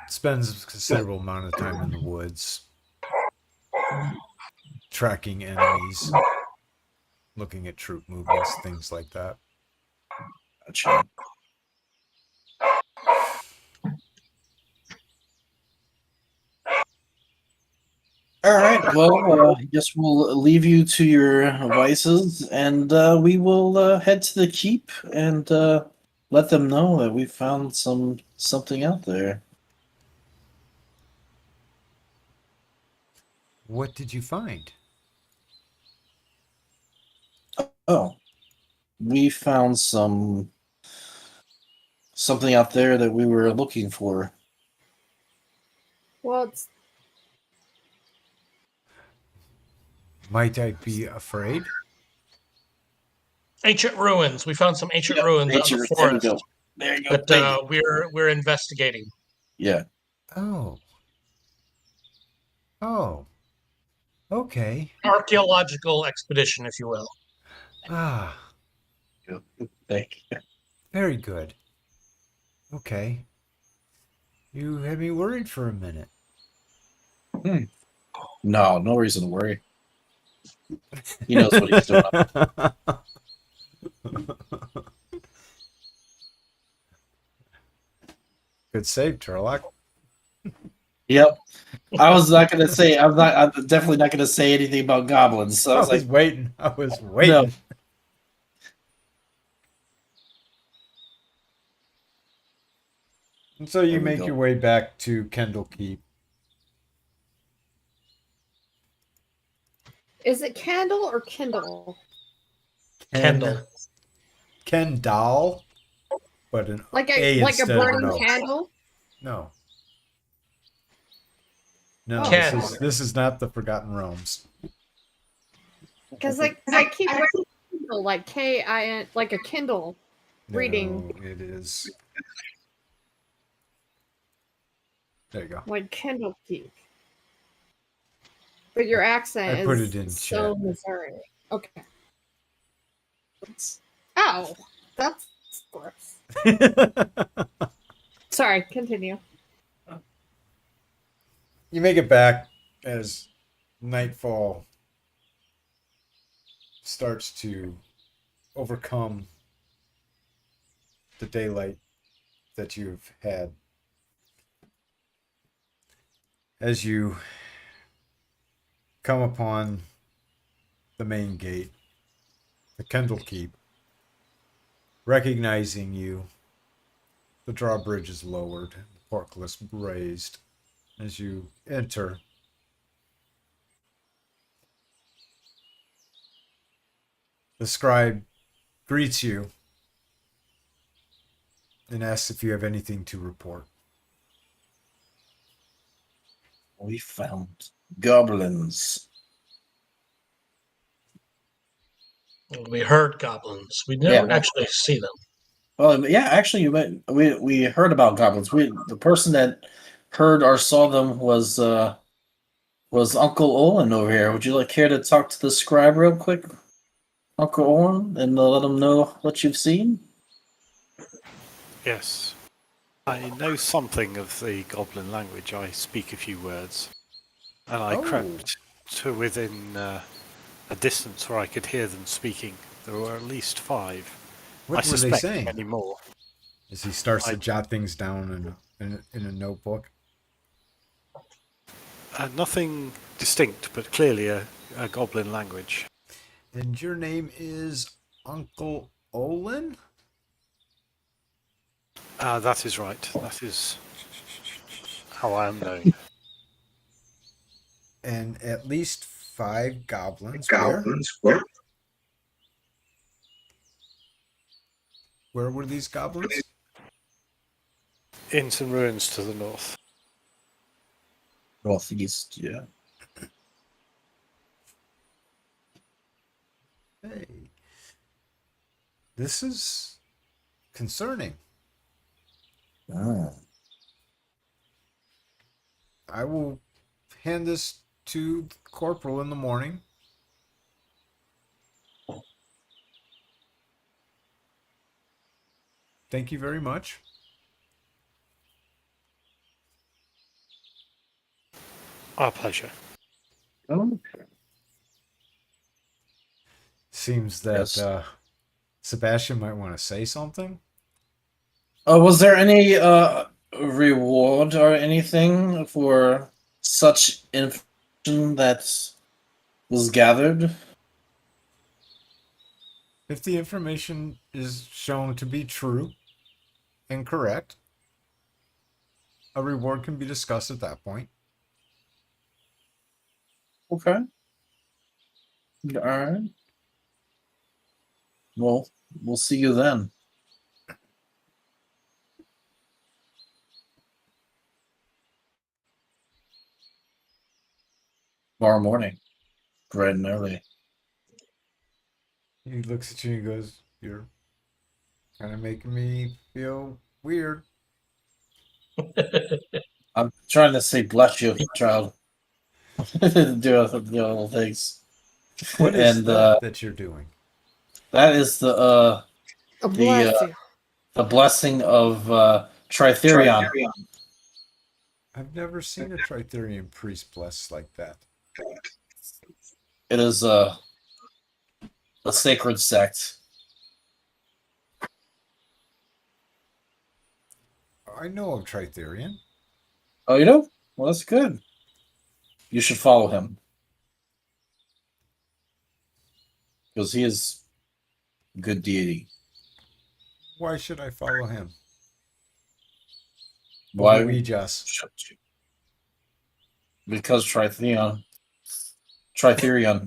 spends a considerable amount of time in the woods, tracking enemies, looking at troop movements, things like that. Gotcha. All right. Well, I guess we'll leave you to your vices, and we will head to the keep and let them know that we found something out there. What did you find? Oh, we found something out there that we were looking for. Well, it's Might I be afraid? Ancient ruins. We found some ancient ruins out in the There we forest go. There you go. that we're investigating. Yeah. Oh. Oh. Okay. Archaeological expedition, if you will. Ah, Thank you. very good. Okay. You had me worried for a minute. No reason to worry. He knows what he's doing. Good save, Turlock. Yep. I was not gonna say. I'm definitely not gonna say anything about goblins. So I was like, waiting. I was no. waiting. And so you There we make go. your way back to Kendall Keep. is it Candle or Kindle? Kendall. Kendall, but an Like A a instead of burning an O. candle? No. No, Oh. this is not the Forgotten Realms. Because like I keep reading Kindle, like K-I-N, like a Kindle reading, No, it is. There you go. like Kindle Keep. But your accent I put is it in so chat. Missouri. Okay. Ow, that's gross. Sorry, continue. You make it back as nightfall starts to overcome the daylight that you've had. As you come upon the main gate, the Kendall Keep, recognizing you, the drawbridge is lowered, the portcullis raised. As you enter, the scribe greets you and asks if you have anything to report. We found goblins. We heard goblins. We never Yeah. actually see them. Well, yeah, actually, we heard about goblins. The person that heard or saw them was Uncle Olin over here. Would you care to talk to the scribe real quick, Uncle Olin, and let him know what you've seen? Yes. I know something of the goblin language. I speak a few words. And I crept to within a distance where I could hear them speaking. There were at least 5. What I were they suspect saying? many more. As he starts to jot things down in a notebook. Nothing distinct, but clearly a goblin language. And your name is Uncle Olin? That is right. That is how I am known. And at least 5 goblins. Where? Where were these goblins? In some ruins to the north. Northeast, yeah. Hey. This is concerning. Ah. I will hand this to the corporal in the morning. Thank you very much. Our pleasure. Oh, Seems that yes. Sebastian might want to say something. Was there any reward or anything for such information that was gathered? If the information is shown to be true and correct, a reward can be discussed at that point. Okay. All right. Well, we'll see you then. Tomorrow morning, bright and early. He looks at you and goes, "You're kind of making me feel weird." I'm trying to say bless you, child. do little things. What is And that you're doing? that is Oh, bless you. the blessing of Tritherion. I've never seen a Tritherian priest blessed like that. It is a sacred sect. I know of Tritherian. Oh, you know? Well, that's good. You should follow him. Because he is a good deity. Why should I follow him? Why? We just. Should you? Because Tritherion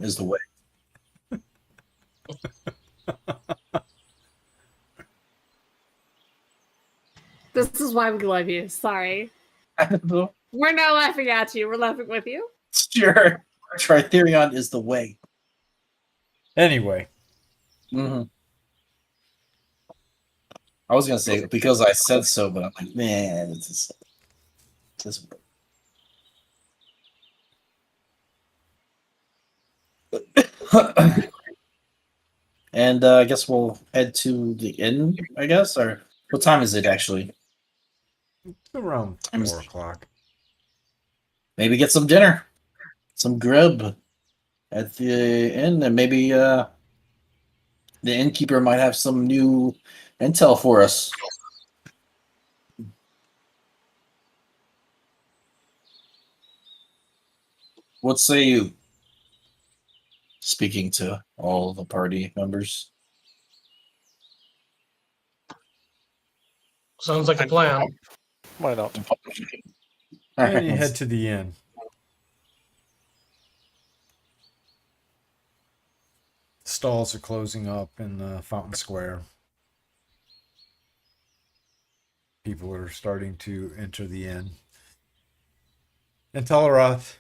is the way. This is why we love you. Sorry. I don't know. We're not laughing at you. We're laughing with you. Sure. Tritherion is the way. Anyway, Mm-hmm. I was gonna say because I said so, but I'm like, man, it's this. And I guess we'll head to the inn. I guess, or what time is it actually? it's around I'm- 4 o'clock. Maybe get some dinner, some grub at the inn, and maybe the innkeeper might have some new intel for us. What say you? Speaking to all the party members. Sounds like a plan. Why not? And you head to the inn. Stalls are closing up in the Fountain Square. People are starting to enter the inn. And Teleroth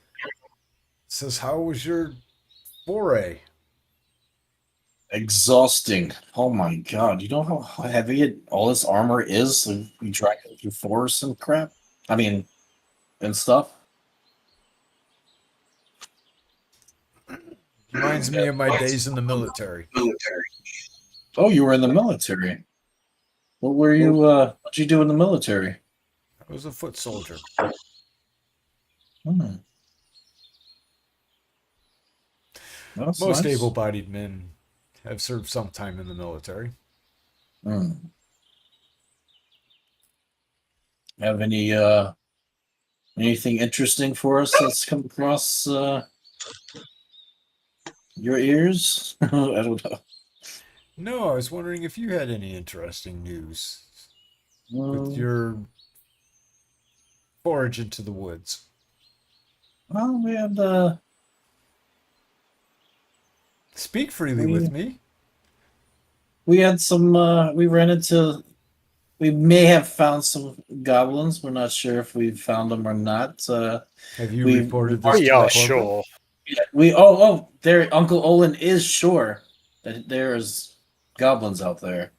says, "How was your foray?" Exhausting. Oh my god. You know how heavy all this armor is? So we drag it through forests and crap? I mean, and stuff. Reminds me of my days in the military. Oh, you were in the military. What were you, what'd you do in the military? I was a foot soldier. Hmm. That's Most nice. able-bodied men have served some time in the military. Hmm. Have any, anything interesting for us that's come across, your ears? I don't know. No, I was wondering if you had any interesting news with Um, your forage into the woods. well, we had, Speak freely with me. we had some, we ran into, we may have found some goblins. We're not sure if we found them or not. Have you we- reported this We to are the corporal? sure. there, Uncle Olin is sure that there's goblins out there.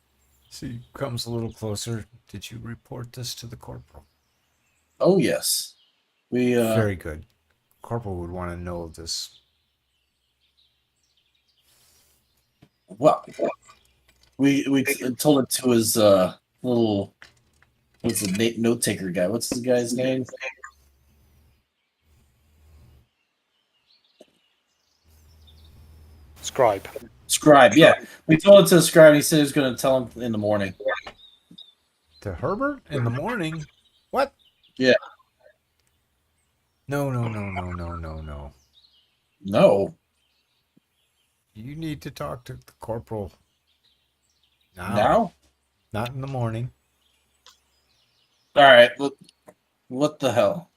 So he comes a little closer. Did you report this to the corporal? Oh yes, we Very good. Corporal would want to know this. well, we told it to his little what's the note taker guy? What's the guy's name? Scribe. Scribe. Yeah, we told it to the scribe. He said he was going to tell him in the morning. To Herbert in the morning? What? Yeah. No. No. You need to talk to the corporal now. Now? Not in the morning. All right. What the hell?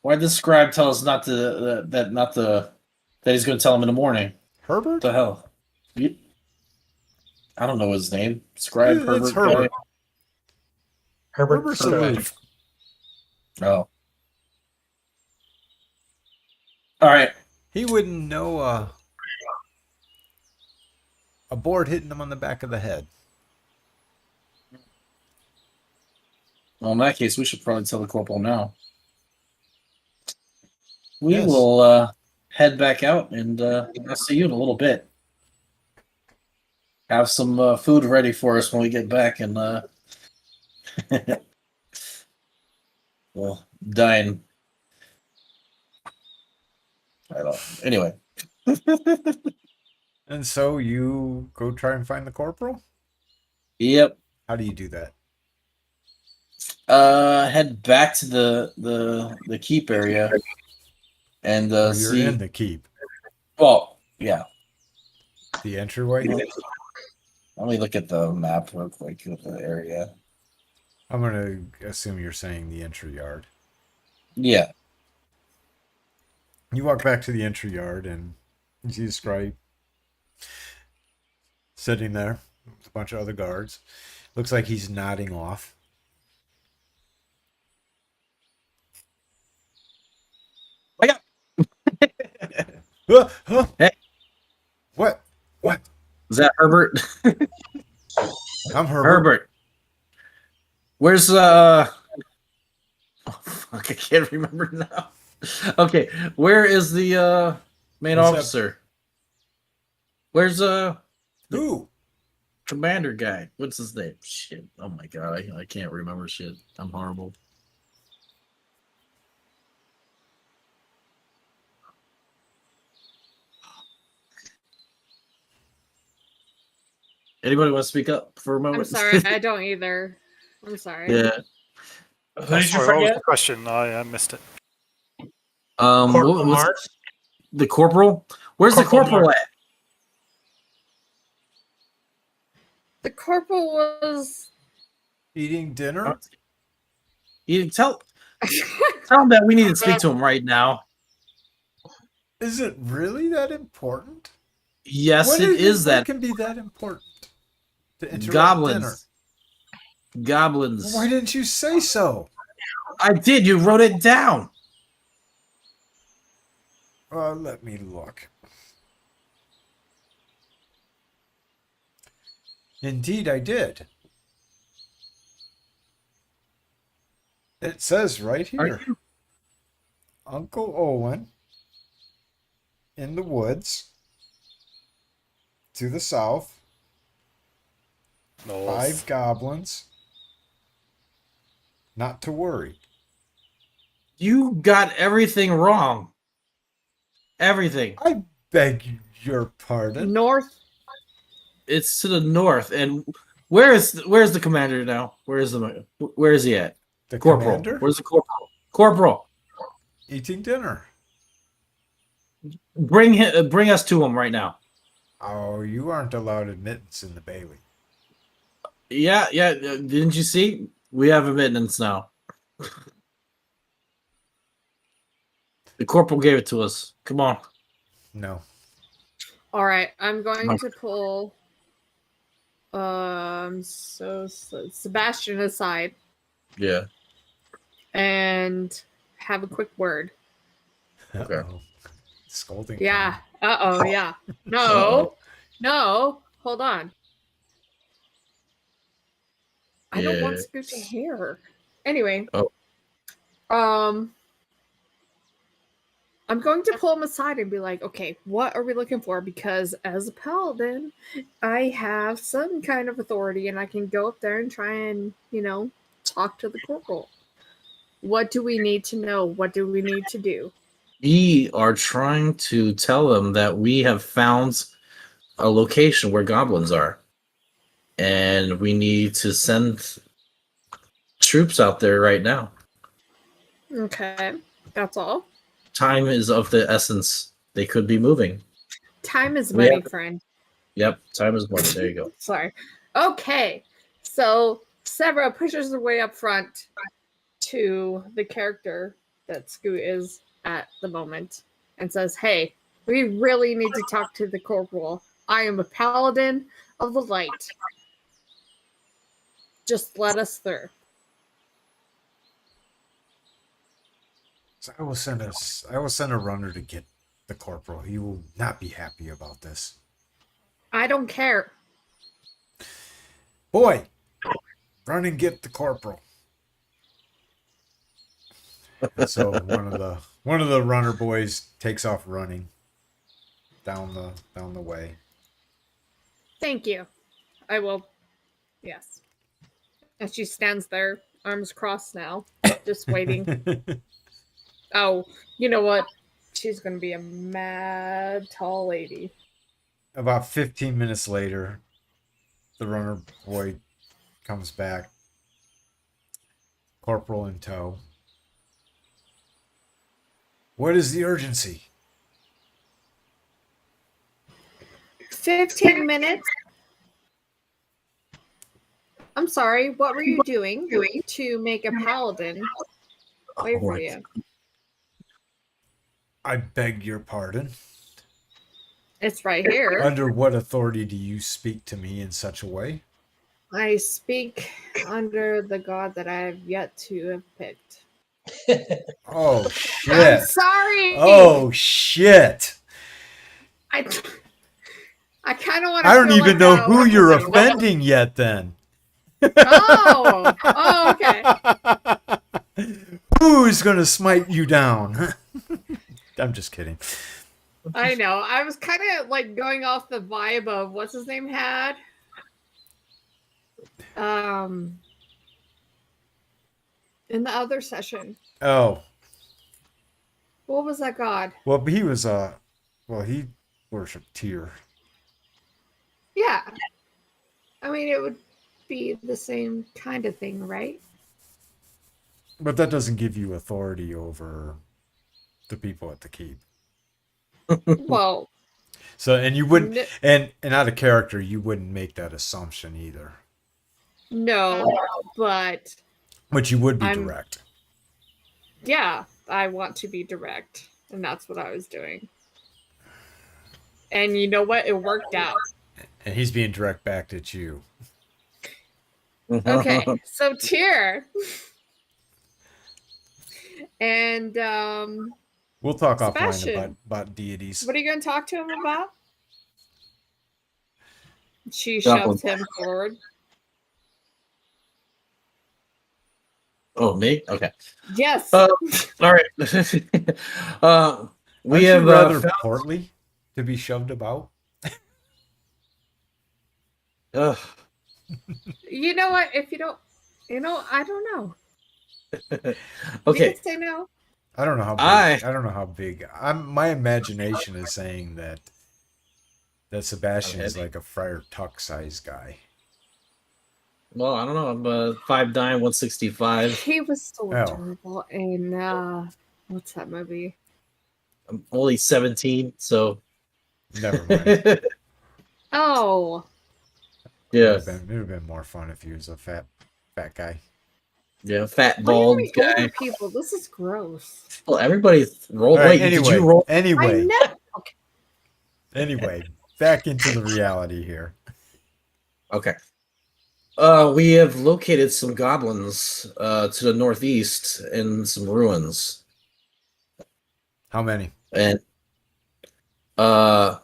Why did the scribe tell us not to that he's going to tell him in the morning? Herbert? What the hell? I don't know his name. Scribe It's Herbert. Herbert. Guy? Herbert's aloof. Oh. All right. He wouldn't know a board hitting him on the back of the head. Well, in that case, we should probably tell the corporal now. We Yes. will head back out, and I'll see you in a little bit. Have some food ready for us when we get back, and well, dine. I don't. Anyway. And so you go try and find the corporal? Yep. How do you do that? Head back to the keep area, and You're see. in the keep. Well, yeah. The entryway? Let me look at the map real quick of the area. I'm going to assume you're saying the entry yard. Yeah. You walk back to the entry yard and you see the scribe sitting there with a bunch of other guards. Looks like he's nodding off. Wake up! Huh? Hey. What? What? Is that Herbert? I'm Herbert. Herbert. Where's oh, fuck, I can't remember now. Okay, where is the main What's that? officer? Where's Who? commander guy? What's his name? Shit. Oh my god, I can't remember shit. I'm horrible. Anybody want to speak up for a moment? I'm sorry, I don't either. I'm sorry. Yeah. Who did you Sorry, what was forget? the question? I missed it. Corporal what's Mars? the corporal? Where's the Corporal corporal Mars. at? The corporal was. Eating dinner? You tell him that we need to speak to him right now. Is it really that important? Yes, What it is what that. can be that important? To interrupt Goblins. dinner? Goblins. Why didn't you say so? I did. You wrote it down. Let me look. Indeed, I did. It says right here. Uncle Owen in the woods to the south. North. 5 goblins. Not to worry. You got everything wrong. Everything. I beg your pardon. North. It's to the north. And where's the commander now? Where is he at? The Corporal. commander Where's the corporal? Corporal. eating dinner. Bring us to him right now. Oh, you aren't allowed admittance in the Bailey. Yeah. Didn't you see? We have admittance now. The corporal gave it to us. Come on. No. All right, I'm going Okay. to pull. So Sebastian aside Yeah. and have a quick word. Okay. Uh-oh. Scolding. Yeah. time. Yeah. No. No. Hold on. I don't want Yeah. Scoot's hair. Anyway. Oh. I'm going to pull him aside and be like, okay, what are we looking for? Because as a paladin, I have some kind of authority and I can go up there and try and, talk to the corporal. What do we need to know? What do we need to do? We are trying to tell them that we have found a location where goblins are. And we need to send troops out there right now. Okay, that's all. Time is of the essence. They could be moving. Time is We money, have- friend. Yep, time is money. There you go. Sorry. Okay, so Severa pushes her way up front to the character that Scoot is at the moment and says, hey, we really need to talk to the corporal. I am a paladin of the light. Just let us through. So I will send a runner to get the corporal. He will not be happy about this. I don't care. Boy, run and get the corporal. So one of the runner boys takes off running down the way. Thank you. I will. Yes. And she stands there, arms crossed now, just waiting. Oh, you know what? She's going to be a mad tall lady. About 15 minutes later, the runner boy comes back. Corporal in tow. What is the urgency? 15 minutes. I'm sorry, what were you doing to make a paladin wait for you? I beg your pardon. It's right here. Under what authority do you speak to me in such a way? I speak under the god that I have yet to have picked. Oh I'm shit. sorry. Oh shit. I kind of want to. I don't even know who you're offending yet then. Oh, okay. Who's gonna smite you down? I'm just kidding. I know. I was kind of like going off the vibe of what's his name had. In the other session. Oh. What was that god? Well, he was he worshipped Tyr. Yeah. I mean, it would be the same kind of thing, right? But that doesn't give you authority over the people at the keep. Well, So, and you wouldn't, and out of character, you wouldn't make that assumption either. no, but But you would be direct. yeah, I want to be direct, and that's what I was doing. And you know what? It worked out. And he's being direct back at you. Okay, so Tyr. And We'll talk Sebastian. offline about deities. What are you going to talk to him about? She shoves him forward. Oh, me? Okay. Yes. All right. We have rather portly to be shoved about. You know what? If you don't, I don't know. Okay. You can say no. I don't know how big. I don't know how big. My imagination is saying that Sebastian is like a Friar Tuck size guy. Well, I don't know. I'm 5'9", 165. He was so adorable in what's that movie? I'm only 17, so never mind. Oh. Yeah. It would have been more fun if he was a fat guy. Yeah, fat bald guy. Older people, this is gross. Well, everybody's rolled. Right, Wait, anyway, did you roll? Anyway. Okay. Anyway, back into the reality here. Okay. We have located some goblins to the northeast in some ruins. How many? And 5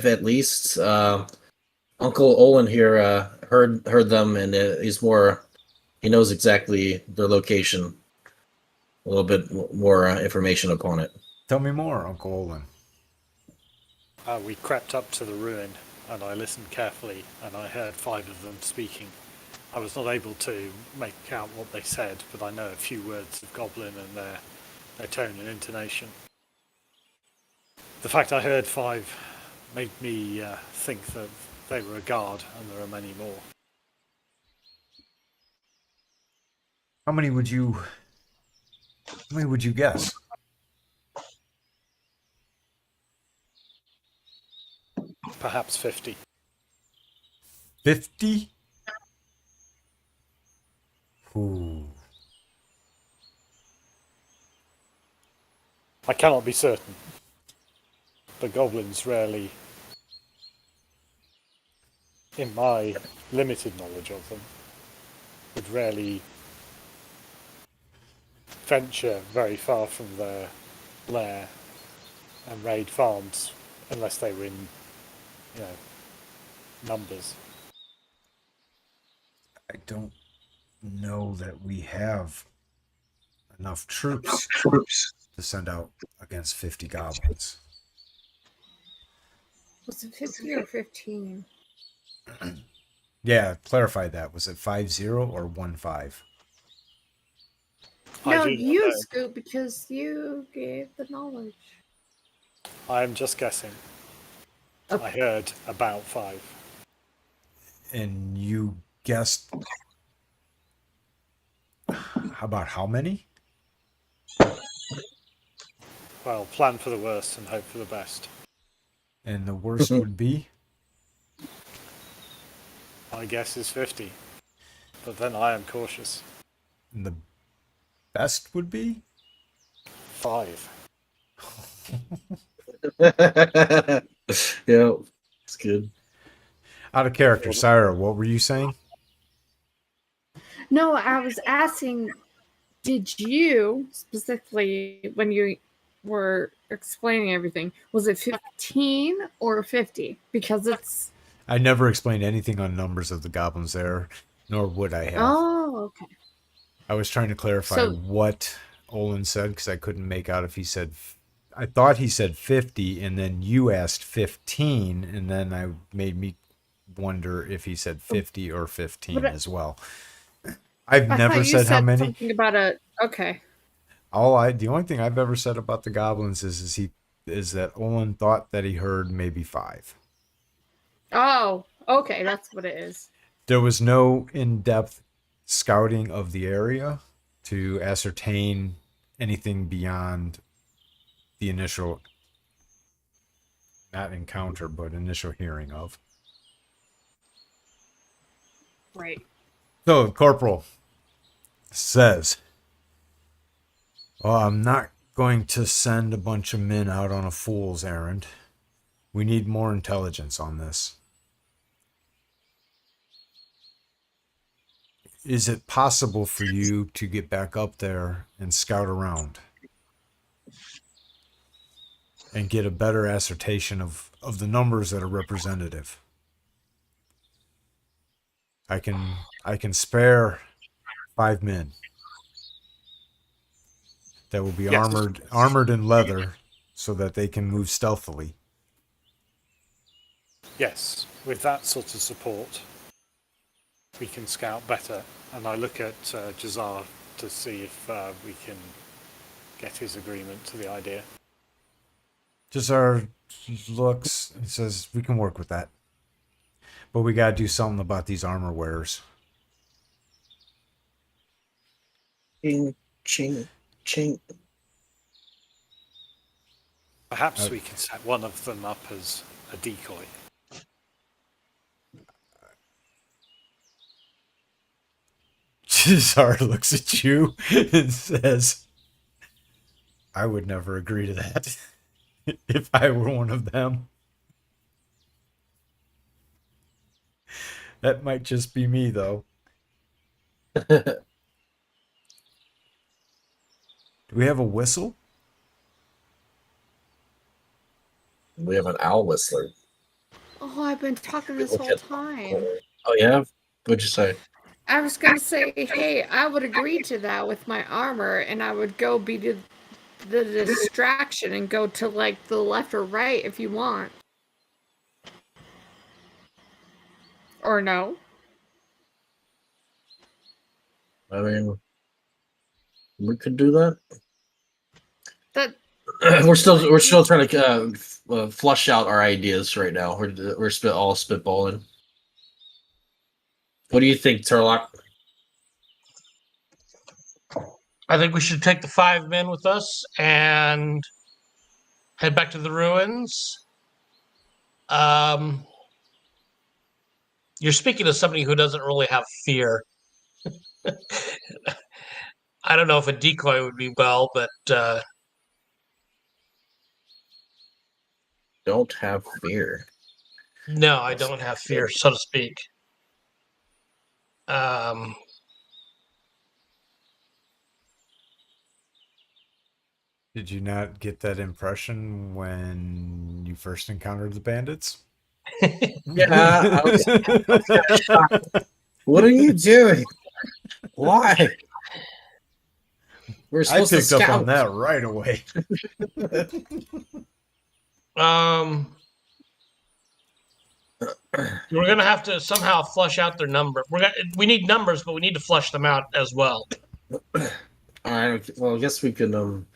at least. Uncle Olin here heard them, and he's more. He knows exactly their location. A little bit more information upon it. Tell me more, Uncle Olin. We crept up to the ruin, and I listened carefully, and I heard 5 of them speaking. I was not able to make out what they said, but I know a few words of Goblin and their tone and intonation. The fact I heard 5 made me think that they were a guard, and there are many more. How many would you guess? Perhaps 50. 50? Ooh. I cannot be certain. The goblins rarely, in my limited knowledge of them, would rarely venture very far from their lair and raid farms unless they were in, numbers. I don't know that we have enough troops to send out against 50 goblins. Was it 50 or 15? Yeah, clarify that. Was it 50 or 15? No, I do you, not know. Scoop, because you gave the knowledge. I am just guessing. Okay. I heard about 5. And you guessed about how many? Well, plan for the worst and hope for the best. And the worst would be? My guess is 50. But then I am cautious. And the best would be? 5. Yeah, it's good. Out of character, Syra, what were you saying? No, I was asking, did you, specifically when you were explaining everything, was it 15 or 50? Because it's... I never explained anything on numbers of the goblins there, nor would I have. Oh, okay. I was trying to clarify So- what Olin said because I couldn't make out if he said... I thought he said 50, and then you asked 15, and then I made me wonder if he said 50 or 15 But I- as well. I've I never thought you said how many. Something about a... Okay. The only thing I've ever said about the goblins is that Olin thought that he heard maybe 5. Oh, okay, that's what it is. There was no in-depth scouting of the area to ascertain anything beyond the initial, not encounter, but initial hearing of. Right. So the corporal says, well, I'm not going to send a bunch of men out on a fool's errand. We need more intelligence on this. Is it possible for you to get back up there and scout around and get a better ascertain of the numbers that are representative? I can spare 5 men that will be Yes. armored in leather so that they can move stealthily. Yes, with that sort of support, we can scout better. And I look at Jazar to see if we can get his agreement to the idea. Jazar looks and says, we can work with that. But we got to do something about these armor wearers. Ching, ching, ching. Perhaps we can set one of them up as a decoy. Jazar looks at you and says, I would never agree to that if I were one of them. That might just be me, though. Do we have a whistle? We have an owl whistler. Oh, I've been talking this whole Okay. time. Oh, yeah? What'd you say? I was gonna say, hey, I would agree to that with my armor, and I would go be the distraction and go to like the left or right if you want. Or no? I mean, we could do that. That we're still trying to flush out our ideas right now. We're all spitballing. What do you think, Turlock? I think we should take the 5 men with us and head back to the ruins. You're speaking to somebody who doesn't really have fear. I don't know if a decoy would be well, but Don't have fear. no, I don't have fear, so to speak. Did you not get that impression when you first encountered the bandits? Yeah, I was kind of shocked. What are you doing? Why? We're I supposed to picked up scout. on that right away. We're gonna have to somehow flush out their number. We need numbers, but we need to flush them out as well. All right. Well, I guess we can.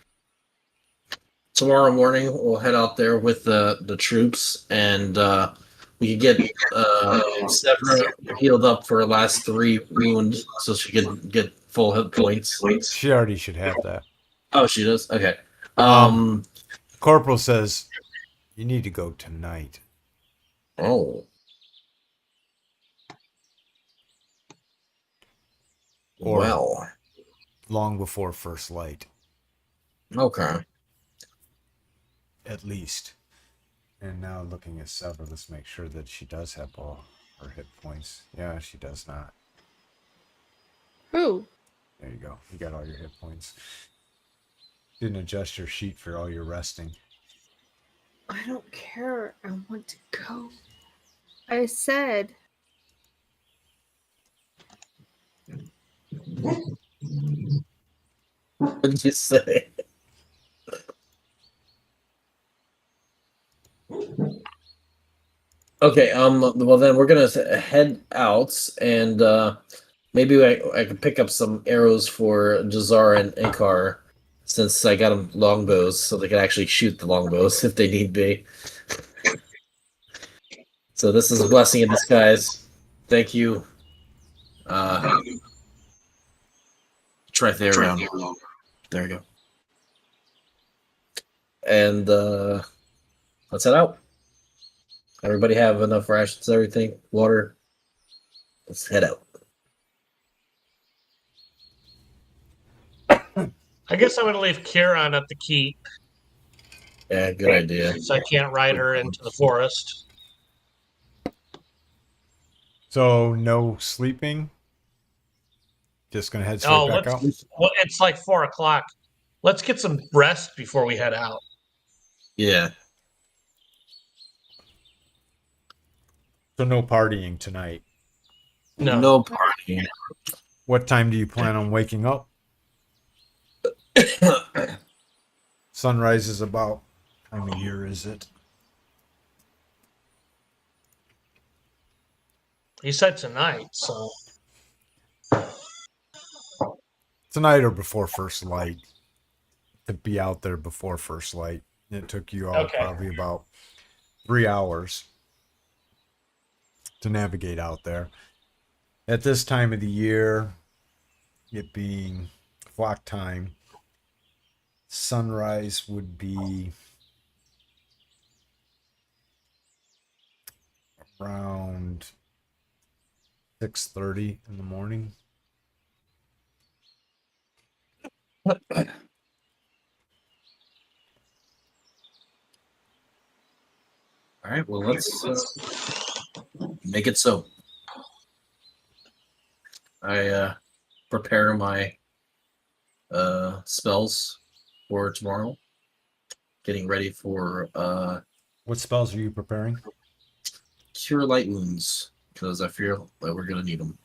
Tomorrow morning, we'll head out there with the troops, and we can get Severa healed up for her last 3 wounds, so she can get full hit points. She already should have that. Oh, she does. Okay. Corporal says you need to go tonight. Oh. Or Well. long before first light, Okay. at least. And now looking at Sever, let's make sure that she does have all her hit points. Yeah, she does not. who? There you go. You got all your hit points. Didn't adjust your sheet for all your resting. I don't care. I want to go. I said. What did you say? Okay, well then we're gonna head out, and maybe I can pick up some arrows for Jazar and Akar, since I got them longbows, so they can actually shoot the longbows if they need be. So this is a blessing in disguise. Thank you. Try there around. There we go. And let's head out. Everybody have enough rations, everything, water. Let's head out. I guess I'm gonna leave Kieran at the keep, Yeah, good idea. so I can't ride her into the forest. So no sleeping. Just gonna head straight back out. Well, it's like 4:00. Let's get some rest before we head out. Yeah. So no partying tonight. No. No partying. What time do you plan on waking up? Sunrise is about time of year is it? He said tonight, so Tonight or before first light. To be out there before first light. It took you all Okay. probably about 3 hours to navigate out there. At this time of the year, it being flock time, sunrise would be around 6:30 in the morning. All right, well, let's make it so. I prepare my spells for tomorrow. Getting ready for What spells are you preparing? Cure Light Wounds. because I feel that we're gonna need them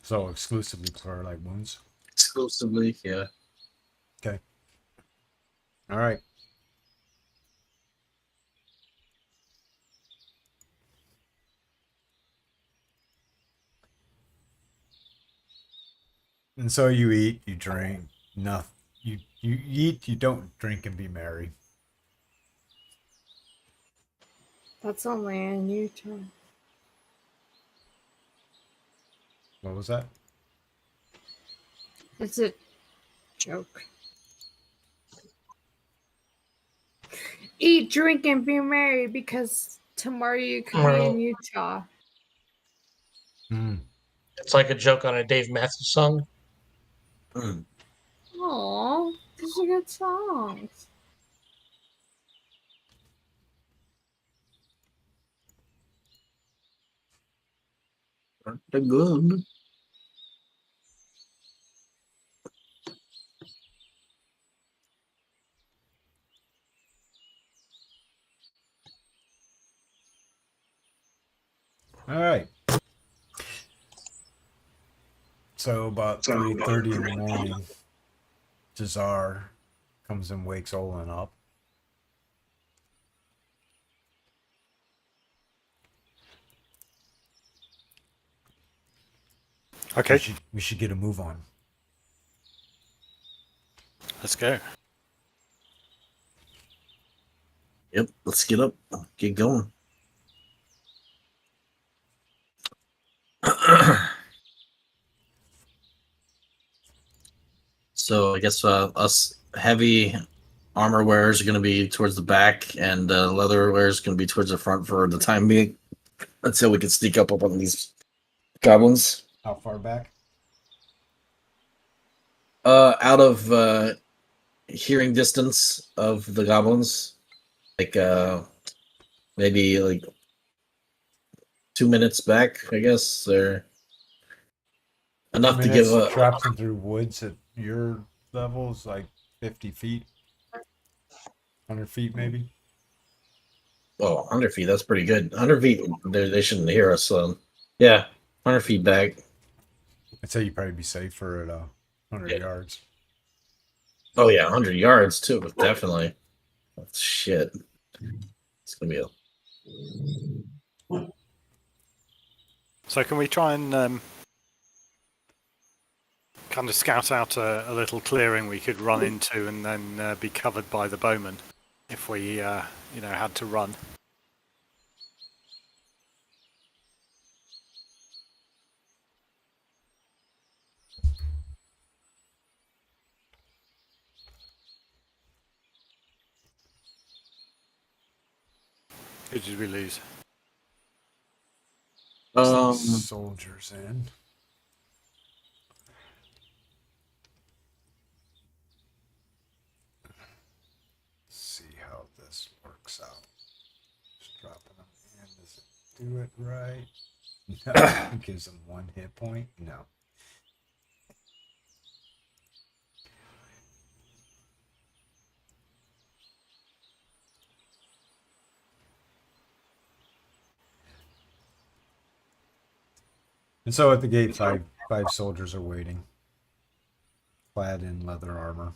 So exclusively for like wounds. exclusively. Yeah. Okay. All right. And so you eat, you drink, nothing. You eat, you don't drink, and be merry. That's only in Utah. What was that? It's a joke. Eat, drink, and be merry because tomorrow you could be in Utah. Mm. It's like a joke on a Dave Matthews song. Mm. Aw, these are good songs. Aren't they good? All right. So about 3:30 in the morning, Jazar comes and wakes Olin up. Okay, We should get a move on. let's go. Yep. Let's get up. Get going. So I guess us heavy armor wearers are going to be towards the back, and leather wearers going to be towards the front for the time being, until we can sneak up on these goblins. How far back? Out of hearing distance of the goblins, like maybe like 2 minutes back, I guess, or enough to give a. Trapped through woods at your levels, like 50 feet, 100 feet maybe. Oh, 100 feet. That's pretty good. 100 feet. They shouldn't hear us. So, yeah, 100 feet back. I'd say you'd probably be safer at 100 Yeah. yards. Oh yeah, 100 yards too. Definitely. Shit. It's gonna be a. So can we try and kind of scout out a little clearing we could run into and then be covered by the bowmen if we, had to run? Who did we lose? Soldiers in. See how this works out. Just dropping them in. Does it do it right? No. It gives them 1 hit point. No. And so at the gate, five soldiers are waiting, clad in leather armor.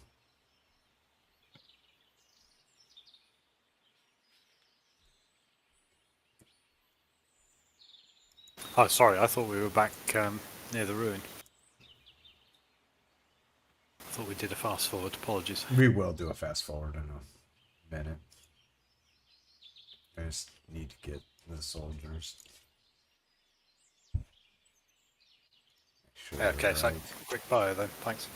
Oh, sorry, I thought we were back near the ruin. I thought we did a fast forward. Apologies. We will do a fast forward in a minute. I just need to get the soldiers. Make sure Okay, they're so right. quick bio then. Thanks.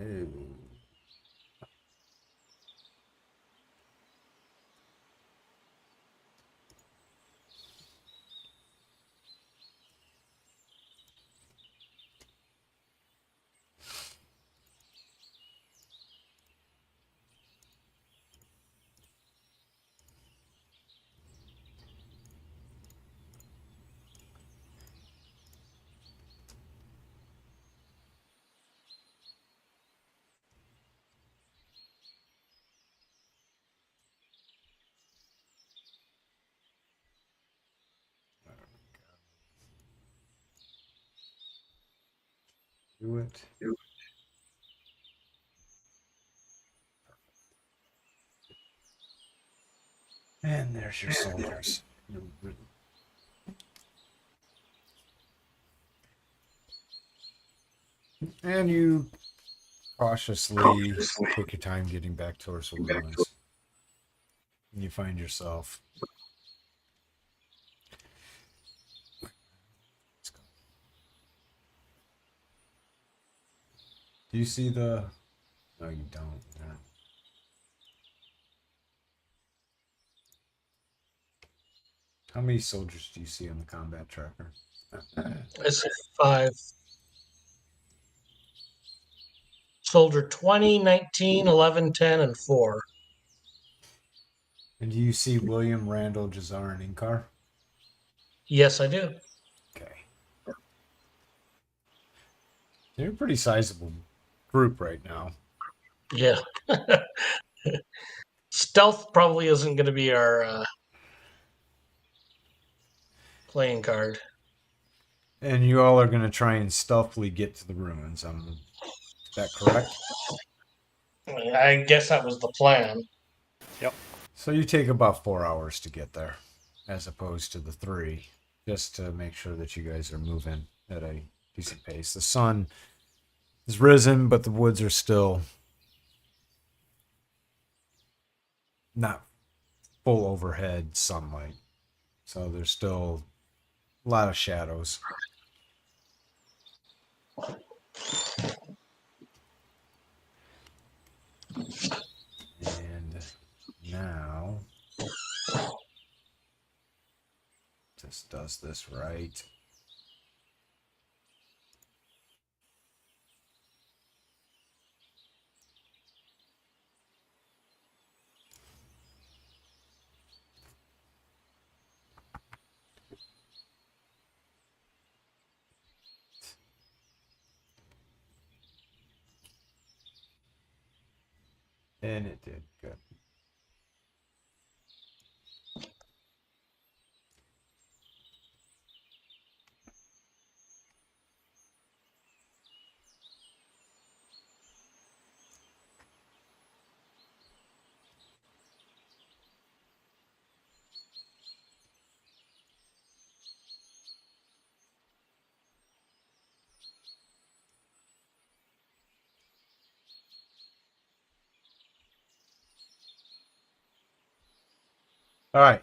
Ooh. Do it. And there's your soldiers. And you cautiously take your time getting back towards the ruins. And you find yourself. Let's go. Do you see the? No, you don't. No. How many soldiers do you see on the combat tracker? I see 5. Soldier 20, 19, 11, 10, and 4. And do you see William, Randall, Jazar, and Inkar? Yes, I do. Okay. They're a pretty sizable group right now. Yeah. Stealth probably isn't going to be our playing card. And you all are going to try and stealthily get to the ruins. Is that correct? I guess that was the plan. Yep. So you take about 4 hours to get there, as opposed to the 3, just to make sure that you guys are moving at a decent pace. The sun has risen, but the woods are still not full overhead sunlight. So there's still a lot of shadows. And now, just does this right. And it did good. All right.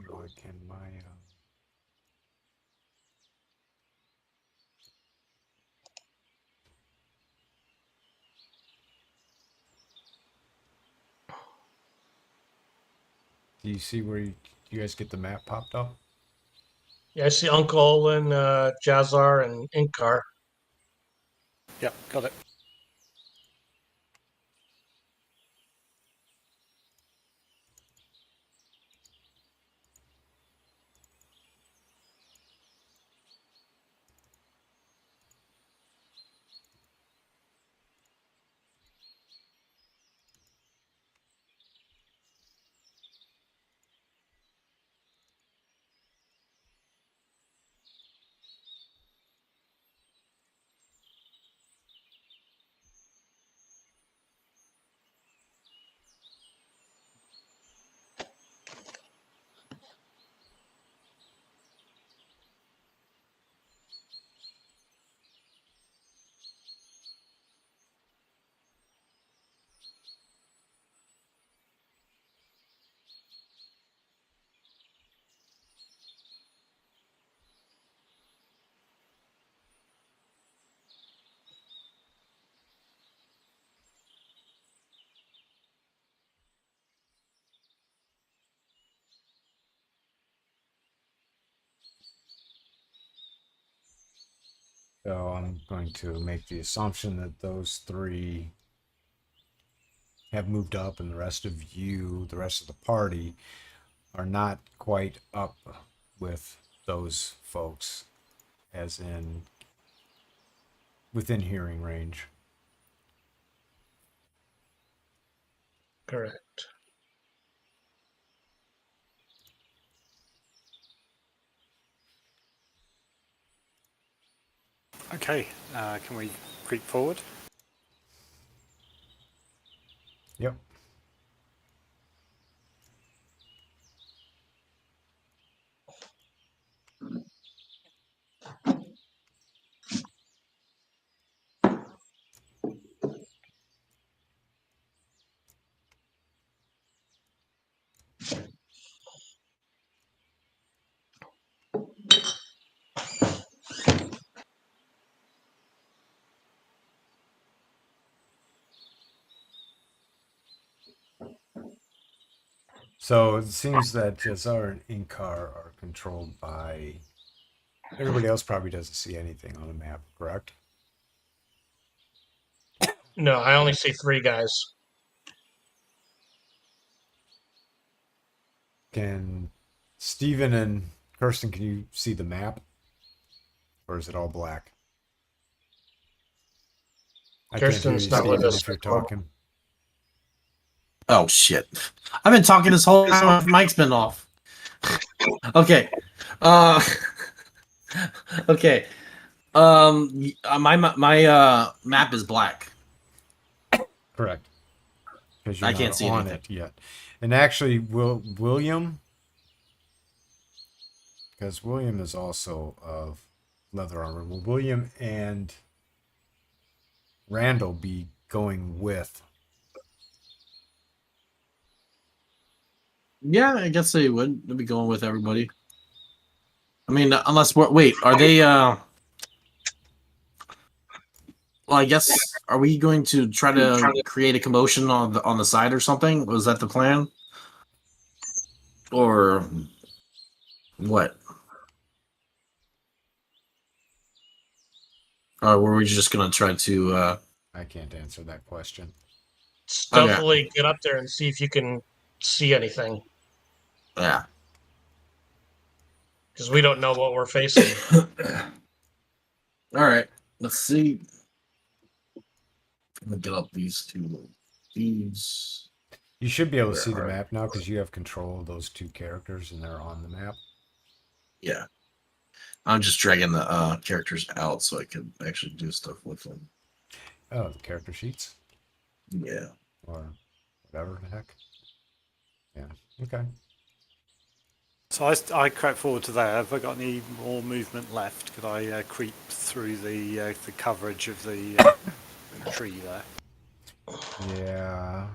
What can my do you see where you guys get the map popped up? Yeah, I see Uncle Olin, Jazar, and Inkar. Yep, got it. So I'm going to make the assumption that those three have moved up, and the rest of you, the rest of the party, are not quite up with those folks, as in within hearing range. Correct. Okay, can we creep forward? Yep. So it seems that Jazar and Inkar are controlled by. Everybody else probably doesn't see anything on the map, correct? No, I only see 3 guys. Can Steven and Kirsten, can you see the map? Or is it all black? I can't hear Kirsten's you, not with Steven, us. if you're talking. Oh shit! I've been talking this whole time. Mike's been off. Okay. Uh. Okay. My map is black. Correct. Because you're I not can't see on anything. it yet. And actually, William, because William is also of leather armor, will William and Randall be going with? Yeah, I guess they would. They'd be going with everybody. I mean, unless wait, are they? Well, I guess are we going to try to create a commotion on the side or something? Was that the plan, or what? Or were we just gonna try to? I can't answer that question. Stealthily get up there and see if you can see anything. Yeah. Because we don't know what we're facing. All right. Let's see. I'm gonna get up these two thieves. You should be able to Where see the are map now because you have control of those two characters and they're on the map. Yeah. I'm just dragging the characters out so I can actually do stuff with them. Oh, the character sheets? Yeah. Or whatever the heck. Yeah. Okay. So I crept forward to there. Have I got any more movement left? Could I creep through the coverage of the tree there? Yeah.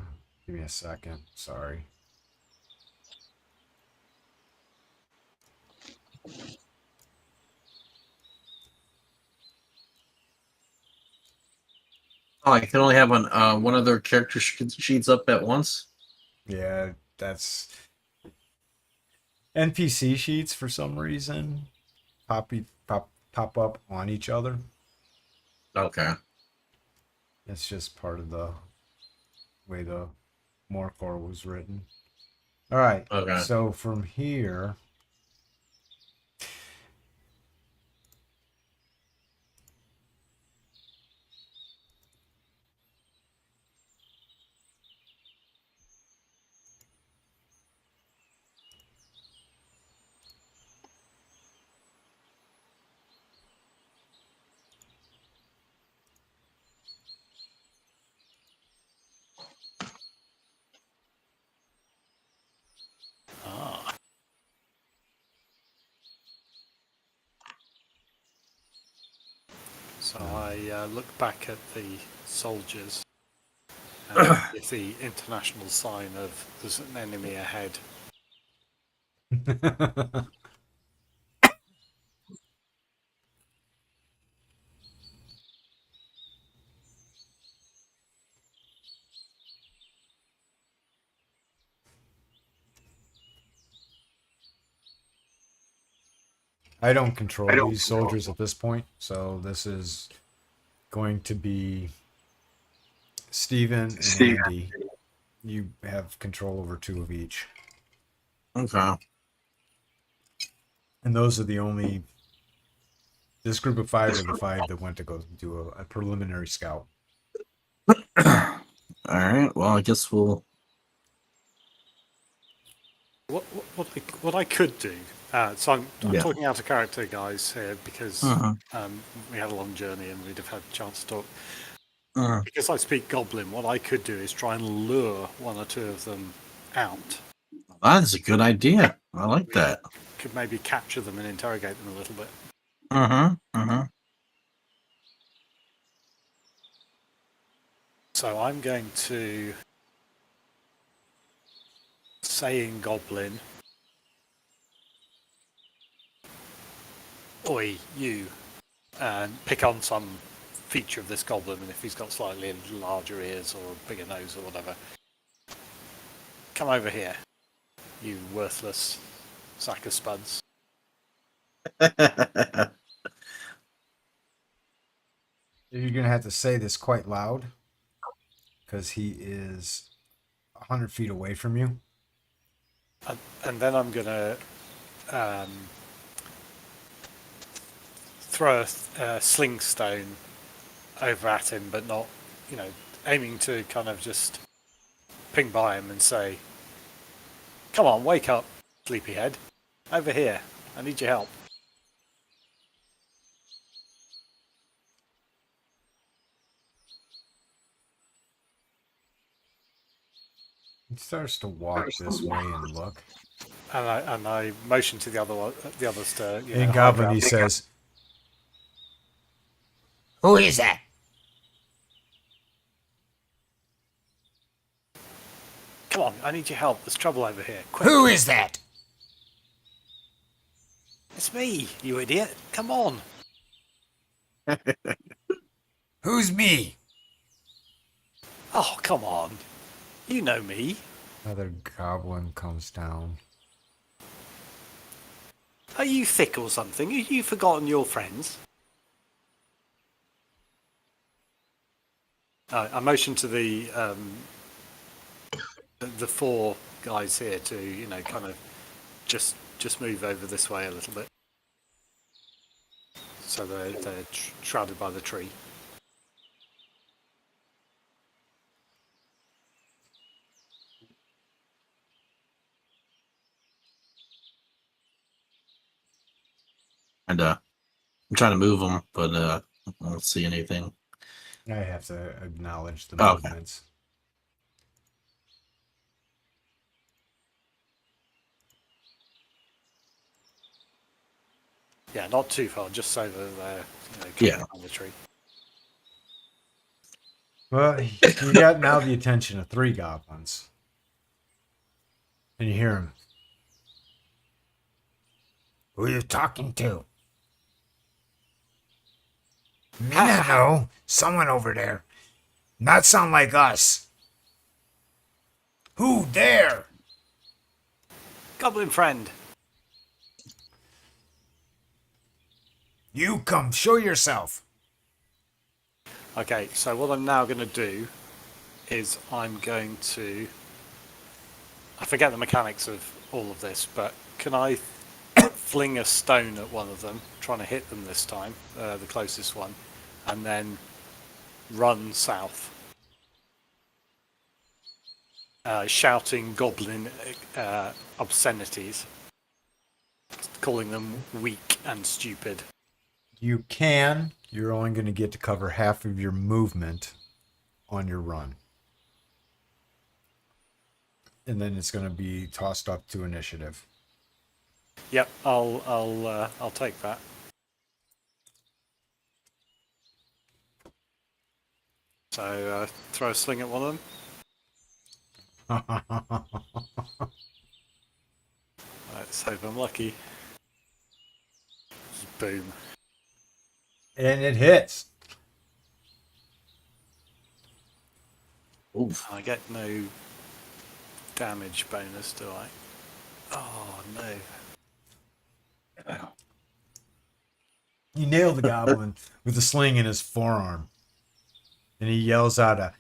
Give me a second. Sorry. Oh, I can only have one of their character sheets up at once. Yeah, that's NPC sheets for some reason pop up on each other. Okay. It's just part of the way the Morcor was written. All right. Okay. So from here, Ah. So I look back at the soldiers with the international sign of there's an enemy ahead. I don't control these soldiers at this point, so this is going to be Steven and Andy. You have control over 2 of each. Okay. And those are the only. This group of 5 are the 5 that went to go do a preliminary scout. All right. Well, I guess we'll. What I could do. So I'm Yeah. talking out of character, guys, here because Uh-huh. we had a long journey and we'd have had a chance to talk. Uh, Because I speak Goblin, what I could do is try and lure 1 or 2 of them out. that's a good idea. I like that. Could maybe capture them and interrogate them a little bit. So I'm going to say in Goblin, "Oi, you," and pick on some feature of this goblin, and if he's got slightly larger ears or a bigger nose or whatever, come over here, you worthless sack of spuds. You're going to have to say this quite loud because he is 100 feet away from you. And then I'm going to throw a sling stone over at him, but not, aiming to kind of just ping by him and say, "Come on, wake up, sleepyhead. Over here. I need your help." He starts to walk this way and look. And I motion to the others to. In Goblin, he says, Who is that? "Come on, I need your help. There's trouble over here. Quick." Who is that? It's me, you idiot. Come on. Who's me? Oh, come on. You know me. another goblin comes down. Are you thick or something? Have you forgotten your friends? I motion to the 4 guys here to, kind of just move over this way a little bit. So they're shrouded by the tree. And I'm trying to move them, but I don't see anything. I have to acknowledge the Okay. movements. Yeah, not too far, just so that they're Yeah. on the tree. Well, you got now the attention of 3 goblins. And you hear him. Who are you talking to? Me not know. Someone over there. Not sound like us. Who there? Goblin friend. You come show yourself. Okay, so what I'm now going to do is I'm going to... I forget the mechanics of all of this, but can I fling a stone at one of them, trying to hit them this time, the closest one, and then run south, shouting goblin obscenities, calling them weak and stupid. You can. You're only going to get to cover half of your movement on your run. And then it's going to be tossed up to initiative. Yep, I'll take that. So throw a sling at one of them. Let's hope I'm lucky. Boom. And it hits. Oof. I get no damage bonus, do I? Oh no. You nail the goblin with a sling in his forearm. And he yells out a...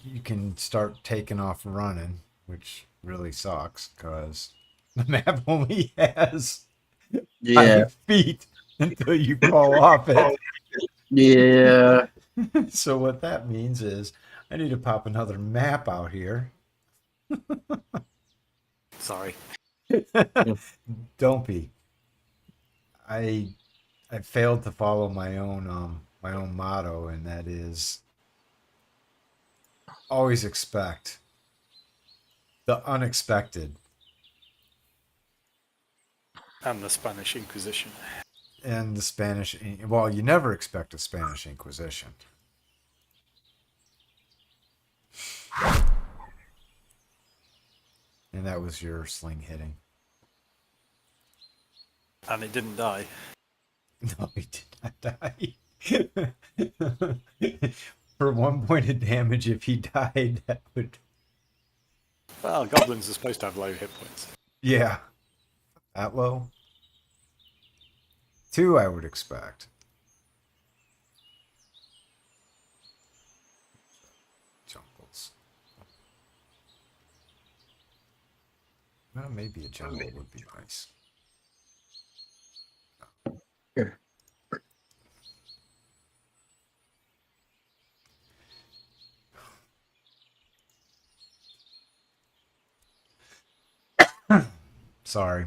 You can start taking off running, which really sucks because the map only has Yeah. 5 feet until you fall off it. Yeah. So what that means is I need to pop another map out here. Sorry. Don't be. I failed to follow my own motto, and that is always expect the unexpected. And the Spanish Inquisition. And the Spanish, well, you never expect a Spanish Inquisition. And that was your sling hitting. And it didn't die. No, he did not die. For 1 point of damage, if he died, that would... Well, goblins are supposed to have low hit points. Yeah. That low? 2, I would expect. Jungles. Well, maybe a jungle would be nice. Here. Sorry.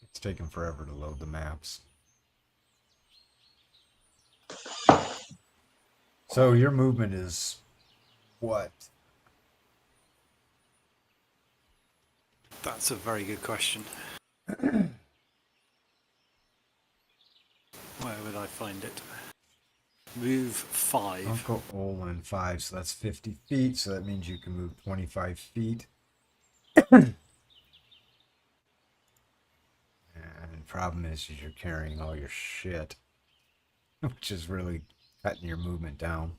It's taking forever to load the maps. So your movement is what? That's a very good question. Where would I find it? Move 5. Uncle Olin 5, so that's 50 feet, so that means you can move 25 feet. And the problem is you're carrying all your shit, which is really cutting your movement down.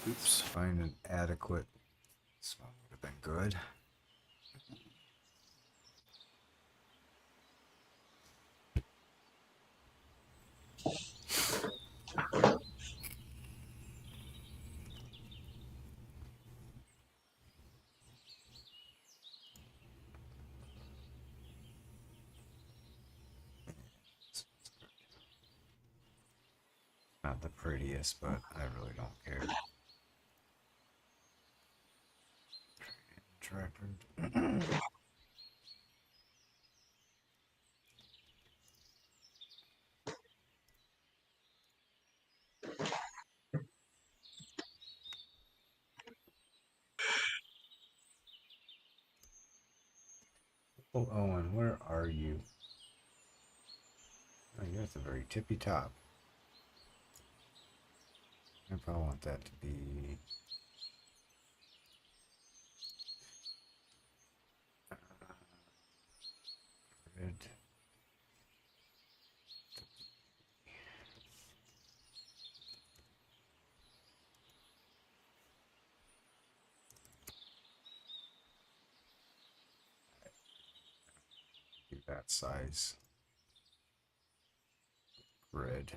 Oops. Find an adequate. This one would have been good. Not the prettiest, but I really don't care. Tracker. Oh, Owen, where are you? Oh, you're at the very tippy top. I probably want that to be... Red. Do that size. Grid.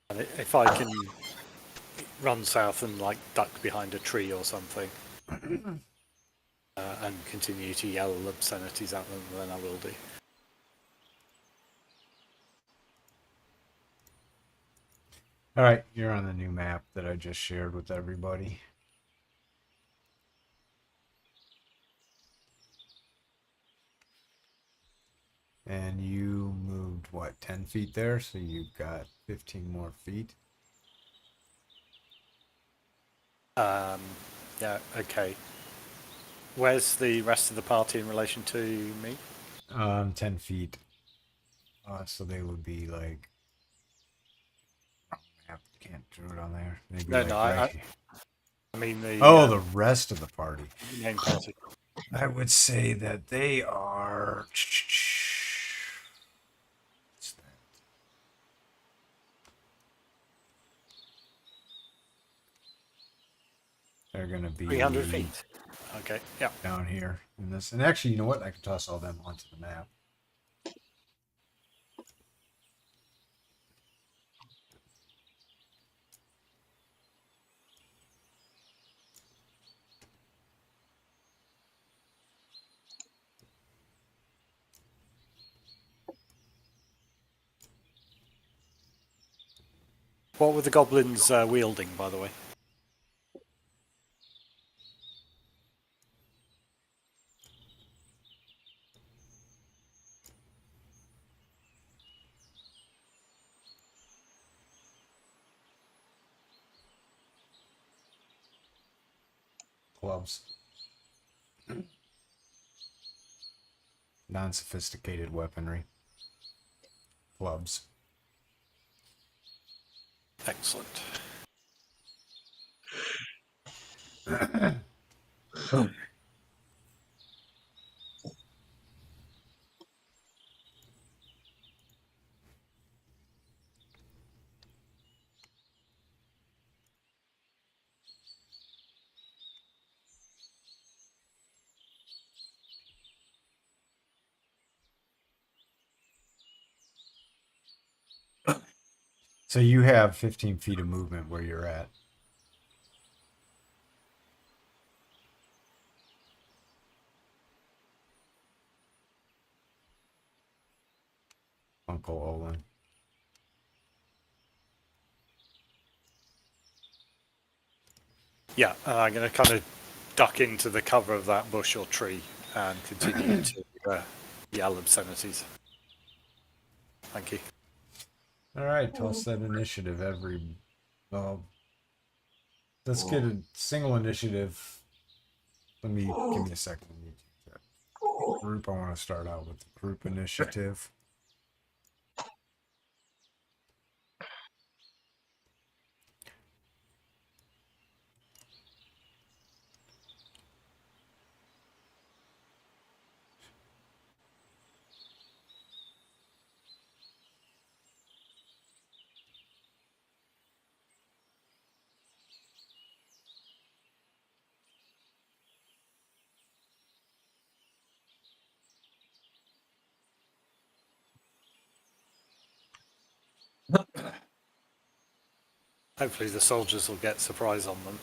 And if I can run south and like duck behind a tree or something, and continue to yell obscenities at them, then I will do. All right, you're on the new map that I just shared with everybody. And you moved, what, 10 feet there? So you've got 15 more feet. Yeah, okay. Where's the rest of the party in relation to me? 10 feet. So they would be like. Map can't do it on there. They'd be No, like no, right here. I mean Oh, the rest of the party. main party. I would say that they are. What's that? They're gonna be 300 feet. Okay, yeah. down here in this. And actually, you know what? I can toss all them onto the map. What were the goblins wielding, by the way? Clubs. Non-sophisticated weaponry. Clubs. Excellent. So you have 15 feet of movement where you're at. Uncle Olin. Yeah, I'm going to kind of duck into the cover of that bush or tree and continue to yell obscenities. Thank you. All right, toss that initiative let's get a single initiative. Give me a second. Let me take that group. I want to start out with the group initiative. Hopefully the soldiers will get surprise on them.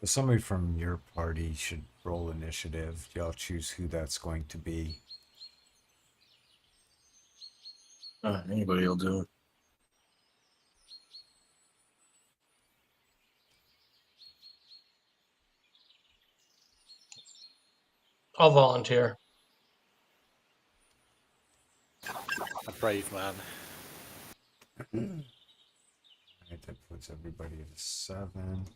Somebody from your party should roll initiative. Y'all choose who that's going to be. Anybody will do. I'll volunteer. A brave man. Alright, that puts everybody at a 7.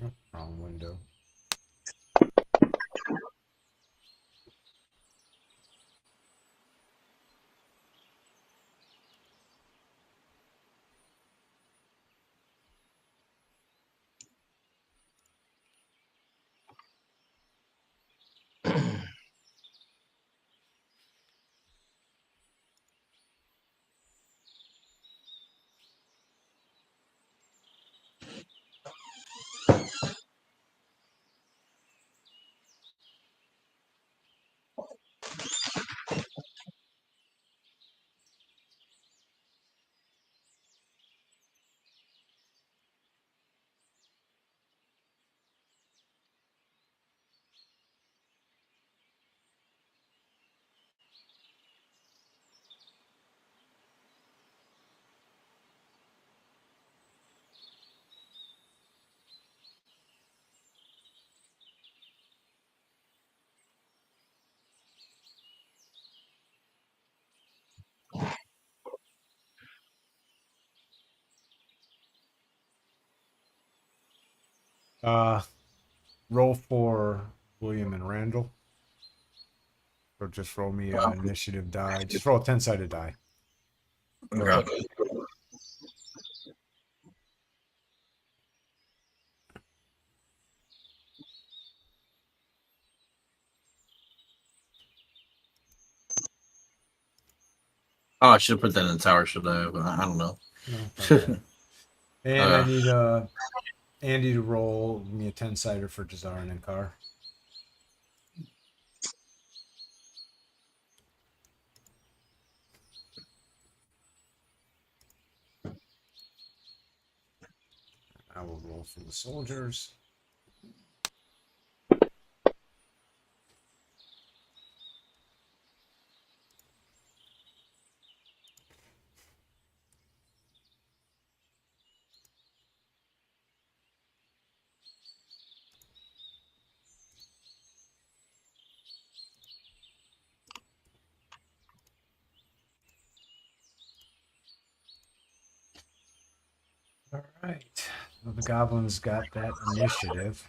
Oh, wrong window. Roll for William and Randall. Or just roll me an initiative die. Just roll a 10-sided die. Okay. Oh, I should have put that in the tower, should I? I don't know. No, okay. And I need Andy to roll me a 10-sider for Jazarin and Carr. I will roll for the soldiers. All right. Well, the goblins got that initiative.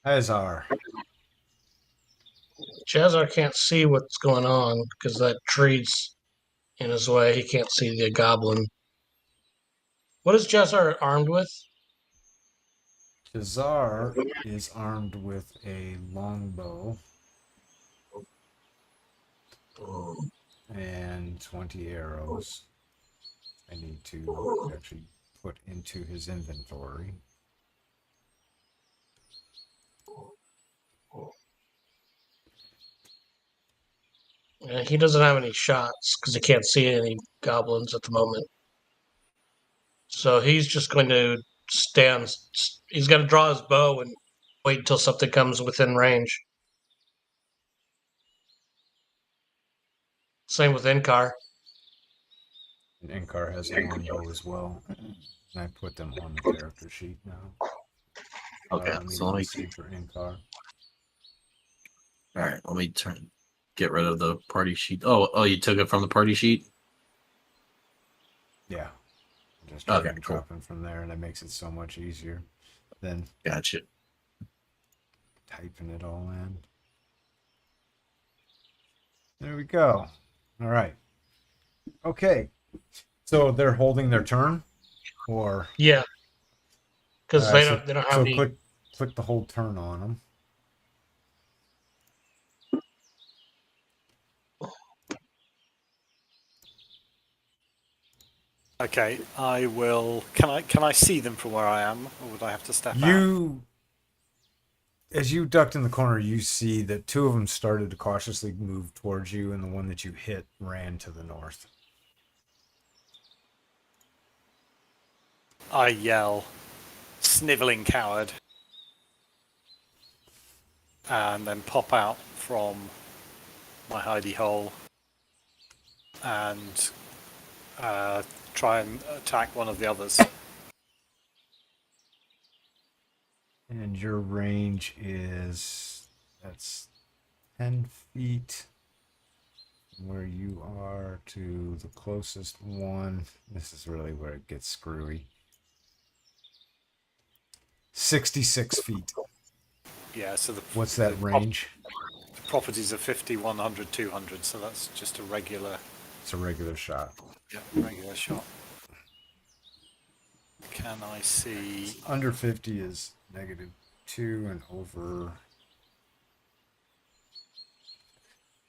Azar. Jazar can't see what's going on because that tree's in his way. He can't see the goblin. What is Jazar armed with? Jazar is armed with a longbow and 20 arrows. I need to actually put into his inventory. He doesn't have any shots because he can't see any goblins at the moment. So he's just going to stand. He's going to draw his bow and wait until something comes within range. Same with Inkar. And Inkar has a longbow as well. And I put them on the character sheet now. Okay, Let me so let me. see for Inkar. All right, let me get rid of the party sheet. Oh, you took it from the party sheet? Yeah. Just Okay, drag and cool. dropping from there, and it makes it so much easier than Gotcha. typing it all in. There we go. All right. Okay. So they're holding their turn, or Yeah, because all right, they don't have so any. click the hold turn on them. Okay, I will. Can I see them from where I am, or would I have to step out? As you ducked in the corner, you see that two of them started to cautiously move towards you, and the one that you hit ran to the north. I yell, "Sniveling coward!" and then pop out from my hidey hole and try and attack one of the others. And your range that's 10 feet from where you are to the closest one. This is really where it gets screwy. 66 feet. Yeah, so What's that range? The properties are 50, 100, 200, so that's just a regular, It's a regular shot. regular shot. Can I see? Under 50 is -2, and over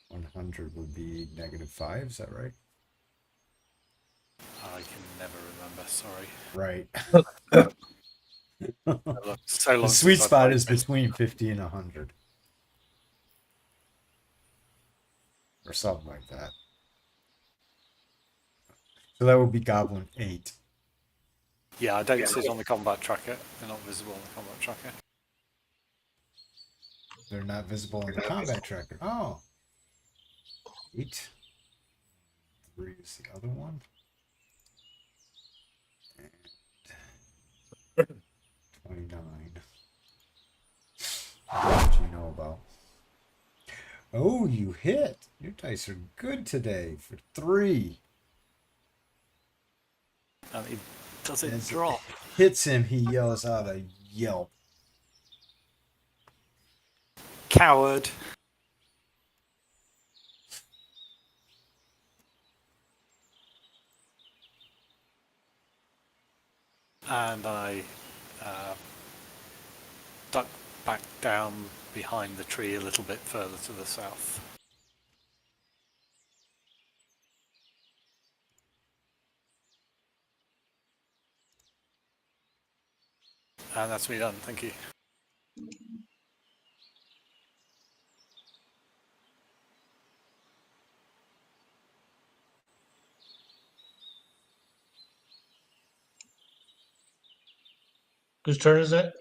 100 would be -5. Is that right? I can never remember. Sorry. Right. So long. The sweet since I spot played is this. between 50 and 100. Or something like that. So that would be Goblin 8. Yeah, I don't see it on the combat tracker. They're not visible on the combat tracker. They're not visible on the combat tracker. Oh. 8. 3 is the other one. And 29. What you know about? Oh, you hit. Your dice are good today for 3. And it doesn't As it drop. hits him, he yells out a yelp. Coward. And I duck back down behind the tree a little bit further to the south. And that's me done, thank you. Whose turn is it?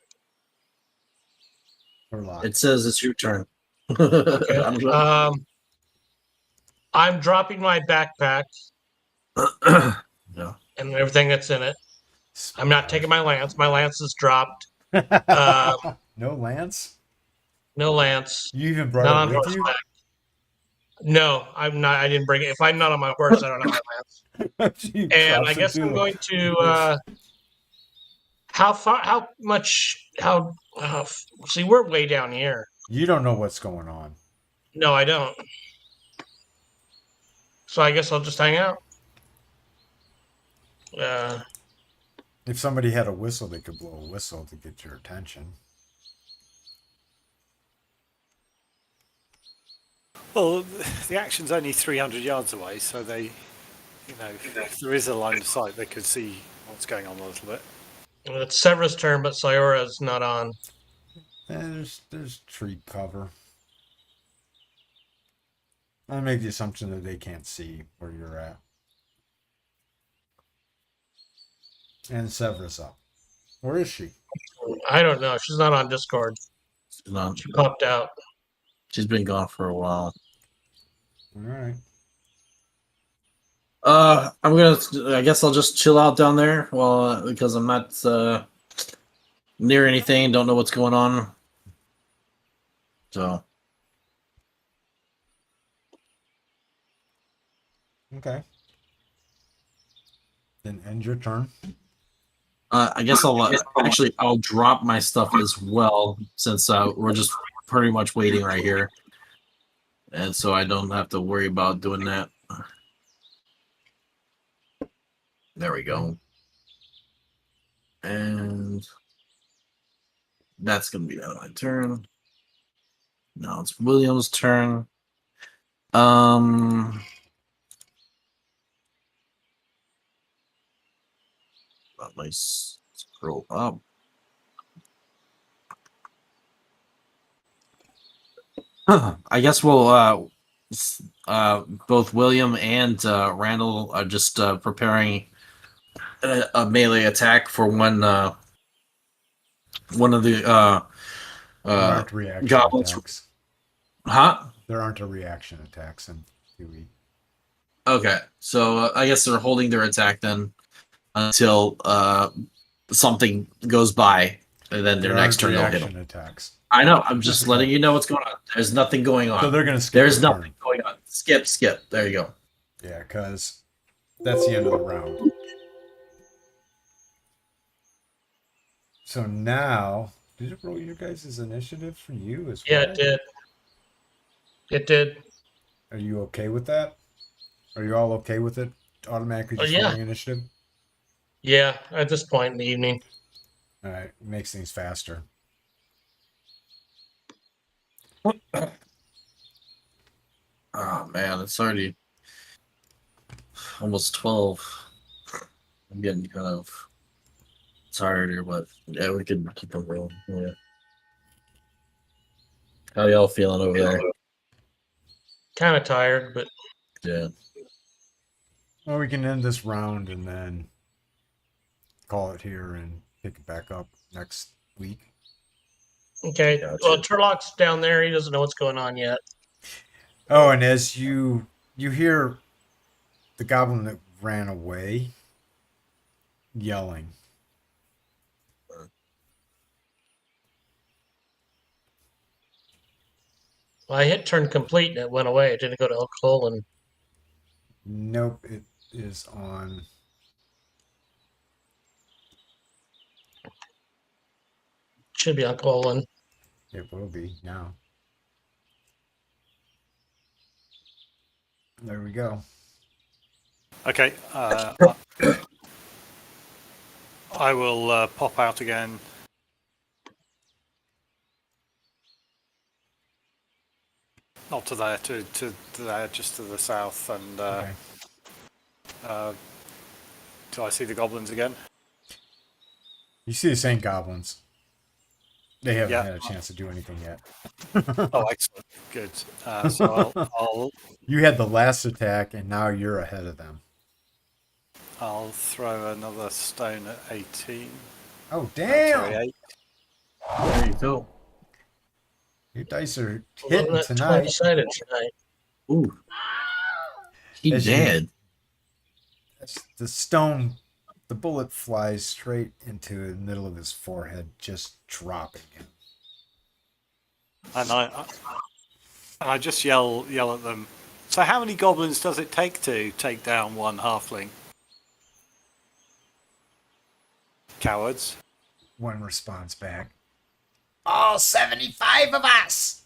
Or lock. It says it's your turn. Okay. I don't know. I'm dropping my backpack Yeah. and everything that's in it. I'm not taking my lance. My lance is dropped. No lance? No lance. You even Not brought on it with you? horseback. No, I'm not. I didn't bring it. If I'm not on my horse, I don't have my lance. You And dropped I it guess to I'm him. going to. How far? How much? How? See, we're way down here. You don't know what's going on. No, I don't. So I guess I'll just hang out. If somebody had a whistle, they could blow a whistle to get your attention. Well, the action's only 300 yards away, so they, you know, if there is a line of sight, they could see what's going on a little bit. It's Sever's turn, but Sayora's not on. There's tree cover. I make the assumption that they can't see where you're at. And Severus up. Where is she? I don't know. She's not on Discord. No, She popped out. she's been gone for a while. All right. I guess I'll just chill out down there. Well, because I'm not near anything. Don't know what's going on. So Okay. Then end your turn. I guess I'll drop my stuff as well, since we're just pretty much waiting right here, and so I don't have to worry about doing that. There we go. And that's gonna be my turn. Now it's William's turn. Let me scroll up. I guess we'll both William and Randall are just preparing a melee attack for one of the There aren't reaction goblins. attacks. Huh? There aren't a reaction attacks in QE. Okay, so I guess they're holding their attack then until something goes by, and then their There next turn aren't they'll hit reaction them. attacks. I know. I'm just letting you know what's going on. There's nothing going on. So they're gonna skip. There's the nothing turn. going on. Skip. There you go. Yeah, because that's the end of the round. So now, did it roll your guys' initiative for you as Yeah, well? it did. It did. Are you okay with that? Are you all okay with it automatically Oh, just yeah. rolling initiative? Yeah, at this point in the evening. All right, makes things faster. Oh man, it's already almost 12. I'm getting kind of tired here, but yeah, we can keep on rolling. Yeah. How y'all feeling over there? Kind of tired, but Yeah. Well, we can end this round and then call it here and pick it back up next week. okay. Gotcha. Well, Turlock's down there. He doesn't know what's going on yet. Oh, and as you hear the goblin that ran away yelling. Well, I hit turn complete and it went away. It didn't go to Uncle and Nope, it is on. should be Uncle and It will be now. There we go. Okay. I will pop out again. Not to there, to there, just to the south, and Okay. do I see the goblins again? You see the same goblins. They haven't Yeah. had a chance to do anything yet. Oh, excellent. Good. So You had the last attack, and now you're ahead of them. I'll throw another stone at 18. Oh, Sorry, damn! 8. There you go. Your dice are wasn't hitting that tonight. 20-sided tonight. Ooh. He As you- dead. The stone, the bullet flies straight into the middle of his forehead, just dropping him. And I just yell at them. So how many goblins does it take to take down one halfling? Cowards. One responds back. All 75 of us!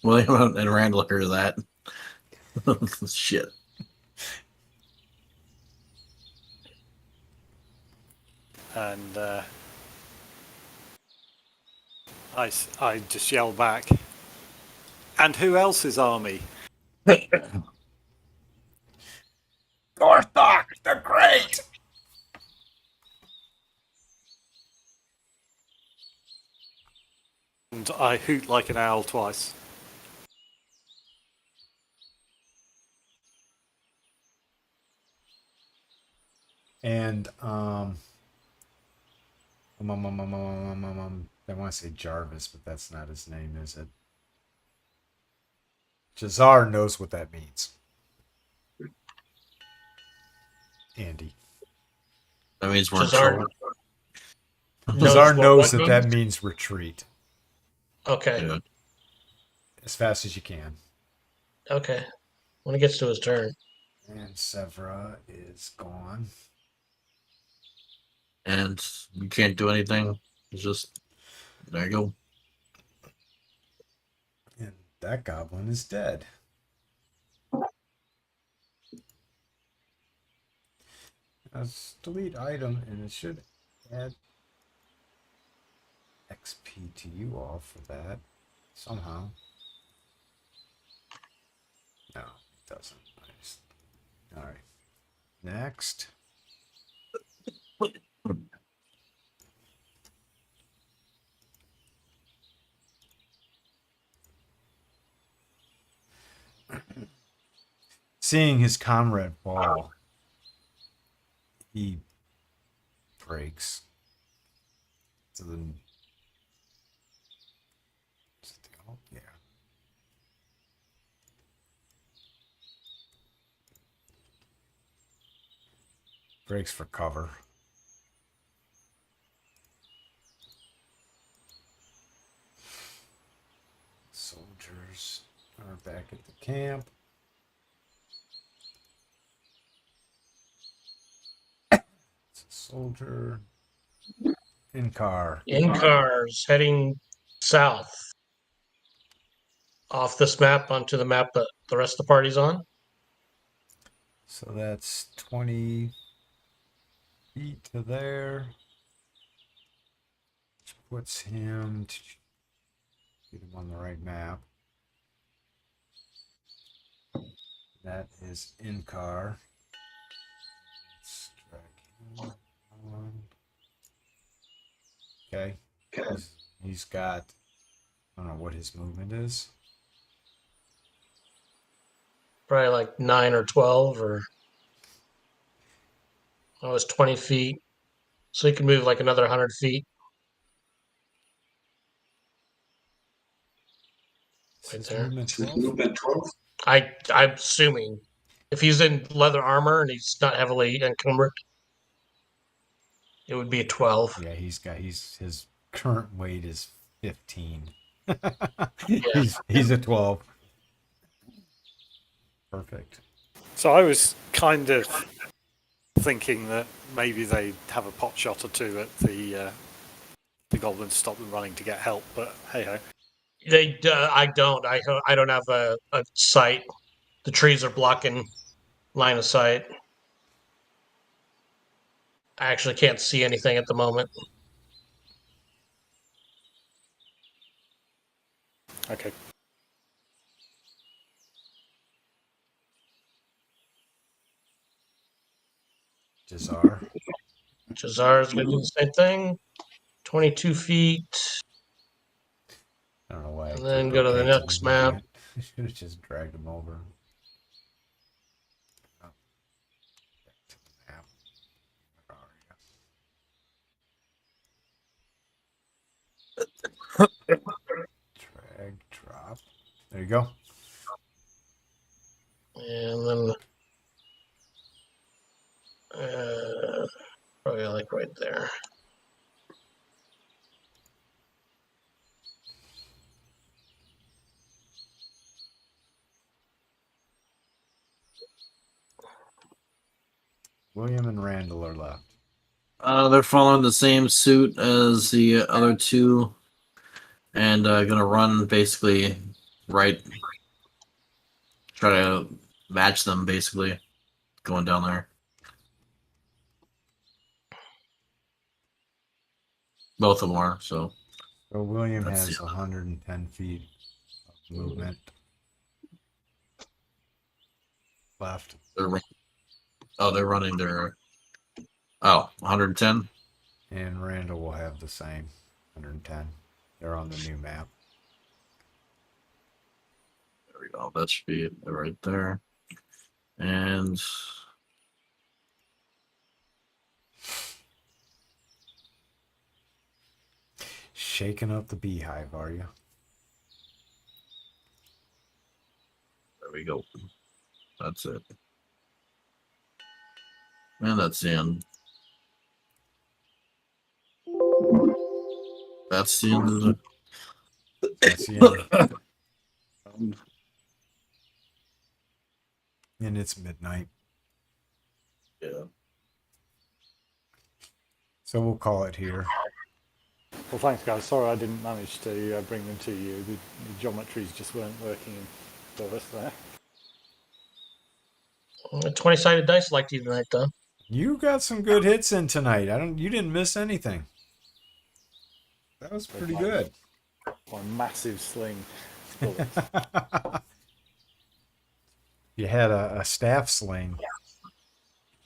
William and Randall heard that. Shit. And I just yell back. And who else's army? Gorthok the Great! And I hoot like an owl twice. And I want to say Jarvis, but that's not his name, is it? Jazar knows what that means. Andy. That means we're in Jazar trouble. Jazar knows what that that means retreat Okay. Yeah. as fast as you can. Okay. When it gets to his turn. And Severa is gone. And you can't do anything. It's just there you go. And that goblin is dead. Let's delete item, and it should add XP to you all for that somehow. No, it doesn't. Nice. All right. Next. Seeing his comrade fall, he breaks to the. Is it the alt? Yeah. Breaks for cover. Soldiers are back at the camp. soldier in car. In cars heading south off this map onto the map that the rest of the party's on. So that's 20 feet to there. Which puts him get him on the right map. That is in car. Let's drag him on. Okay. He's got, I don't know what his movement is. Probably like 9 or 12, or I was 20 feet. So he can move like another 100 feet. Right His there. movement 12? I'm assuming if he's in leather armor and he's not heavily encumbered, it would be a 12. Yeah, his current weight is 15. Yeah. He's a 12. Perfect. So I was kind of thinking that maybe they'd have a pot shot or two at the goblin to stop them running to get help, but hey ho. I don't. I don't have a sight. The trees are blocking line of sight. I actually can't see anything at the moment. Okay. Jazar. Jazar's going to do the same thing. 22 feet. I don't know why. And then go to the next map. I should have just dragged him over. Oh, back to the map. Where are you? Drag, drop. There you go. And then probably like right there. William and Randall are left. They're following the same suit as the other two, and gonna run basically right. Try to match them basically, going down there. Both of them are so. So William That's has the- 110 feet of movement left. They're running their. 110. And Randall will have the same 110. They're on the new map. There we go. That should be it right there. And Shaking up the beehive, are you? there we go. That's it. And that's the end. That's the end of the. That's the end. And it's midnight. Yeah. So we'll call it here. Well, thanks, guys. Sorry I didn't manage to bring them to you. The geometries just weren't working for us there. 20-sided dice liked you tonight, though. You got some good hits in tonight. You didn't miss anything. That was pretty good. My massive sling bullets. You had a staff sling. I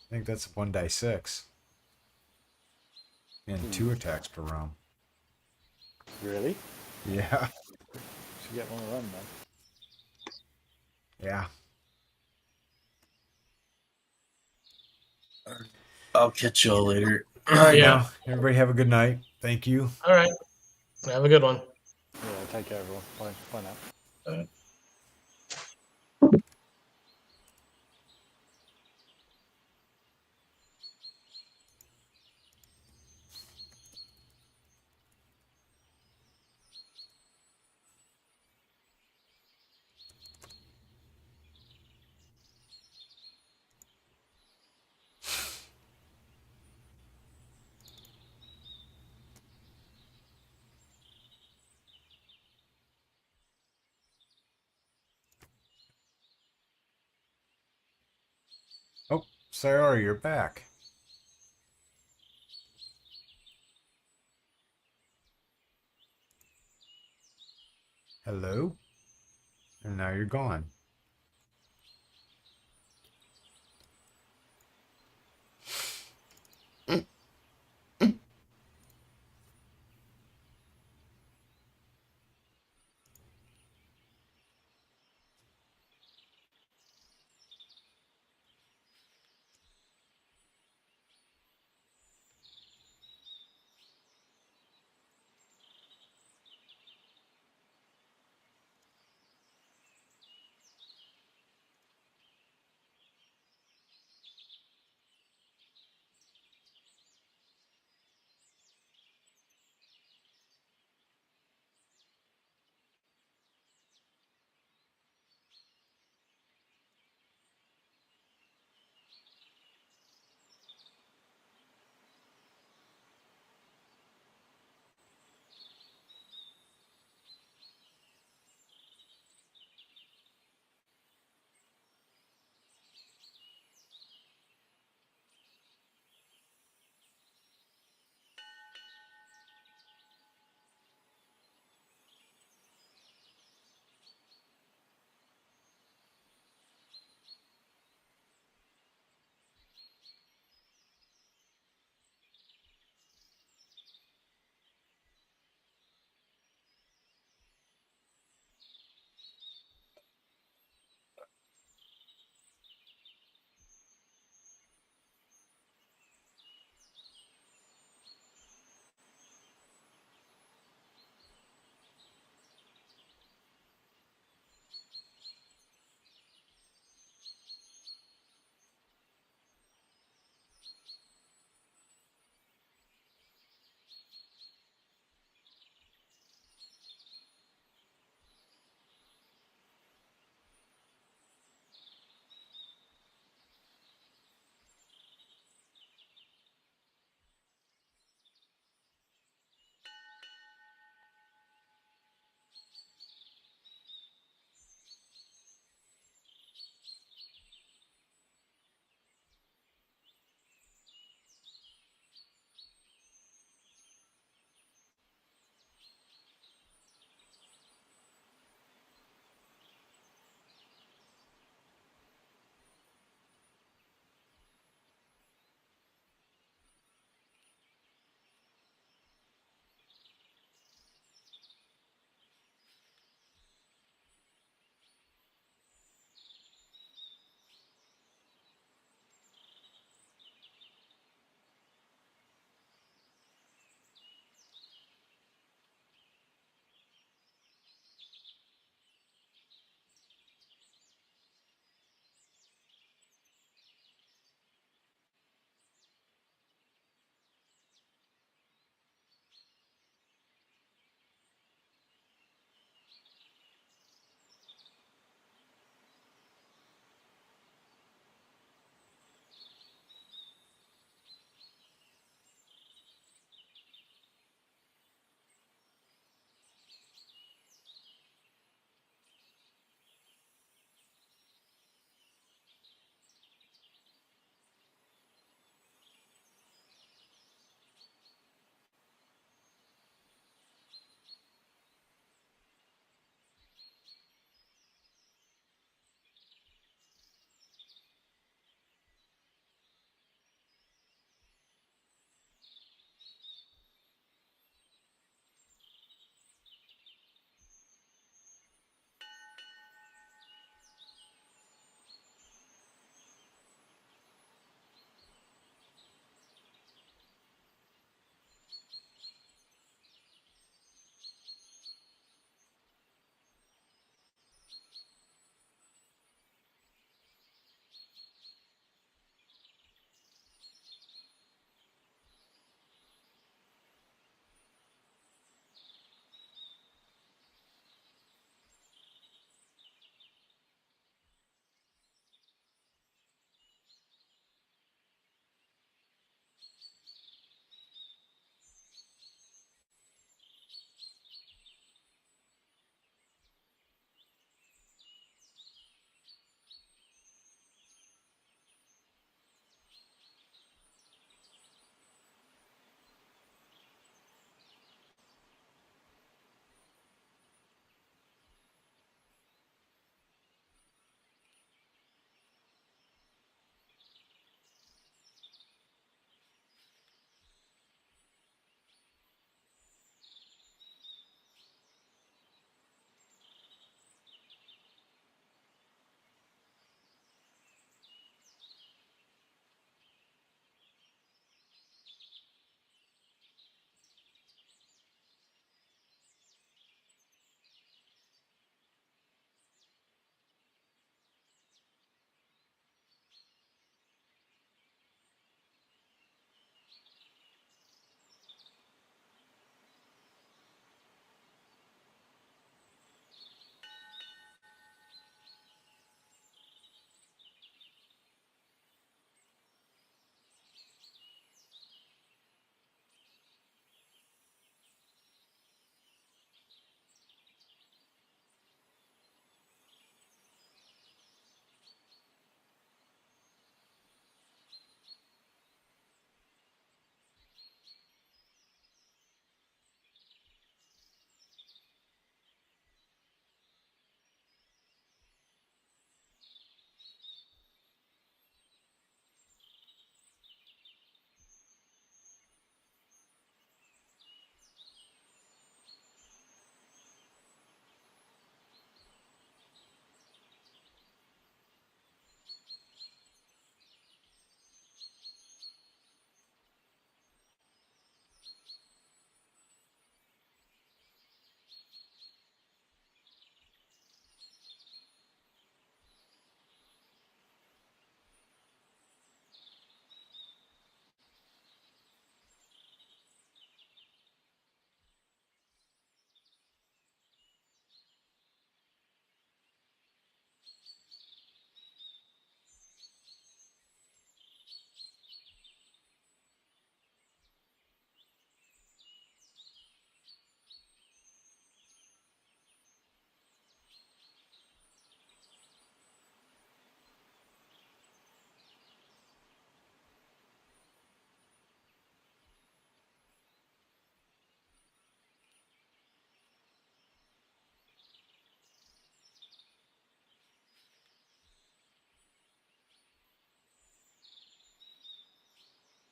think that's 1d6. And 2 attacks per round. Really? Yeah. Should get one of them then. Yeah. I'll catch y'all later. All right, Yeah. now. Everybody have a good night. Thank you. All right. Have a good one. Yeah, take care, everyone. Bye, bye now. Sayori, you're back. Hello? And now you're gone.